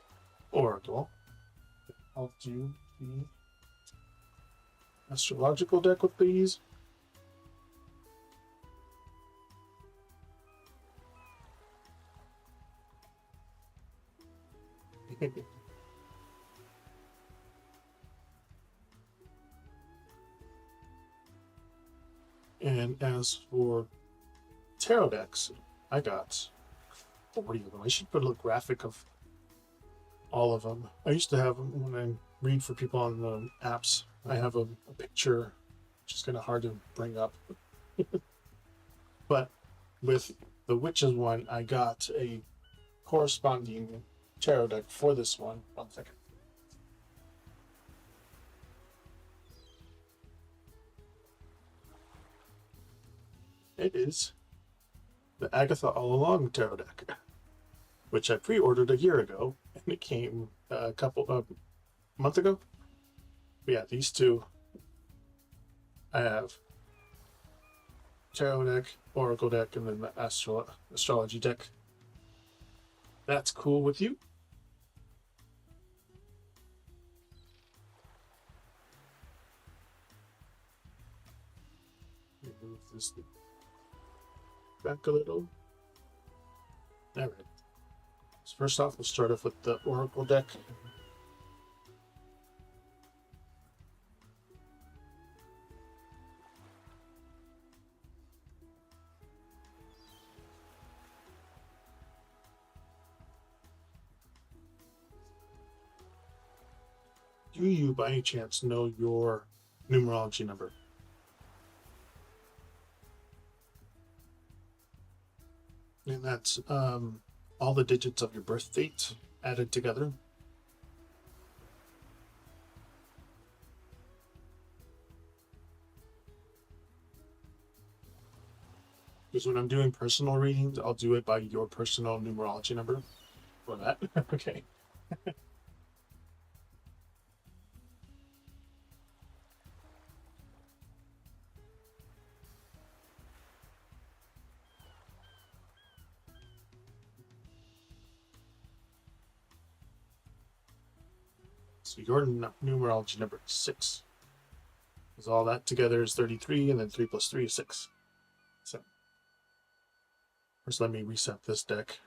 Oracle. I'll do the astrological deck with these. And as for tarot decks, I got 40 of them. I should put a little graphic of all of them. I used to have them when I read for people on the apps. I have a picture, which is kind of hard to bring up. But with the Witches one, I got a corresponding tarot deck for this one. 1 second. It is the Agatha All Along tarot deck, which I pre-ordered a year ago, and it came a month ago. But yeah, these two I have: tarot deck, oracle deck, and then the astrology deck. That's cool with you? Move this back a little. All right. So first off, we'll start off with the oracle deck. Do you, by any chance, know your numerology number? And that's all the digits of your birth date added together. Because when I'm doing personal readings, I'll do it by your personal numerology number for that. Okay. So your numerology number is 6. Because all that together is 33, and then 3 plus 3 is 6. So first let me reset this deck.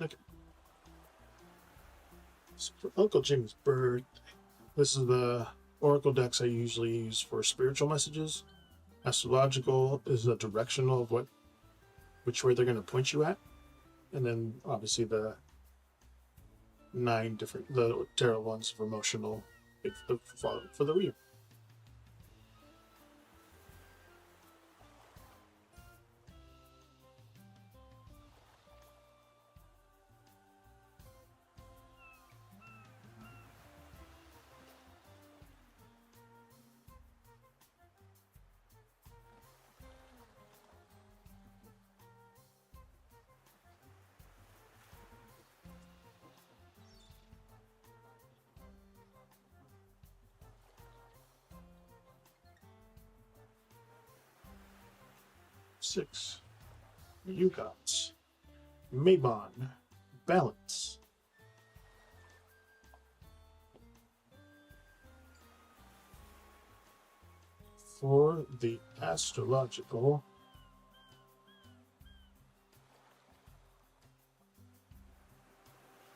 Okay. So for Uncle Jim's birthday, this is the oracle decks I usually use for spiritual messages. Astrological is a directional of which way they're going to point you at, and then obviously the 9 different tarot ones for emotional for the read. Six. You got Mabon, balance. For the astrological,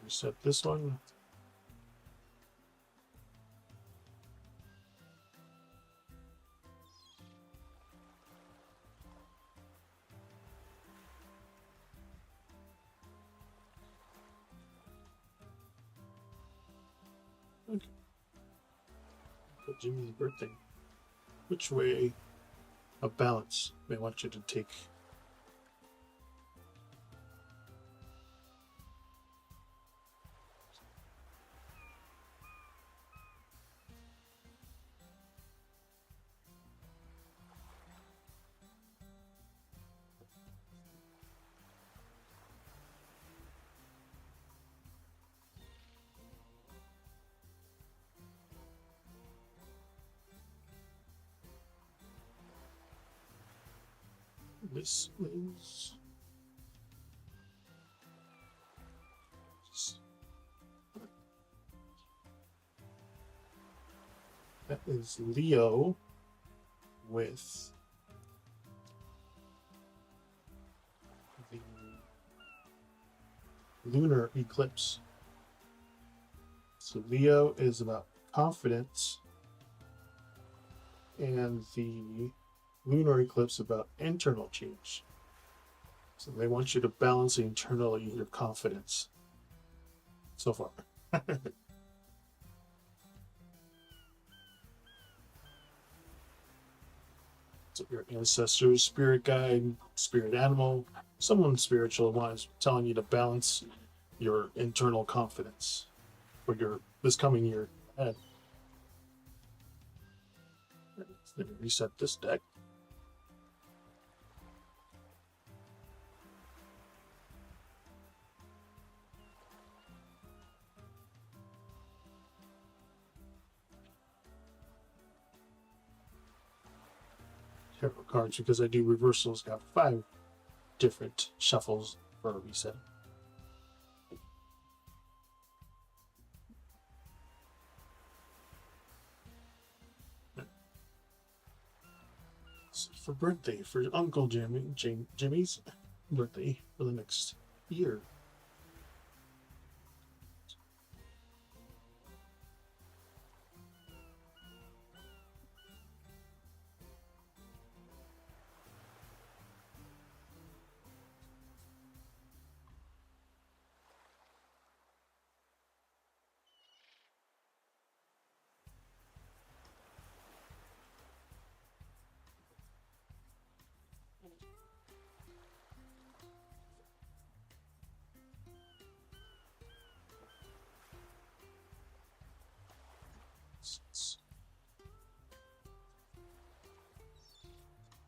reset this one. Okay. For Jimmy's birthday. Which way of balance they want you to take? This is that is Leo with the lunar eclipse. So Leo is about confidence, and the lunar eclipse about internal change. So they want you to balance internally your confidence. So far. So your ancestors, spirit guide, spirit animal, someone spiritual is telling you to balance your internal confidence for your this coming year ahead. Let me reset this deck. Tarot cards, because I do reversals, got 5 different shuffles for a reset. So for birthday, for Uncle Jimmy's birthday for the next year.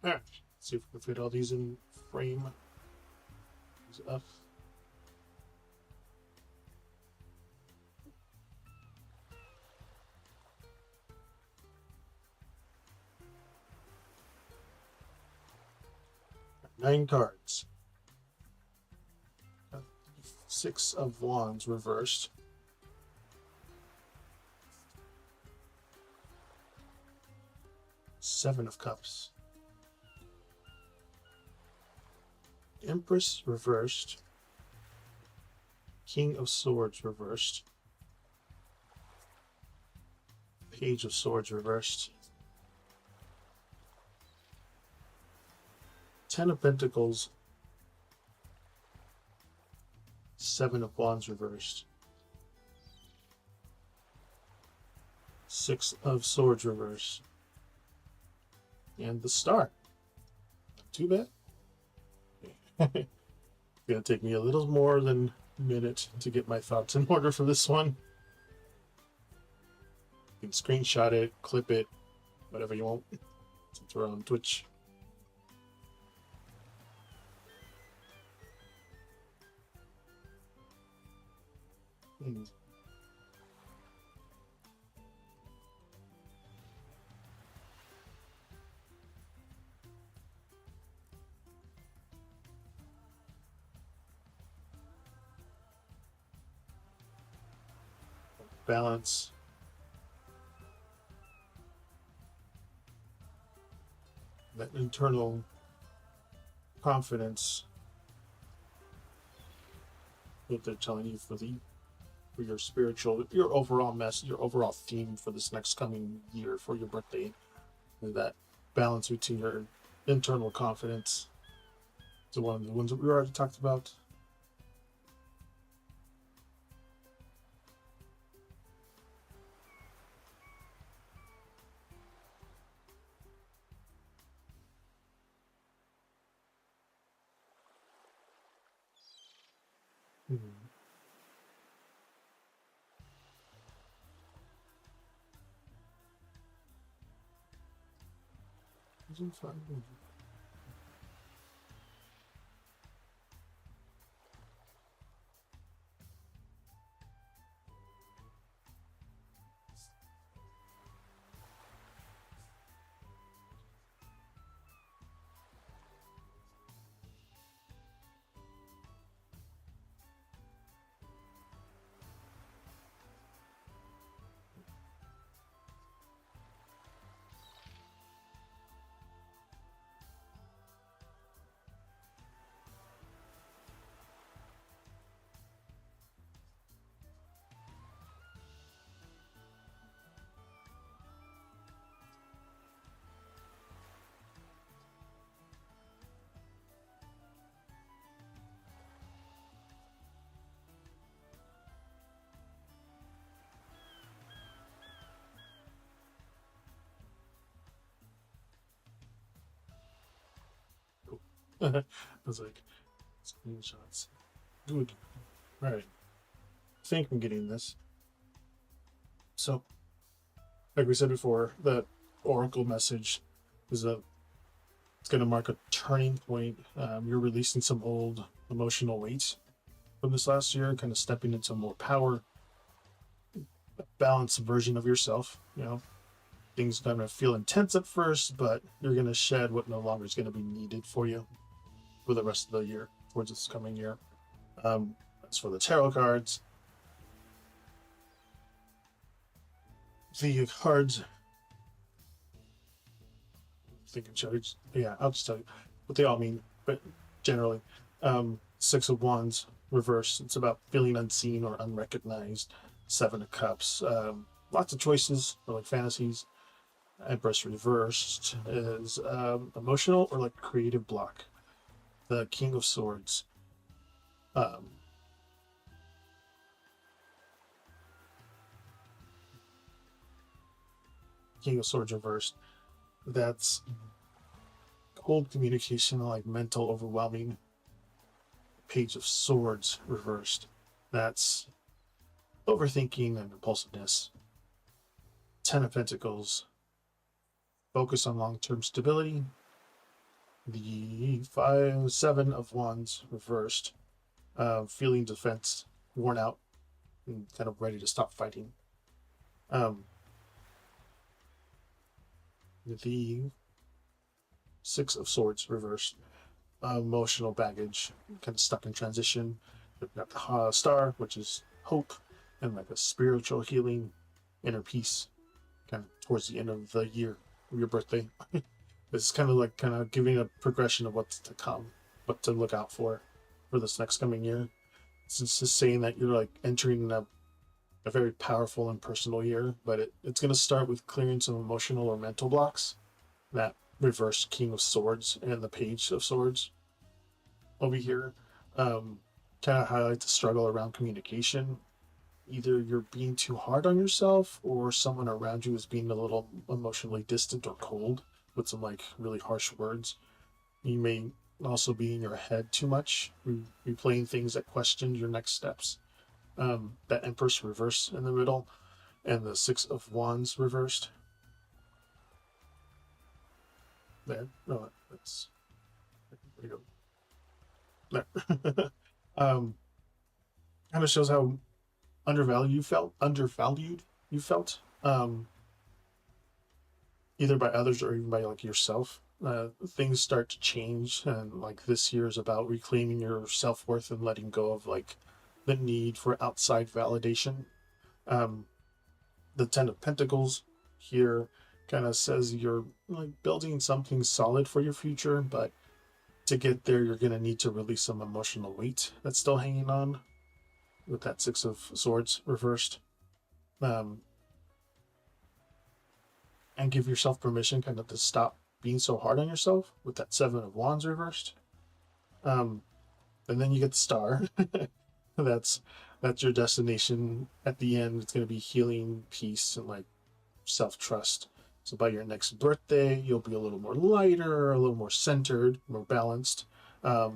Alright, see if we can fit all these in frame. These up. Nine cards. 6 of Wands reversed. Seven of Cups. Empress reversed. King of Swords reversed. Page of Swords reversed. 10 of Pentacles. 7 of Wands reversed. 6 of Swords reversed. And the Star. Not too bad. It's gonna take me a little more than a minute to get my thoughts in order for this one. You can screenshot it, clip it, whatever you want. To throw on Twitch. Balance. That internal confidence that they're telling you for your spiritual, your overall your overall theme for this next coming year for your birthday. That balance between your internal confidence. So one of the ones that we already talked about. I was like, screenshots. Good. All right. I think I'm getting this. So, like we said before, the Oracle message is a it's going to mark a turning point. You're releasing some old emotional weights from this last year, kind of stepping into more power, balanced version of yourself. You know, things are going to feel intense at first, but you're going to shed what no longer is going to be needed for you for the rest of the year, towards this coming year. As for the tarot cards, the cards, thinking charge, yeah, I'll just tell you what they all mean, but generally, Six of Wands reversed, it's about feeling unseen or unrecognized. Seven of Cups, lots of choices or like fantasies. Empress reversed is emotional or like creative block. The King of Swords, um, King of Swords reversed. That's cold communication, like mental overwhelming. Page of Swords reversed. That's overthinking and impulsiveness. Ten of Pentacles, focus on long-term stability. The Seven of Wands reversed, feeling defense worn out and kind of ready to stop fighting. The Six of Swords reversed, emotional baggage, kind of stuck in transition. We've got the Star, which is hope and like a spiritual healing, inner peace, kind of towards the end of the year of your birthday. It's kind of like giving a progression of what's to come, what to look out for this next coming year. It's just saying that you're like entering a very powerful and personal year, but it's going to start with clearing some emotional or mental blocks. That reversed King of Swords and the Page of Swords over here kind of highlight the struggle around communication. Either you're being too hard on yourself or someone around you is being a little emotionally distant or cold with some like really harsh words. You may also be in your head too much, replaying things that question your next steps. That Empress reverse in the middle and the Six of Wands reversed. There. No, that's there you go. There. Kind of shows how undervalued you felt, either by others or even by like yourself. Things start to change, and like this year is about reclaiming your self-worth and letting go of like the need for outside validation. um the Ten of Pentacles here kind of says you're like building something solid for your future, but to get there you're going to need to release some emotional weight that's still hanging on with that Six of Swords reversed. um and give yourself permission kind of to stop being so hard on yourself with that Seven of Wands reversed. Um, and then you get the Star. that's that's your destination at the end. It's going to be healing, peace, and like self-trust. So by your next birthday, you'll be a little more lighter, a little more centered, more balanced, a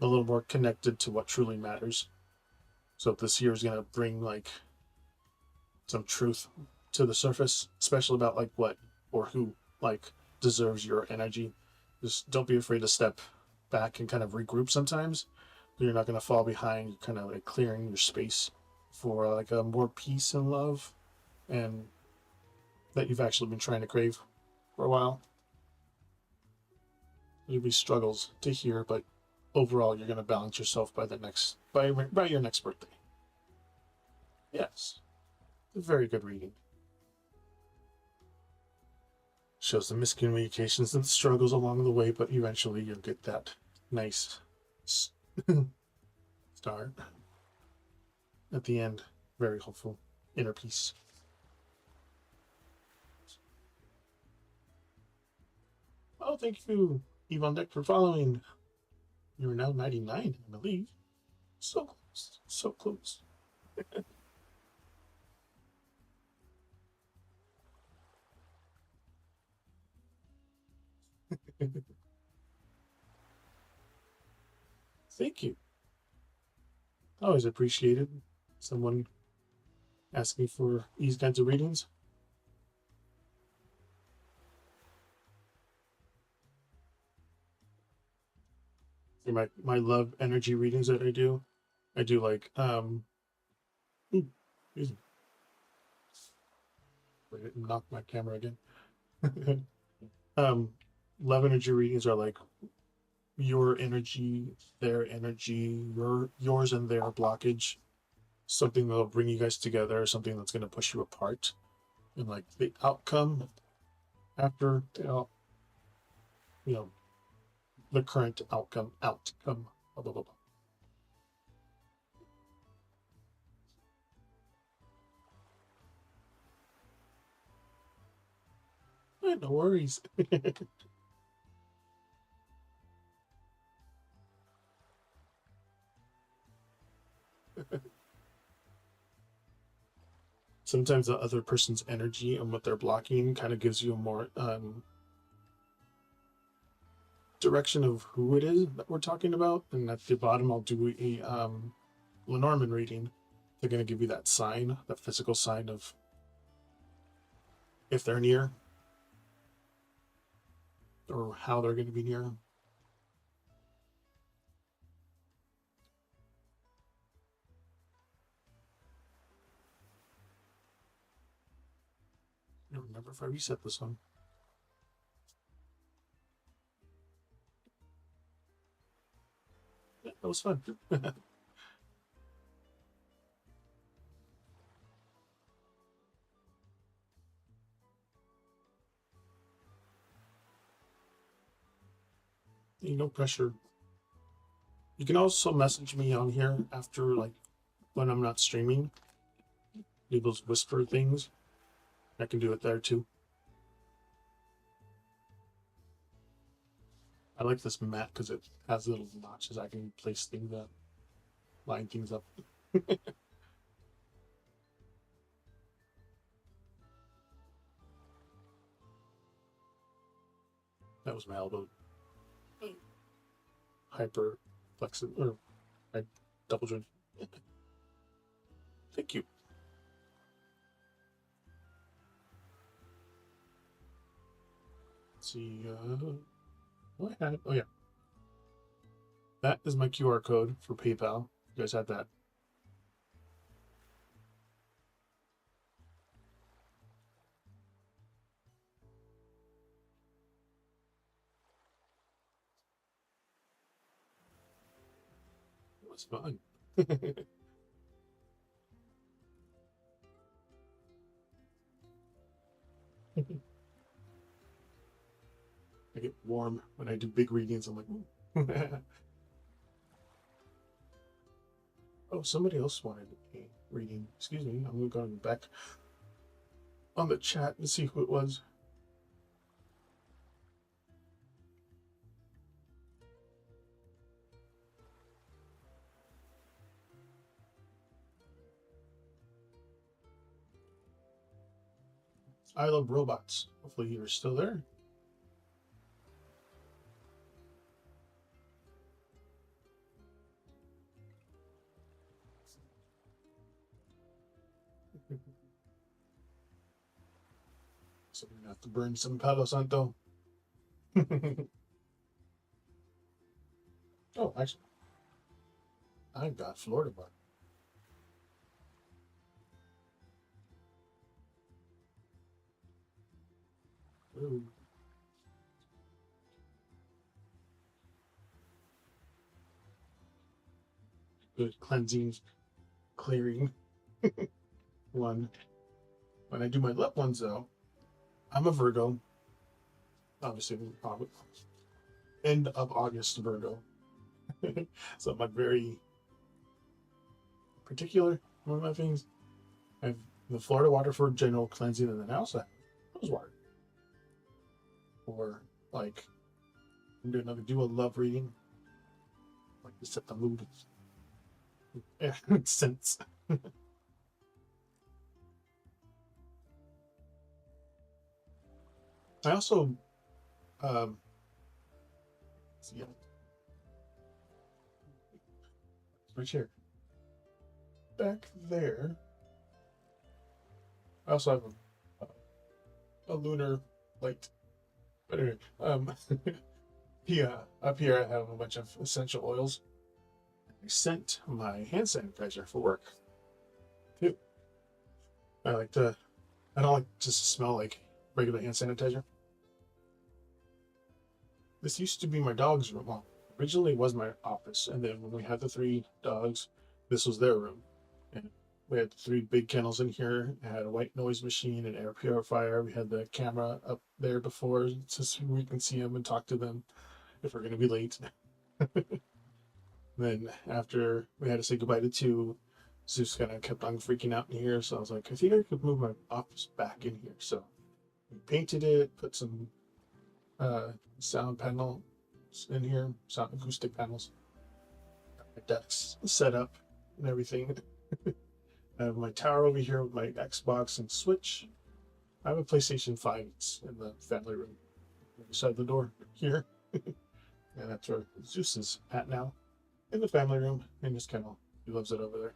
little more connected to what truly matters. So this year is going to bring like some truth to the surface, especially about like what or who like deserves your energy. Just don't be afraid to step back and kind of regroup sometimes. You're not going to fall behind. You're kind of like clearing your space for like a more peace and love, and that you've actually been trying to crave for a while. There'll be struggles to hear, but overall, you're going to balance yourself by your next birthday. Yes, a very good reading. Shows the miscommunications and the struggles along the way, but eventually you'll get that nice start at the end. Very hopeful, inner peace. Oh, thank you, Yvonne Deck, for following. You are now 99, I believe. So close, so close. Thank you. Always appreciated someone asking for these kinds of readings. For my love energy readings that I do like excuse me. I didn't knock my camera again. um love energy readings are like your energy, their energy, yours and their blockage, something that'll bring you guys together, something that's going to push you apart, and like the outcome after you know the current outcome blah, blah, blah, blah. No worries. Sometimes the other person's energy and what they're blocking kind of gives you a more direction of who it is that we're talking about. And at the bottom, I'll do a Lenormand reading. They're going to give you that sign, that physical sign of if they're near or how they're going to be near. I don't remember if I reset this one. Yeah, that was fun. No pressure. You can also message me on here after, like, when I'm not streaming. Do those whisper things. I can do it there too. I like this mat because it has little notches. I can place things up, line things up. That was my elbow. Hyper flexible or double joint. Thank you. Let's see. What I had? Oh yeah, that is my QR code for PayPal. You guys had that. It was fun. I get warm when I do big readings. I'm like, oh, somebody else wanted a reading. Excuse me. I'm going back on the chat and see who it was. I love robots. Hopefully you're still there. So we're gonna have to burn some Palo Santo. Oh, actually, I got Florida Bar. Ooh. Good cleansing, clearing one. When I do my left ones, though, I'm a Virgo. Obviously, end of August Virgo. So I'm very particular. One of my things. I have the Florida water for general cleansing, and then I also have rose water for like I'm doing another do a love reading, like to set the mood. Yeah, makes sense. I also um, yeah, my chair. Back there, I also have a lunar light. But anyway, yeah, up here I have a bunch of essential oils. I sent my hand sanitizer for work too. I like to. I don't like just to smell like regular hand sanitizer. This used to be my dog's room. Well, originally it was my office, and then when we had the 3 dogs, this was their room. And we had 3 big kennels in here. It had a white noise machine, an air purifier. We had the camera up there before so we can see them and talk to them if we're going to be late. Then after we had to say goodbye to 2, Zeus kind of kept on freaking out in here. So I was like, I think I could move my office back in here. So we painted it, put some sound panels in here, sound acoustic panels. My deck's set up and everything. I have my tower over here with my Xbox and Switch. I have a PlayStation 5. It's in the family room beside the door here. And that's where Zeus is at now, in the family room. And just kind of, he loves it over there.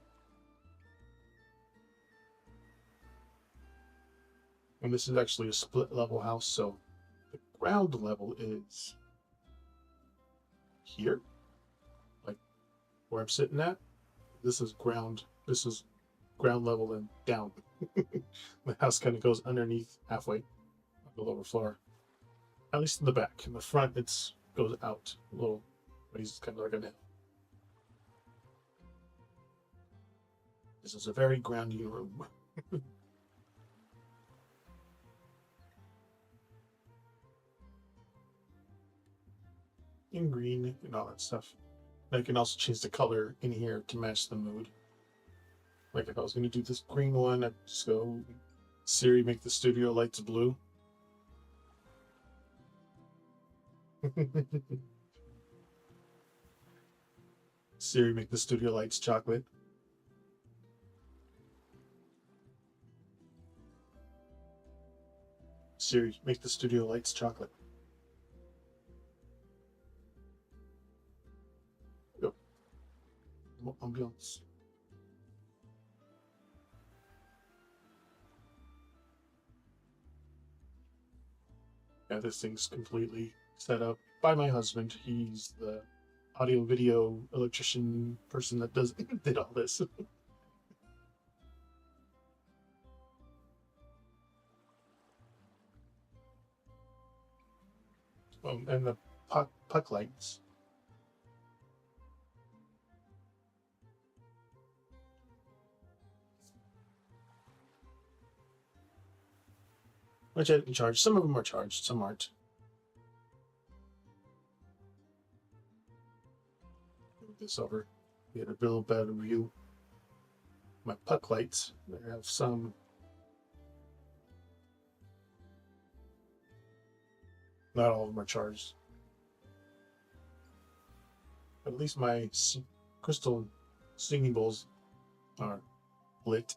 And this is actually a split level house, so the ground level is here, like where I'm sitting at. This is ground level and down. The house kind of goes underneath halfway on the lower floor, at least in the back. In the front, it's goes out a little ways, kind of like a hill. This is a very grounding room. In green and all that stuff. And I can also change the color in here to match the mood. Like if I was going to do this green one, I'd just go Siri, make the studio lights blue. Siri, make the studio lights chocolate. Siri, make the studio lights chocolate. Go. Ambiance. Yeah, this thing's completely set up by my husband. He's the audio video electrician person that did all this. And the puck lights. Which I didn't charge. Some of them are charged, some aren't. Move this over. Get a little better view. My puck lights. I have some. Not all of them are charged. But at least my crystal singing bowls are lit.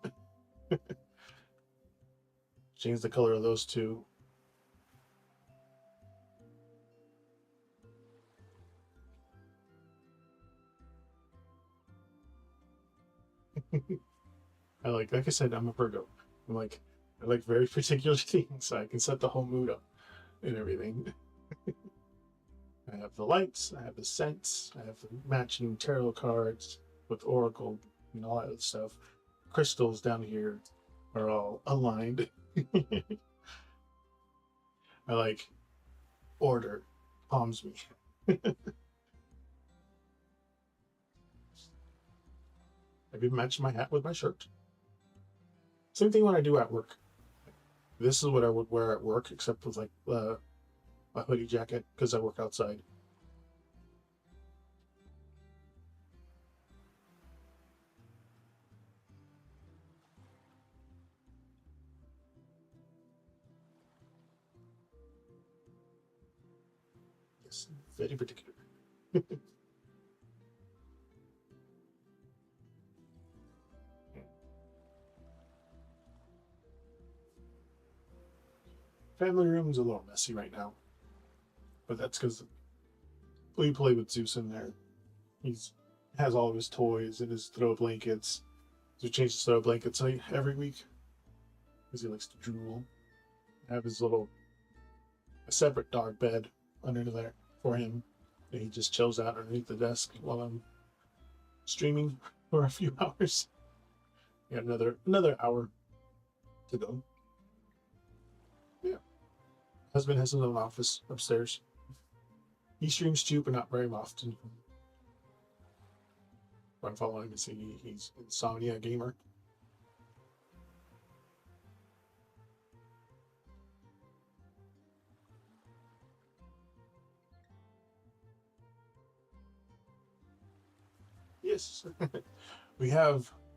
Change the color of those 2. like I said, I'm a Virgo. I like very particular things. So I can set the whole mood up and everything. I have the lights, I have the scents, I have the matching tarot cards with oracle and all that stuff. Crystals down here are all aligned. I like order, calms me. I've even matched my hat with my shirt. Same thing when I do at work. This is what I would wear at work, except with like a hoodie jacket because I work outside. Yes, very particular. Family room's a little messy right now, but that's because we play with Zeus in there. He's Has all of his toys and his throw blankets. So he changes throw blankets like every week because he likes to drool. I have his little a separate dog bed under there for him. And he just chills out underneath the desk while I'm streaming for a few hours. Got another hour to go. Yeah. Husband has his own office upstairs. He streams too, but not very often. I'm following to see he's Insomnia Gamer. Yes. We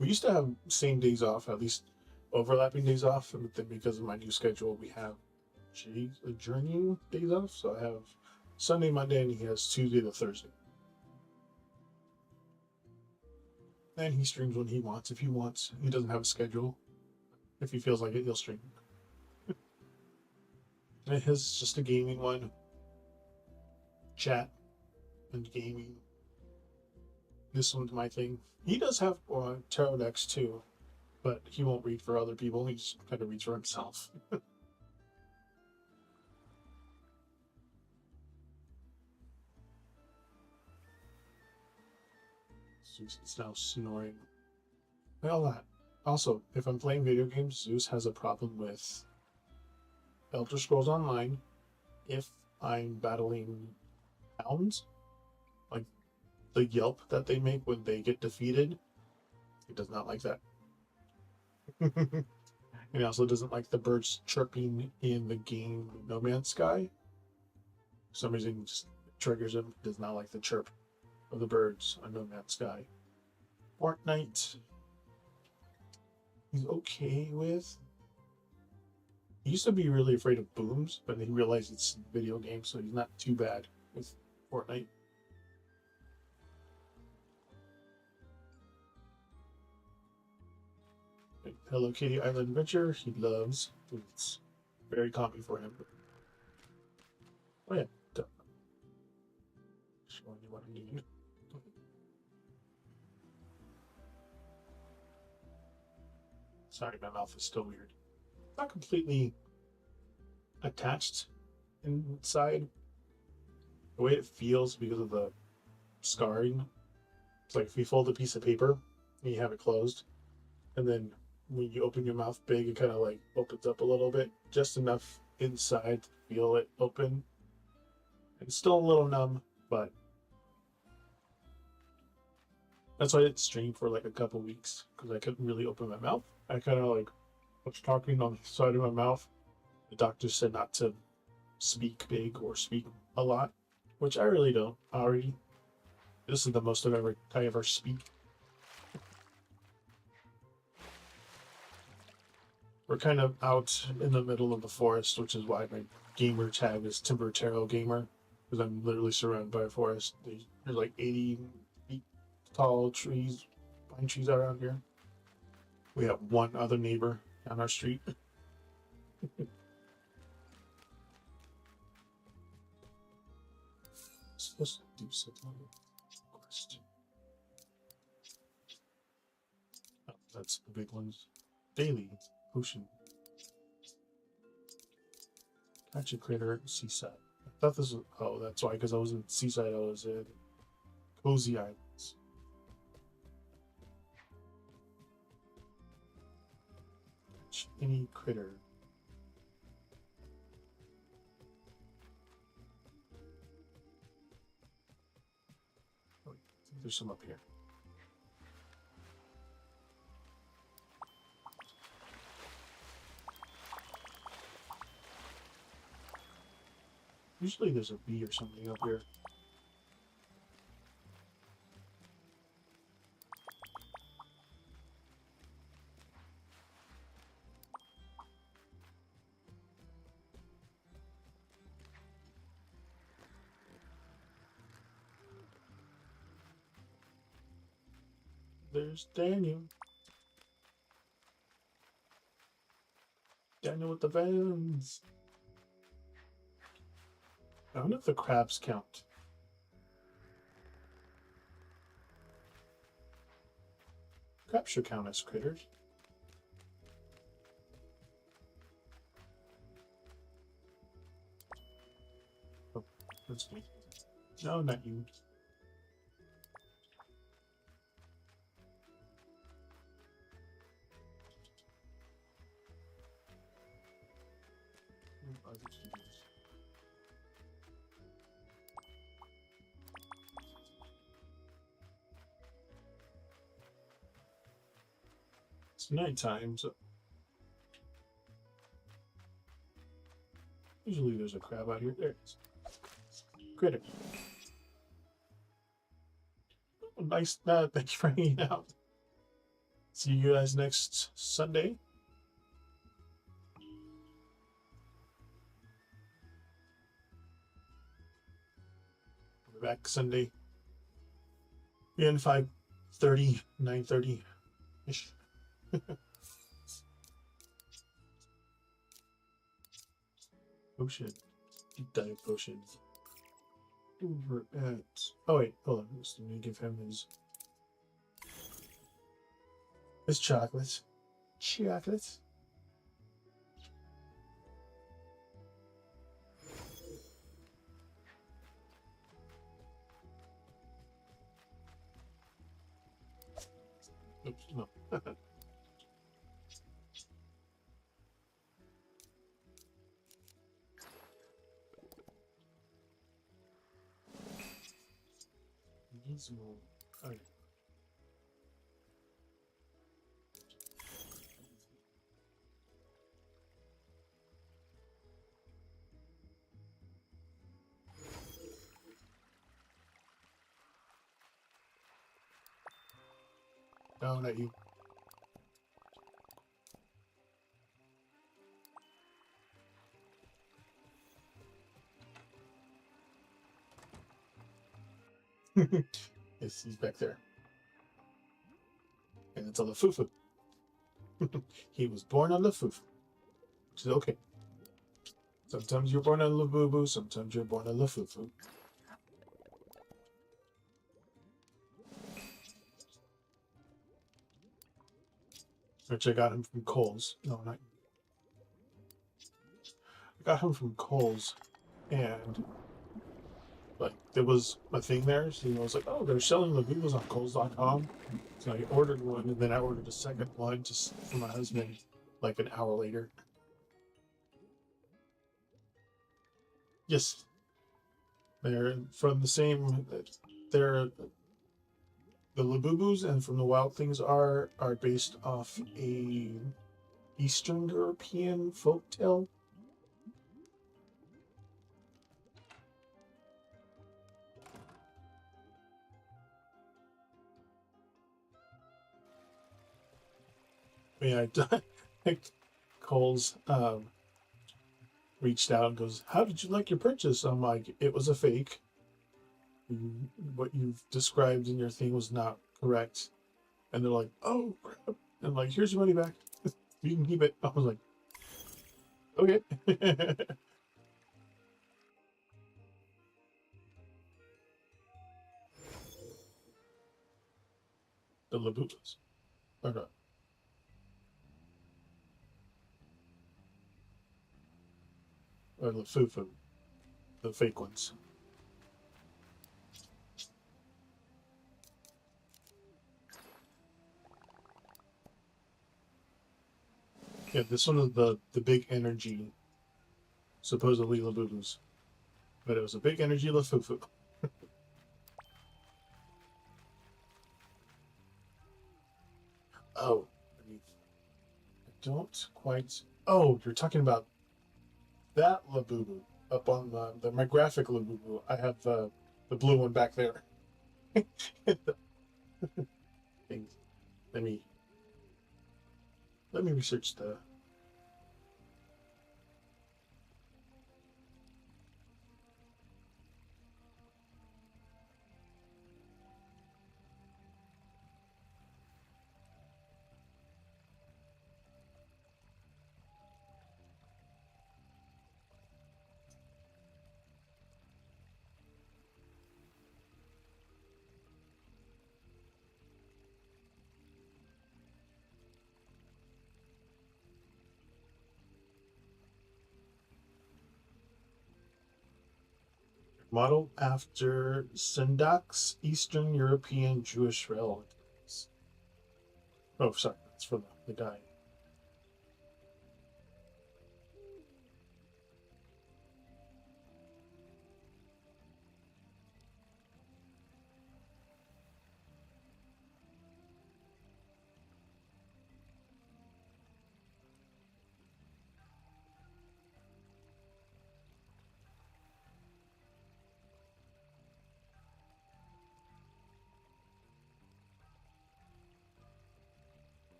used to have same days off, at least overlapping days off, but then because of my new schedule, we have adjourning days off. So I have Sunday, Monday, and he has Tuesday to Thursday. And he streams when he wants. If he wants, he doesn't have a schedule. If he feels like it, he'll stream. And his is just a gaming one. Chat and gaming. This one's my thing. He does have tarot decks too, but he won't read for other people. He just kind of reads for himself. Zeus is now snoring. Well, that. Also, if I'm playing video games, Zeus has a problem with Elder Scrolls Online if I'm battling hounds. Like the yelp that they make when they get defeated. He does not like that. And he also doesn't like the birds chirping in the game No Man's Sky. For some reason, it just triggers him. He does not like the chirp of the birds on No Man's Sky. Fortnite, he's okay with. He used to be really afraid of booms, but he realized it's a video game, so he's not too bad with Fortnite. Hello Kitty Island Adventure, he loves. It's very common for him. Oh yeah, showing you what I need. Sorry, my mouth is still weird. Not completely attached inside. The way it feels because of the scarring. It's like if you fold a piece of paper and you have it closed, and then when you open your mouth big, it kind of like opens up a little bit, just enough inside to feel it open. It's still a little numb, but that's why I didn't stream for like a couple weeks because I couldn't really open my mouth. I kind of like was talking on the side of my mouth. The doctor said not to speak big or speak a lot, which I really don't already. This is the most I ever speak. We're kind of out in the middle of the forest, which is why my gamer tag is Timber Tarot Gamer, because I'm literally surrounded by a forest. There's like 80 feet tall trees, pine trees around here. We have one other neighbor on our street. Supposed to do something. Quest. Oh, that's the big ones. Daily potion. Catch a critter seaside. I thought this was. Oh, that's why, because I was in Seaside, I was in Cozy Islands. Catch any critter. Oh, I think there's some up here. Usually there's a bee or something up here. There's Daniel. Daniel with the vans. I wonder if the crabs count. capture count as critters. Oh, that's me. No, not you. It's nighttime, so usually there's a crab out here. There it is. Critter. Oh, nice. Thank you for hanging out. See you guys next Sunday. We're back Sunday. In 5:30, 9:30 ish. Potion. Deep dive potion. Over at. Oh, wait. Hold on. Just let me give him his chocolate. Chocolate. Oops, no. Gizmo. Alright. No, not you. Yes, he's back there. And it's on the fufu. He was born on the fufu. Which is okay. Sometimes you're born on the boo boo, sometimes you're born on the fufu. Which I got him from Kohl's. No, not. I got him from Kohl's, and like there was a thing there, so I was like, "Oh, they're selling Labubas on Kohl's.com." So I ordered one, and then I ordered a second one just for my husband, like an hour later. Yes, they're from the same. They're the Labubus, and from the Wild Things are based off a Eastern European folktale. Yeah, Cole's reached out and goes, "How did you like your purchase?" I'm like, "It was a fake. What you've described in your thing was not correct." And they're like, "Oh crap!" And I'm like, "Here's your money back. You can keep it." I was like, "Okay." The Labutas. Okay. Or the Fufu, the fake ones. Yeah, this one is the big energy, supposedly Labubus, but it was a big energy Lafufu. Oh, I don't quite. Oh, you're talking about that Labubu up on my graphic Labubu. I have the blue one back there. Things. Let me research the. Modeled after Sendak's Eastern European Jewish relatives. Oh, sorry, that's for the guy.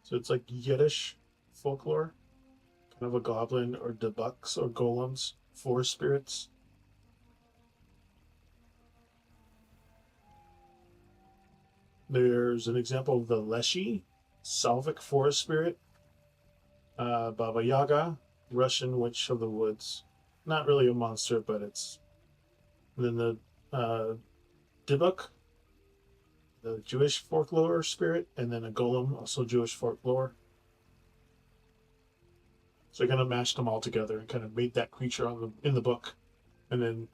So it's like Yiddish folklore, kind of a goblin or debucks or golems, forest spirits. There's an example of the Leshy, Salvic forest spirit, Baba Yaga, Russian witch of the woods. Not really a monster, but it's. And then the Dybbuk, the Jewish folklore spirit, and then a golem, also Jewish folklore. So I kind of mashed them all together and kind of made that creature in the book. And then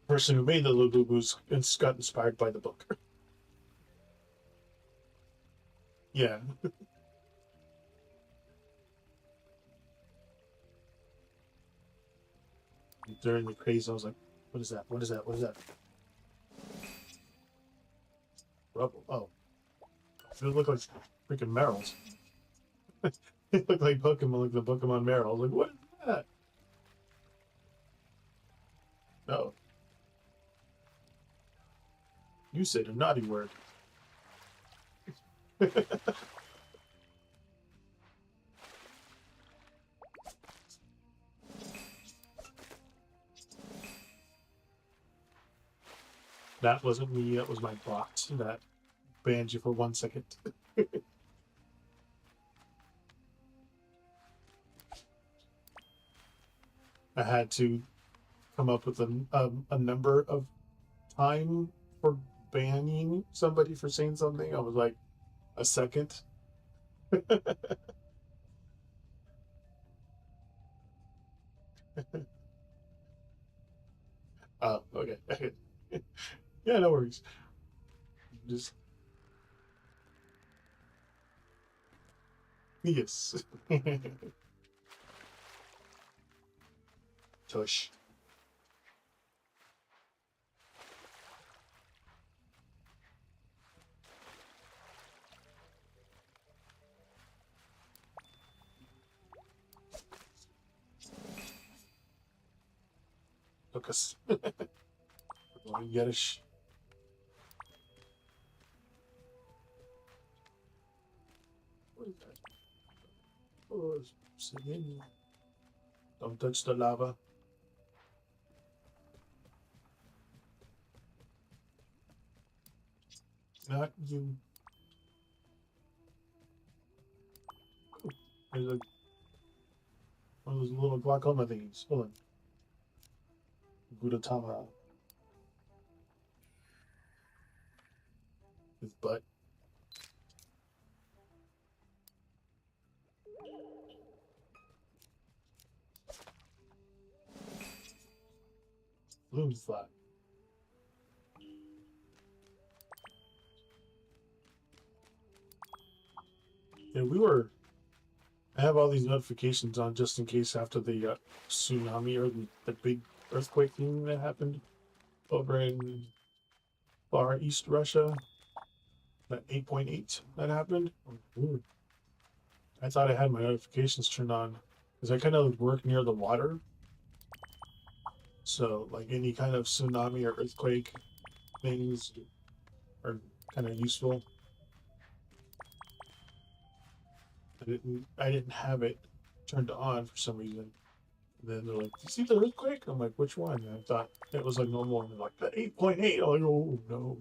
the person who made the Lububus got inspired by the book. Yeah. During the craze, I was like, what is that? What is that? What is that? Rubble. Oh. It looked like freaking Meryl's. It looked like Pokemon, like the Pokemon Meryl. I was like, what is that? No. You said a naughty word. That wasn't me, that was my bot that banned you for 1 second. I had to come up with a number of time for banning somebody for saying something. I was like, a second. Okay. Yeah, no worries. Just, yes. Tush. Lucas. Yiddish. What is that? Oh, singing. Don't touch the lava. Not you. Cool. There's one of those little glaucoma things. Hold on. Gudetama. His butt. Bloom flat. Yeah, we were. I have all these notifications on just in case after the tsunami or the big earthquake thing that happened over in far east Russia. That 8.8 that happened. Ooh. I thought I had my notifications turned on because I kind of work near the water. So, like any kind of tsunami or earthquake things are kind of useful. I didn't have it turned on for some reason. And then they're like, "You see the earthquake?" I'm like, "Which one?" And I thought it was like normal. And they're like, "The 8.8." I'm like, "Oh no."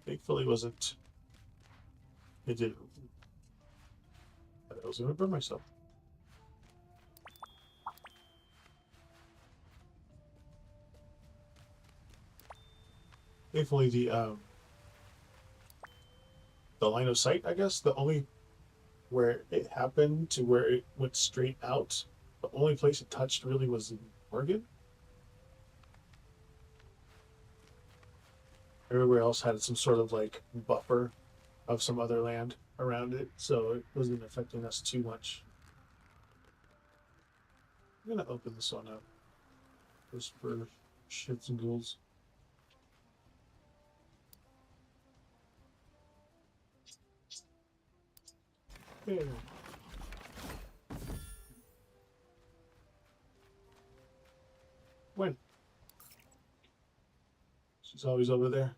Thankfully, wasn't. It did. was gonna burn myself. Thankfully, the line of sight, I guess, the only where it happened to where it went straight out, the only place it touched really was in Oregon. Everywhere else had some sort of like buffer of some other land around it, so it wasn't affecting us too much. I'm gonna open this one up just for shits and ghouls. Yeah. When? She's always over there.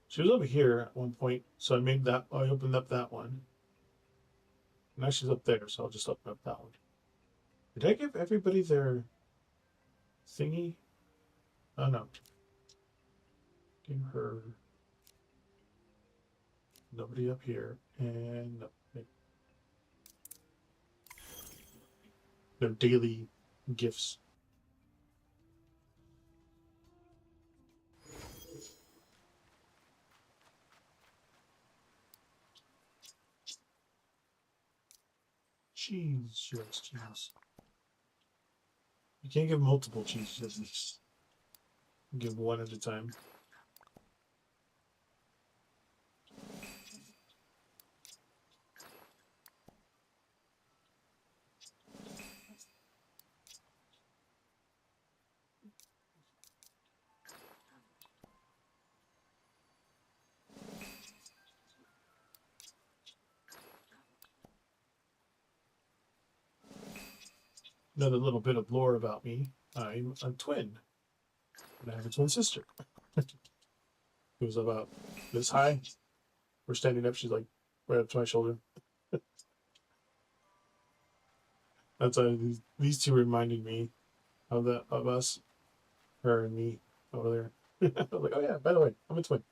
She was over here at one point, so I made that. I opened up that one. Now she's up there, so I'll just open up that one. Did I give everybody their thingy? Oh no. Give her nobody up here, and no, their daily gifts. Cheese, she likes cheese. You can't give multiple cheeses. Give one at a time. Another little bit of lore about me. I'm a twin. And I have a twin sister. Who's about this high. We're standing up, she's like right up to my shoulder. That's these two reminding me of us, her and me over there. I was like, oh yeah, by the way, I'm a twin.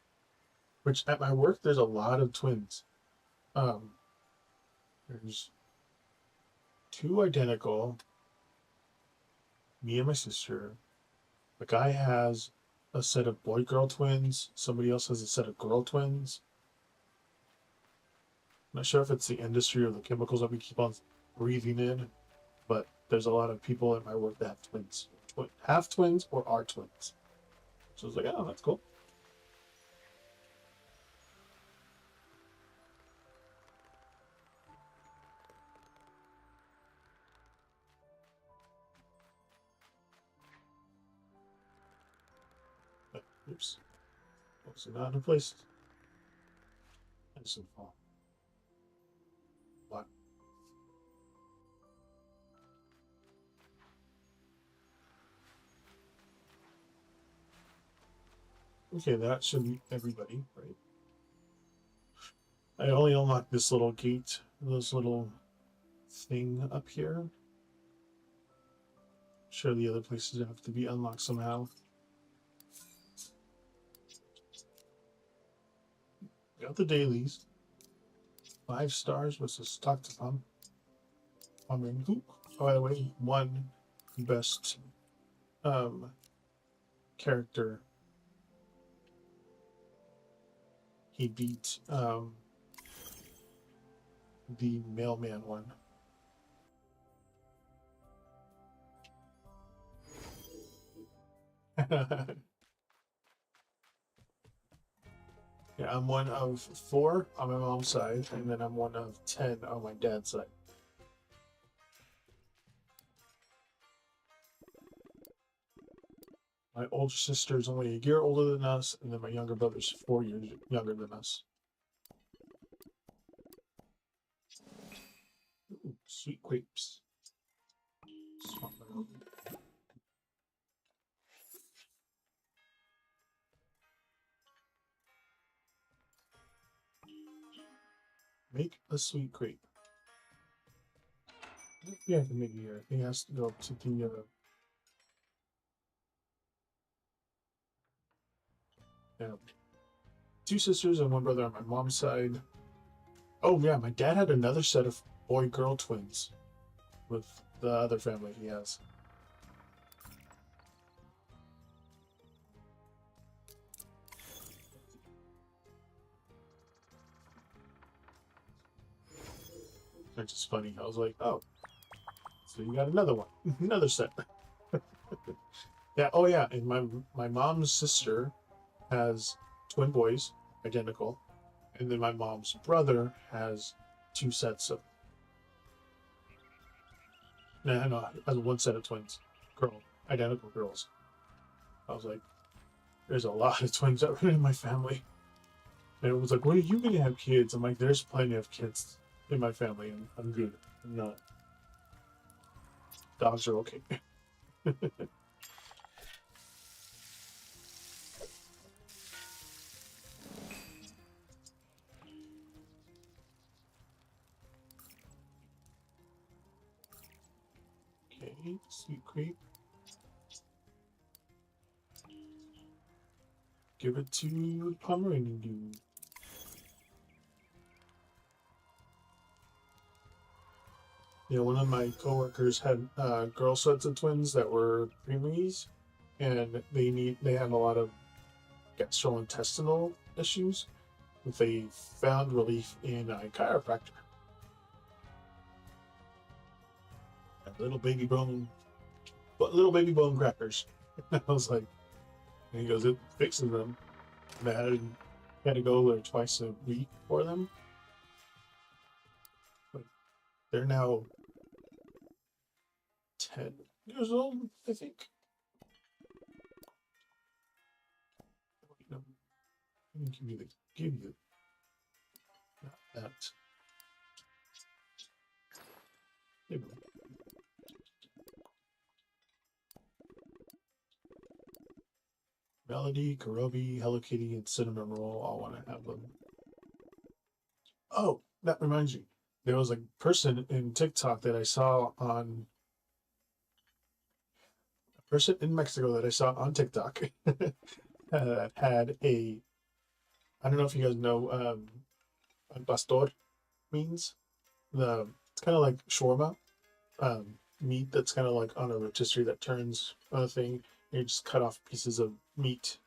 Which at my work there's a lot of twins. Um there's two identical, me and my sister. The guy has a set of boy girl twins, somebody else has a set of girl twins. I'm not sure if it's the industry or the chemicals that we keep on breathing in, but there's a lot of people at my work that have twins. Have twins or are twins. So I was like, oh, that's cool. But, oops. Also not in place. I just didn't fall. What? Okay, that should be everybody, right? I only unlocked this little gate, this little thing up here. Sure, the other places have to be unlocked somehow. Got the dailies. 5 stars versus stock to pump. I mean, oh, by the way, one best character. He beat the mailman one. Yeah, I'm one of 4 on my mom's side, and then I'm one of 10 on my dad's side. My older sister is only a year older than us, and then my younger brother's 4 years younger than us. Ooh, sweet grapes. Make a sweet grape. Yeah, I can make it here. I think it has to go up to the yeah. 2 sisters and 1 brother on my mom's side. Oh yeah, my dad had another set of boy-girl twins with the other family he has. It's just funny. I was like, oh, so you got another one, another set. Yeah. Oh yeah, and my mom's sister has twin boys, identical, and then my mom's brother has two sets of no, has one set of twins, identical girls. I was like, there's a lot of twins out in my family. And it was like, when are you gonna have kids? I'm like, there's plenty of kids in my family, and I'm good. I'm not. Dogs are okay. Okay, sweet creep. Give it to Pomeranian dude. You know, one of my coworkers had girl sets of twins that were preemies, and they had a lot of gastrointestinal issues. They found relief in a chiropractor. Little baby bone, little baby bone crackers. I was like, and he goes, it fixes them. And I had to go there twice a week for them. But they're now 10 years old, I think. Let me give you not that. There we go. Melody, Karobi, Hello Kitty, and Cinnamon Roll all want to have them. Oh, that reminds you. There was a person in TikTok that I saw on a person in Mexico that I saw on TikTok that had a I don't know if you guys know pastor means. It's kind of like shawarma, meat that's kind of like on a rotisserie that turns on a thing. And you just cut off pieces of meat.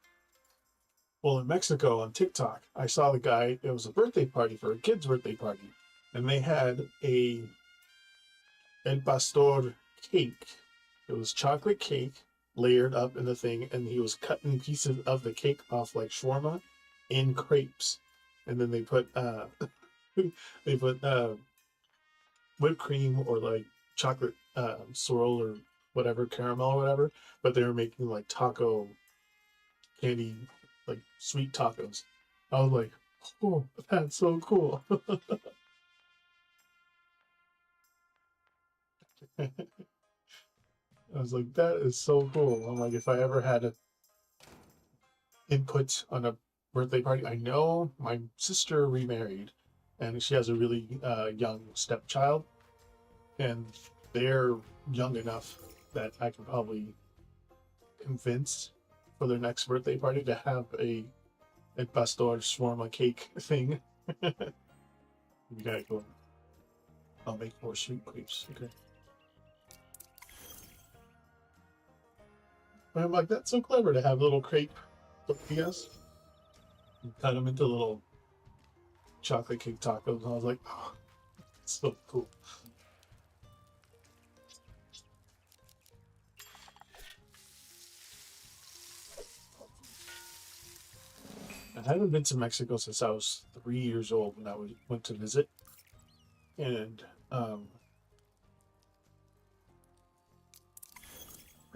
Well, in Mexico on TikTok, I saw the guy. It was a birthday party for a kid's birthday party, and they had a El Pastor cake. It was chocolate cake layered up in the thing, and he was cutting pieces of the cake off like shawarma in crepes, and then they put they put whipped cream or like chocolate swirl or whatever caramel or whatever, but they were making like taco candy, like sweet tacos. I was like, oh, that's so cool. I was like, that is so cool. I'm like, if I ever had a input on a birthday party, I know my sister remarried, and she has a really young stepchild, and they're young enough that I can probably convince for their next birthday party to have a pastor shawarma cake thing. You gotta go. I'll make more sweet crepes. Okay. But I'm like, that's so clever to have little crepe tortillas and cut them into little chocolate cake tacos. And I was like, oh, it's so cool. I haven't been to Mexico since I was 3 years old when went to visit, and I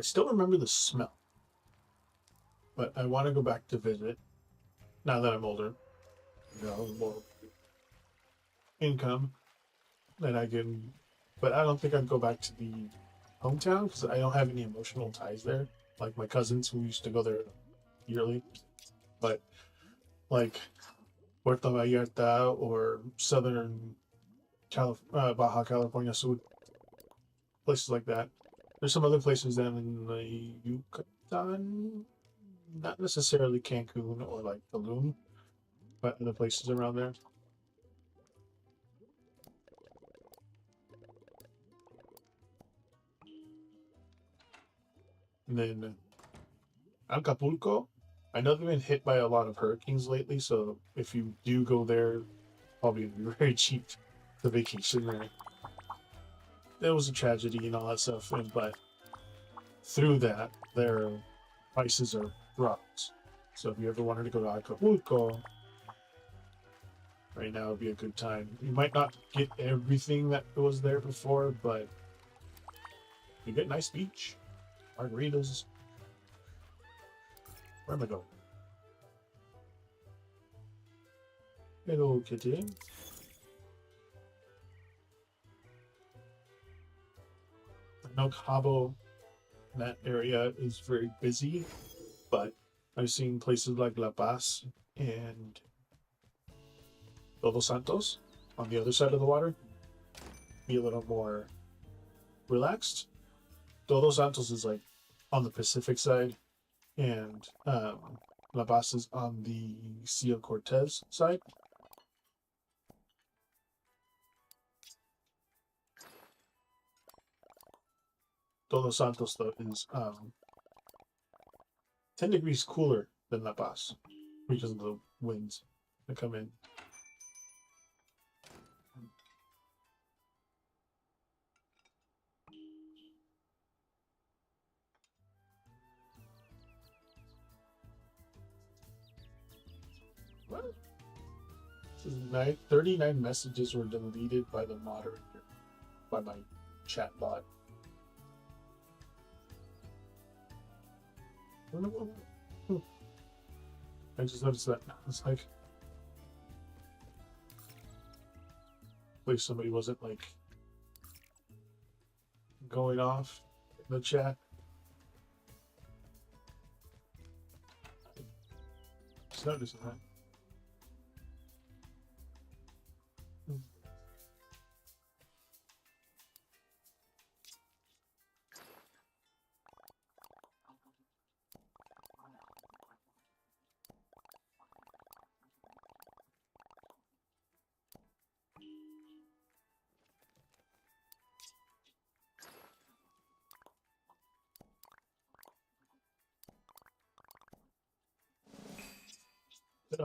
still remember the smell. But I want to go back to visit now that I'm older. More income that I can. But I don't think I'd go back to the hometown because I don't have any emotional ties there. Like my cousins who used to go there yearly, but like Puerto Vallarta or Southern Baja California Sur, places like that. There's some other places down in the Yucatan, not necessarily Cancun or like Tulum, but other places around there. And then Acapulco, I know they've been hit by a lot of hurricanes lately, so if you do go there, probably be very cheap to vacation there. There was a tragedy and all that stuff, but through that, their prices are dropped. So if you ever wanted to go to Acapulco, right now would be a good time. You might not get everything that was there before, but you get nice beach, margaritas. Where am I going? Hello, kitty. I know Cabo, that area is very busy, but I've seen places like La Paz and Todos Santos on the other side of the water be a little more relaxed. Todos Santos is like on the Pacific side, and La Paz is on the Sea of Cortez side. Todos Santos though is 10 degrees cooler than La Paz because of the winds that come in. What? 39 messages were deleted by the moderator, by my chat bot. I just noticed that. It's like, at least somebody wasn't like going off in the chat. Just noticing that. But,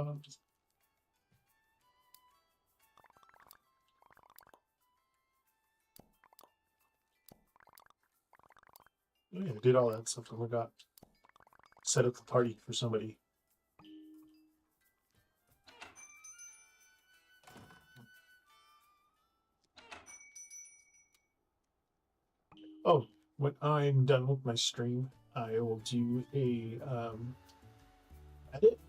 yeah, I did all that stuff. I forgot. Set up the party for somebody. Oh, when I'm done with my stream, I will do a edit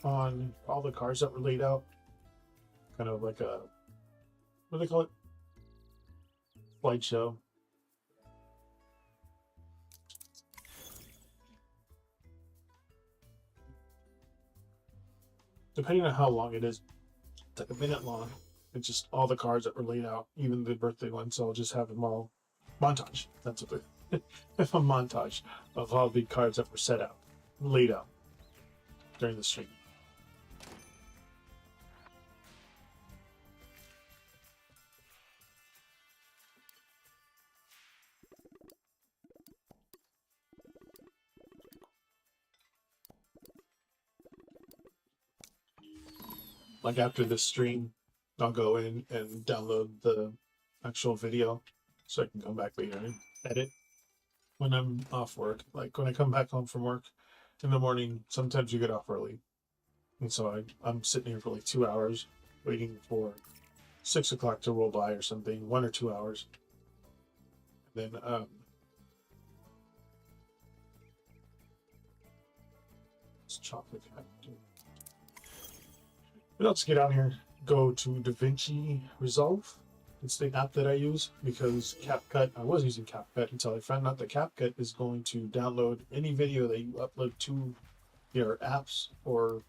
on all the cards that were laid out. Kind of like a, what do they call it? Slideshow. Depending on how long it is, it's like a minute long. It's just all the cards that were laid out, even the birthday ones. So I'll just have them all montage. That's what they have a montage of all the cards that were set out, laid out during the stream. Like after this stream, I'll go in and download the actual video so I can come back later and edit when I'm off work. Like when I come back home from work in the morning, sometimes you get off early. And so I'm sitting here for like 2 hours waiting for 6 o'clock to roll by or something, 1 or 2 hours. And then it's chocolate. But let's get on here. Go to DaVinci Resolve. It's the app that I use because CapCut, I was using CapCut until I found out that CapCut is going to download any video that you upload to your apps or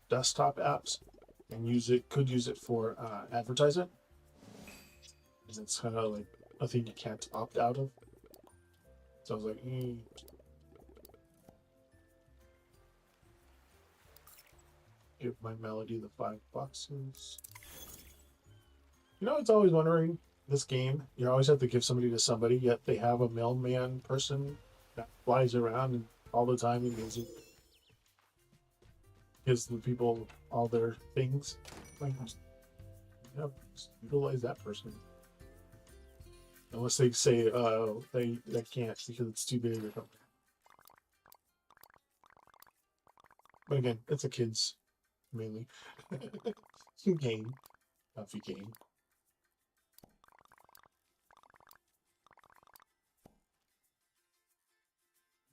desktop apps and could use it for advertisement. And it's kind of like a thing you can't opt out of. So I was like, give my melody the 5 boxes. You know, it's always wondering, this game, you always have to give somebody to somebody, yet they have a mailman person that flies around and all the time and gives the people all their things. Like, yeah, just utilize that person. Unless they say they can't because it's too big or something. But again, it's a kids mainly game, coffee game.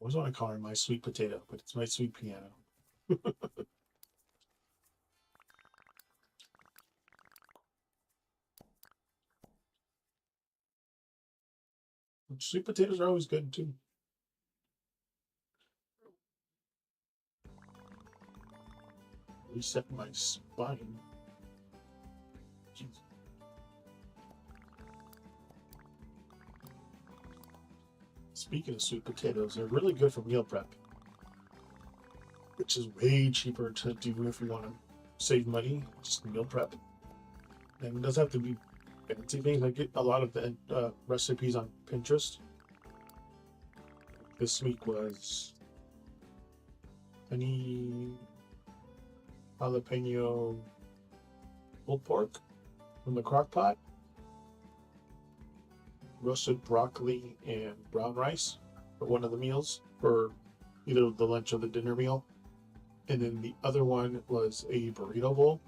I always want to call her my sweet potato, but it's my sweet piano. Sweet potatoes are always good too. Reset my spine. Jeez. Speaking of sweet potatoes, they're really good for meal prep, which is way cheaper to do if you want to save money. Just meal prep, and it doesn't have to be fancy things. I get a lot of the recipes on Pinterest. This week was honey jalapeno pulled pork from the crock pot, roasted broccoli and brown rice for one of the meals for either the lunch or the dinner meal. And then the other one was a burrito bowl,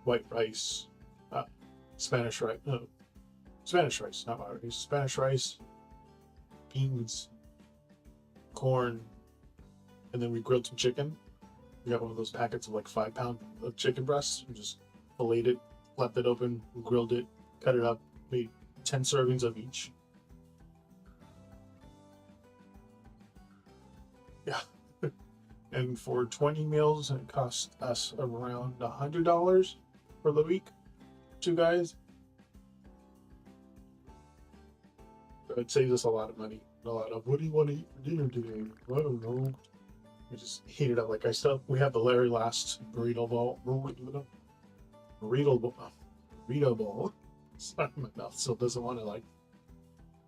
white rice, Spanish rice, no, Spanish rice, not white rice, Spanish rice, beans, corn, and then we grilled some chicken. We got one of those packets of like 5 pound of chicken breasts. We just filleted it, left it open, grilled it, cut it up, made 10 servings of each. Yeah. And for 20 meals, it cost us around $100 for the week. 2 guys. It saves us a lot of money. A lot of, what do you want to eat for dinner today? I don't know. We just heat it up. Like we have the Larry Last burrito bowl. Burrito bowl. Sorry, my mouth still doesn't want to like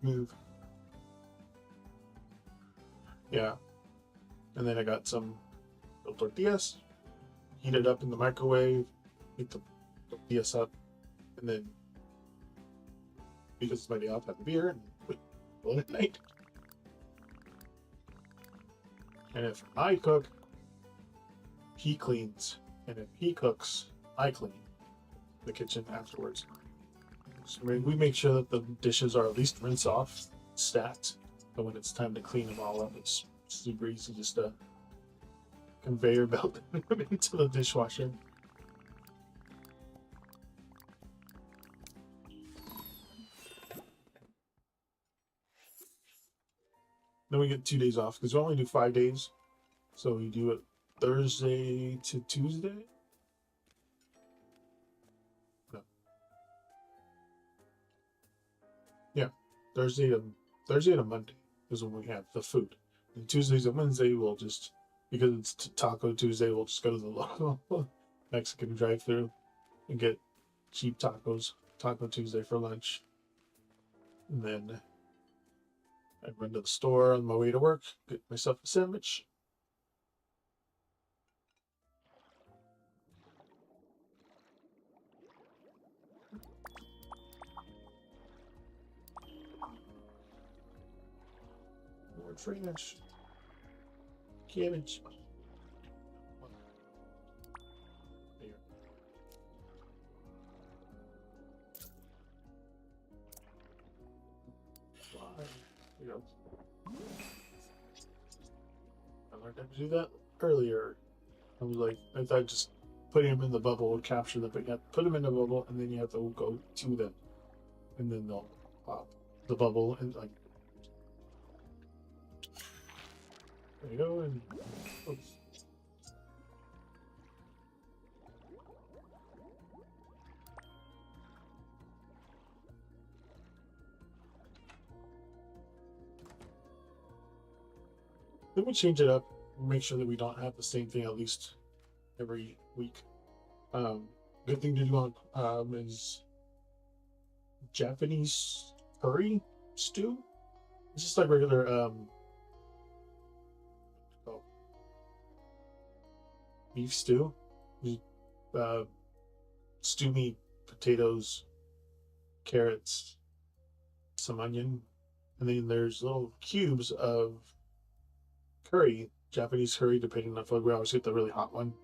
move. Yeah. And then I got some tortillas, heat it up in the microwave, heat the tortillas up, and then because it's my day off, have a beer and go at night. And if I cook, he cleans, and if he cooks, I clean the kitchen afterwards. So we make sure that the dishes are at least rinse off, stacked, but when it's time to clean them all up, it's super easy just to conveyor belt them into the dishwasher. Then we get 2 days off because we only do 5 days. So we do it Thursday to Tuesday. No. Yeah, Thursday to Monday is when we have the food. And Tuesdays and Wednesday we'll just, because it's Taco Tuesday, we'll just go to the local Mexican drive-thru and get cheap tacos. Taco Tuesday for lunch. And then I run to the store on my way to work, get myself a sandwich. More trash. Cabbage. There. There you go. I learned how to do that earlier. I was like, I thought just putting them in the bubble would capture them, but you have to put them in the bubble and then you have to go to them. And then they'll pop the bubble and like. There you go, and oops. Then we change it up, make sure that we don't have the same thing at least every week. Good thing to do on is Japanese curry stew. It's just like regular beef stew. Uh, stew meat, potatoes, carrots, some onion, and then there's little cubes of curry, Japanese curry, depending on if we always get the really hot one.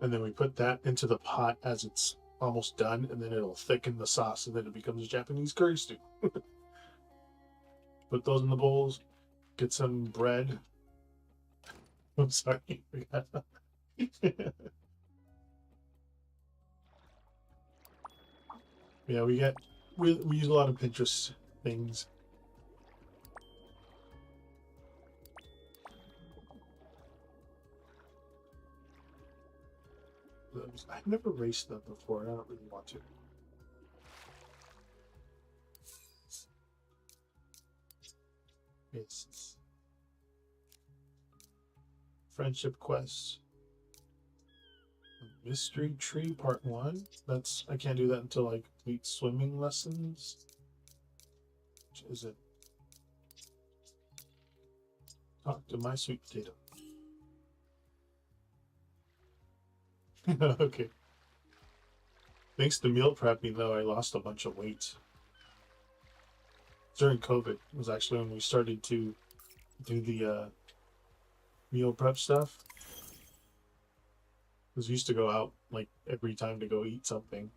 And then we put that into the pot as it's almost done, and then it'll thicken the sauce, and then it becomes a Japanese curry stew. Put those in the bowls, get some bread. I'm sorry. Yeah, we use a lot of Pinterest things. I've never raced them before, and I don't really want to. It's Friendship Quest. Mystery Tree Part 1. I can't do that until I complete swimming lessons. Which is it? Talk to my sweet potato. Okay. Thanks to meal prepping, though, I lost a bunch of weight. During COVID was actually when we started to do the meal prep stuff. Because we used to go out like every time to go eat something.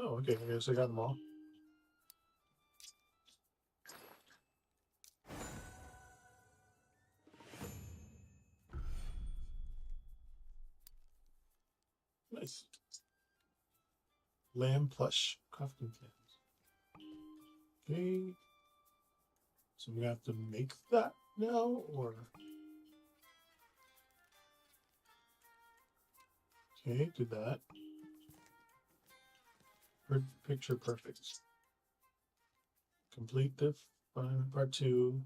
Oh, okay. I guess I got them all. Nice. Lamb plush crafting cans. Okay. So we have to make that now, or okay, do that. Picture perfect. Complete the part 2.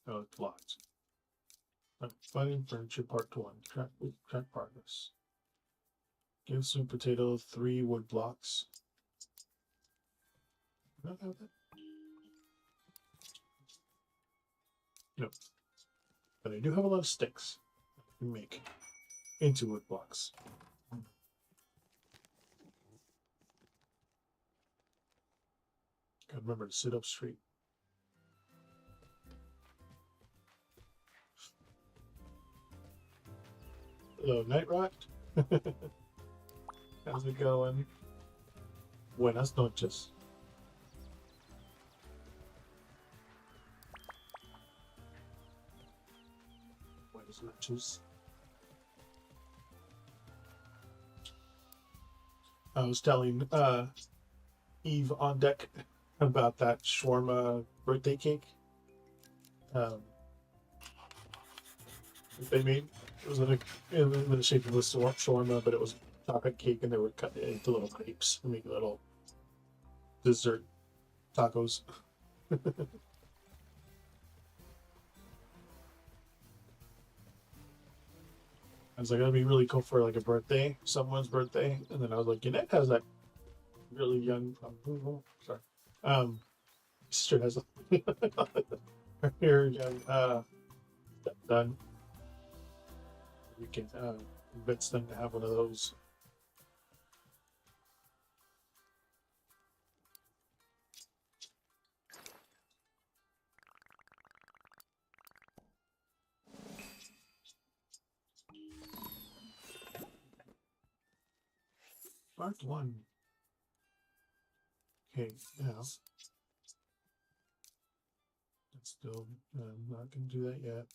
Oh, it's locked. Finding furniture part 1. Track progress. Give sweet potato 3 wood blocks. Do I have that? No. But I do have a lot of sticks I can make into wood blocks. Gotta remember to sit up straight. Hello, Night Rot. How's it going? Buenas noches. Buenas noches. I was telling Eve on deck about that shawarma birthday cake. They made it was in the shape of a shawarma, but it was chocolate cake, and they were cut into little crepes and make little dessert tacos. I was like, that'd be really cool for like a birthday, someone's birthday, and then I was like, Yannette has that really young. Sorry, sister has her young done. We can convince them to have one of those. Part 1. Okay, now Still, I'm not going to do that yet.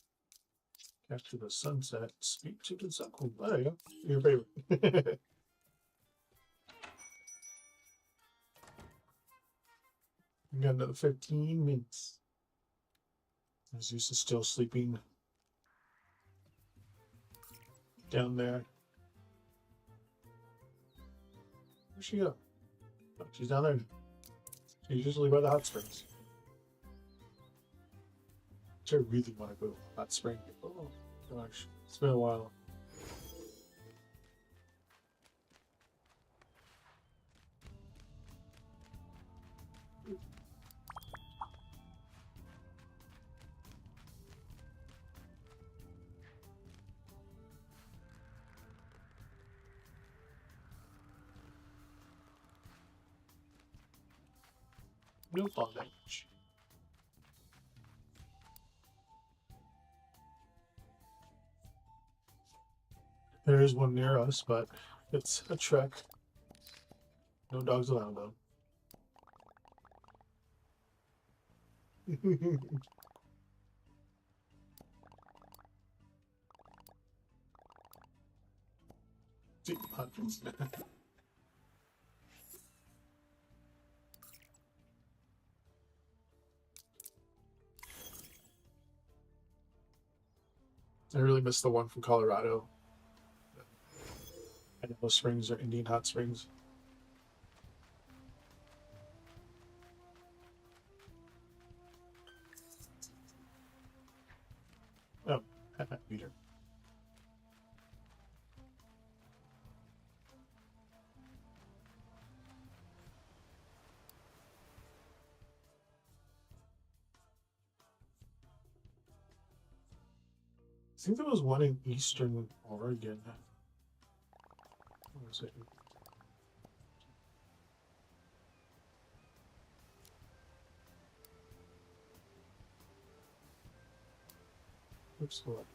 Capture the sunset. Speak to the sun. Oh, there you go. Your favorite. We got another 15 minutes. Zeus is still sleeping down there. Where'd she go? Oh, she's down there. She's usually by the hot springs. Which I really want to go hot spring. Oh gosh, it's been a while. No bondage. There is one near us, but it's a trek. No dogs allowed though. Deep hundreds. I really miss the one from Colorado. Idaho Springs or Indian Hot Springs. Oh, meter. I think there was one in Eastern Oregon. What was it? Oops, what?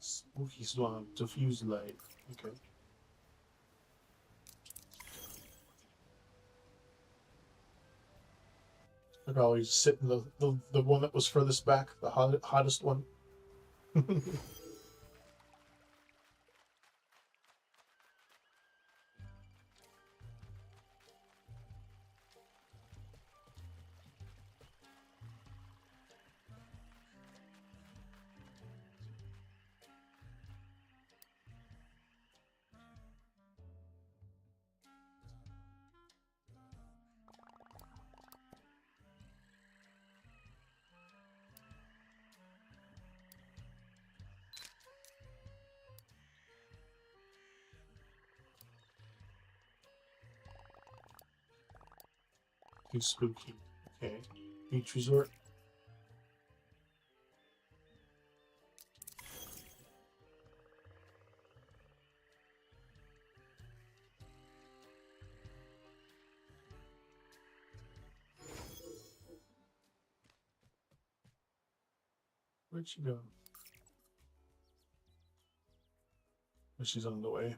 Spooky swamp, diffuse light. Okay. I'd always sit in the one that was furthest back, the hottest one. Too spooky. Okay. Beach resort. Where'd she go? Oh, she's on the way.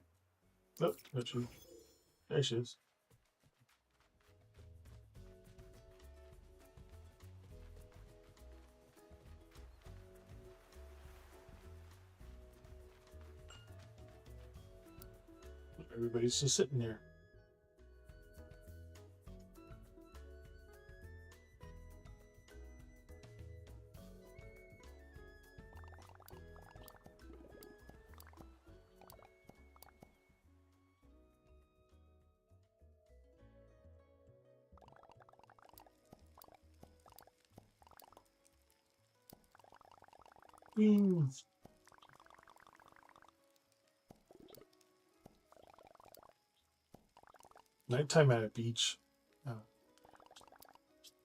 Nope, not she. There she is. Everybody's just sitting there. Beans. Nighttime at a beach. Oh.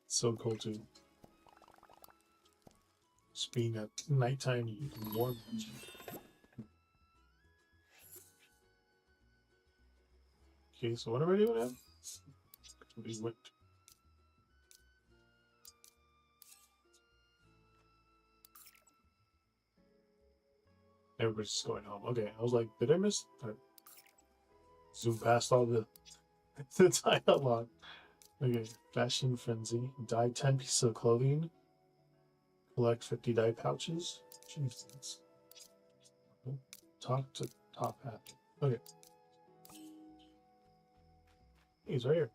So cool too. Just being at nighttime warm. Okay, so what am I doing now? We went. Everybody's just going home. Okay, I was like, did I miss? I zoom past all the the dialogue. Okay, fashion frenzy. Dye 10 pieces of clothing. Collect 50 dye pouches. Jesus. Talk to top hat. Okay. He's right here.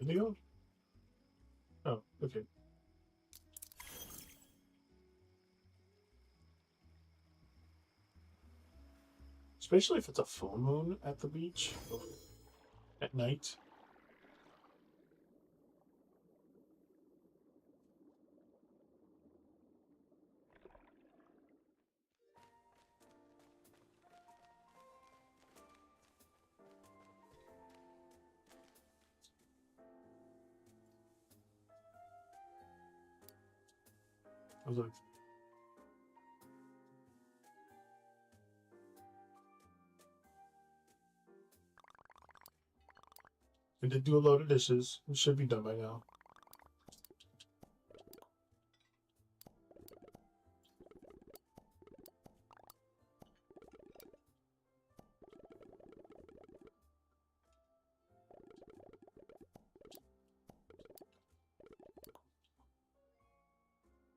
Did he go? Oh, okay. Especially if it's a full moon at the beach at night. I was like, I did do a load of dishes. It should be done by now.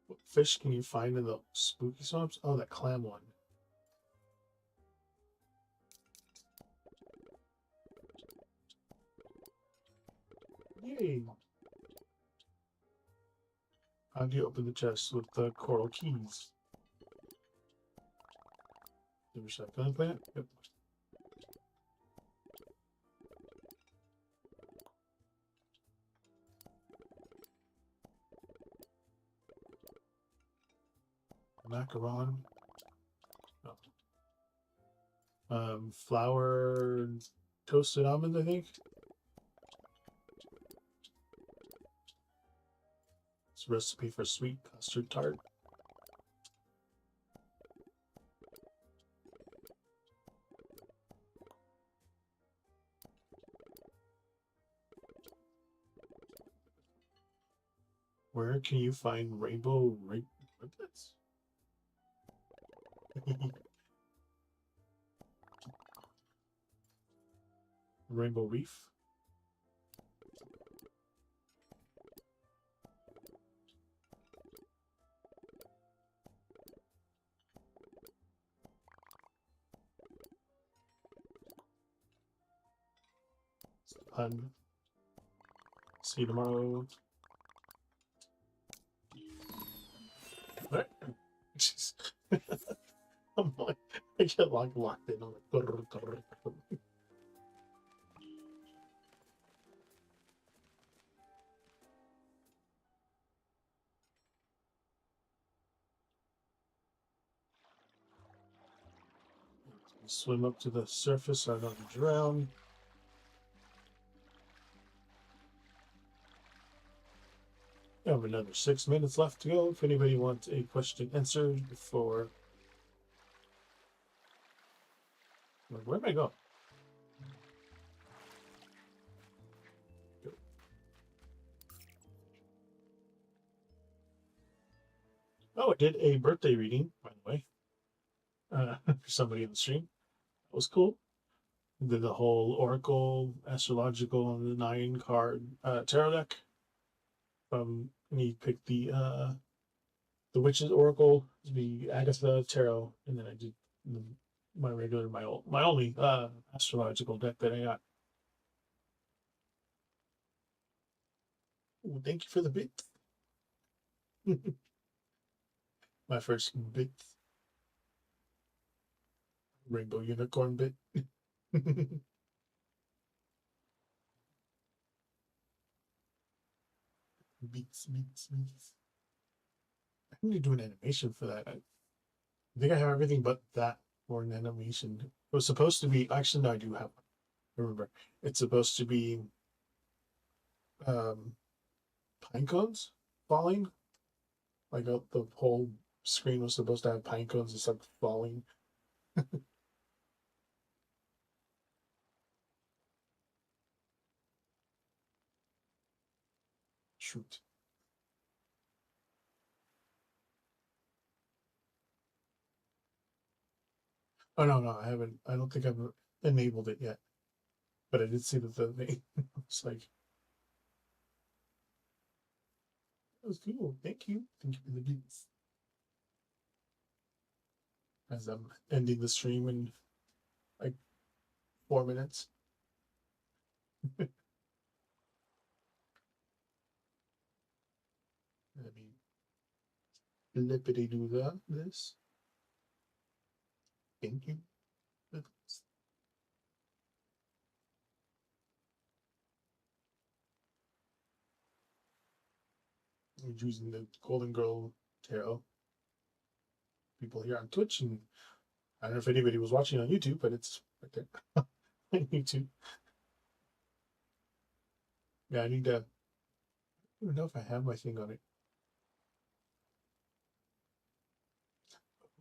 What fish can you find in the spooky swamps? Oh, that clam one. Yay! How do you open the chest with the coral keys? The recycling plant? Yep. Macaron. Oh. Flour, toasted almonds, I think. It's a recipe for sweet custard tart. Where can you find rainbow riblets? Rainbow reef? Pun. See you tomorrow. What? I'm like, I get locked in. I'm like, swim up to the surface so I don't drown. I have another 6 minutes left to go. If anybody wants a question answered before. Where am I going? Oh, I did a birthday reading, by the way, for somebody on the stream. That was cool. Did the whole Oracle, Astrological, and the 9 card tarot deck. And he picked the Witch's Oracle, the Agatha Tarot, and then I did my regular, my only astrological deck that I got. Ooh, thank you for the bit. My first bit. Rainbow unicorn bit. Beats. I need to do an animation for that. I think I have everything but that for an animation. It was supposed to be, actually, no, I do have one. Remember, it's supposed to be pine cones falling. Like the whole screen was supposed to have pine cones. It's like falling. Shoot. Oh no, no, I haven't. I don't think I've enabled it yet. But I did see that the name. It's like that was cool. Thank you. Thank you for the beats. As I'm ending the stream in like 4 minutes. Let me flippity do that. This. Thank you. I'm using the Golden Girl Tarot people here on Twitch, and I don't know if anybody was watching on YouTube, but it's right there on YouTube. Yeah, I need to. I don't even know if I have my thing on it.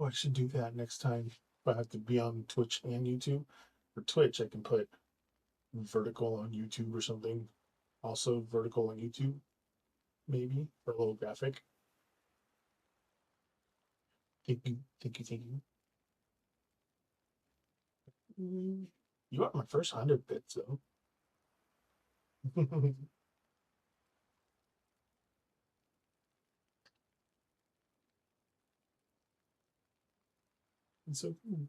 Oh, I should do that next time. If I have to be on Twitch and YouTube. For Twitch, I can put vertical on YouTube or something. Also vertical on YouTube, maybe for a little graphic. Thank you, thank you, thank you. You got my first 100 bits though. It's so cool.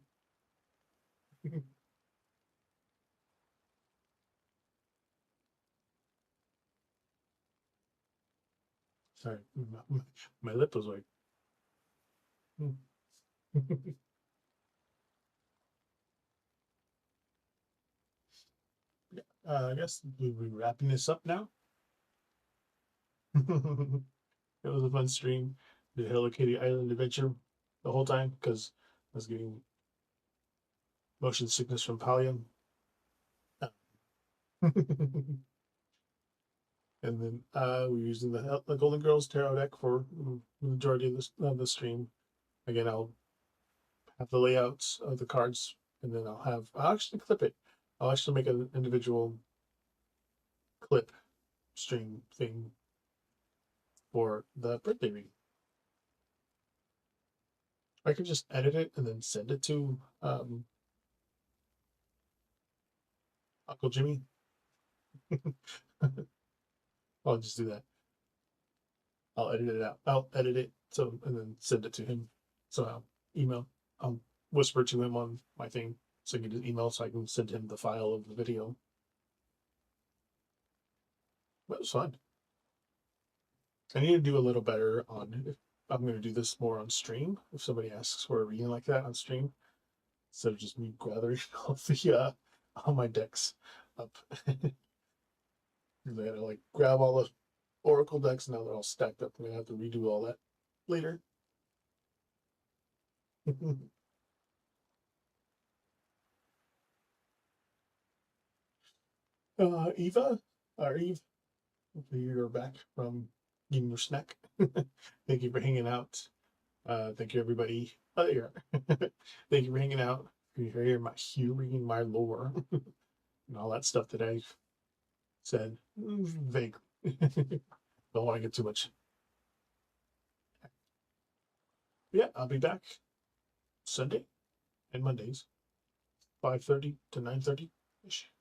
Sorry, my lip was like. I guess we'll be wrapping this up now. It was a fun stream. The Hello Kitty Island adventure the whole time because I was getting motion sickness from Pallium. And then we're using the Golden Girls tarot deck for the majority of the stream. Again, I'll have the layouts of the cards, and then I'll actually clip it. I'll actually make an individual clip stream thing for the birthday reading. I could just edit it and then send it to Uncle Jimmy. I'll just do that. I'll edit it out. I'll edit it so and then send it to him. So I'll email. I'll whisper to him on my thing so he can just email so I can send him the file of the video. But it was fun. I need to do a little better on if I'm going to do this more on stream. If somebody asks for a reading like that on stream, instead of just me gathering all my decks up. I had to like grab all the Oracle decks. Now they're all stacked up. I'm gonna have to redo all that later. Eva, or Eve, you're back from getting your snack. Thank you for hanging out. Thank you, everybody. Oh, yeah. Thank you for hanging out. You're here reading my lore and all that stuff that I said vague. Don't want to get too much. Yeah, I'll be back Sunday and Mondays, 5:30 to 9:30 ish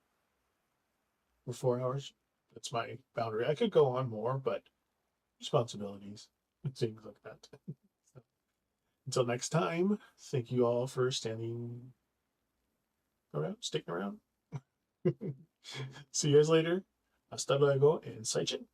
for 4 hours. That's my boundary. I could go on more, but responsibilities and things like that. So, until next time, thank you all for standing around, sticking around. See you guys later. Hasta luego and Saichen.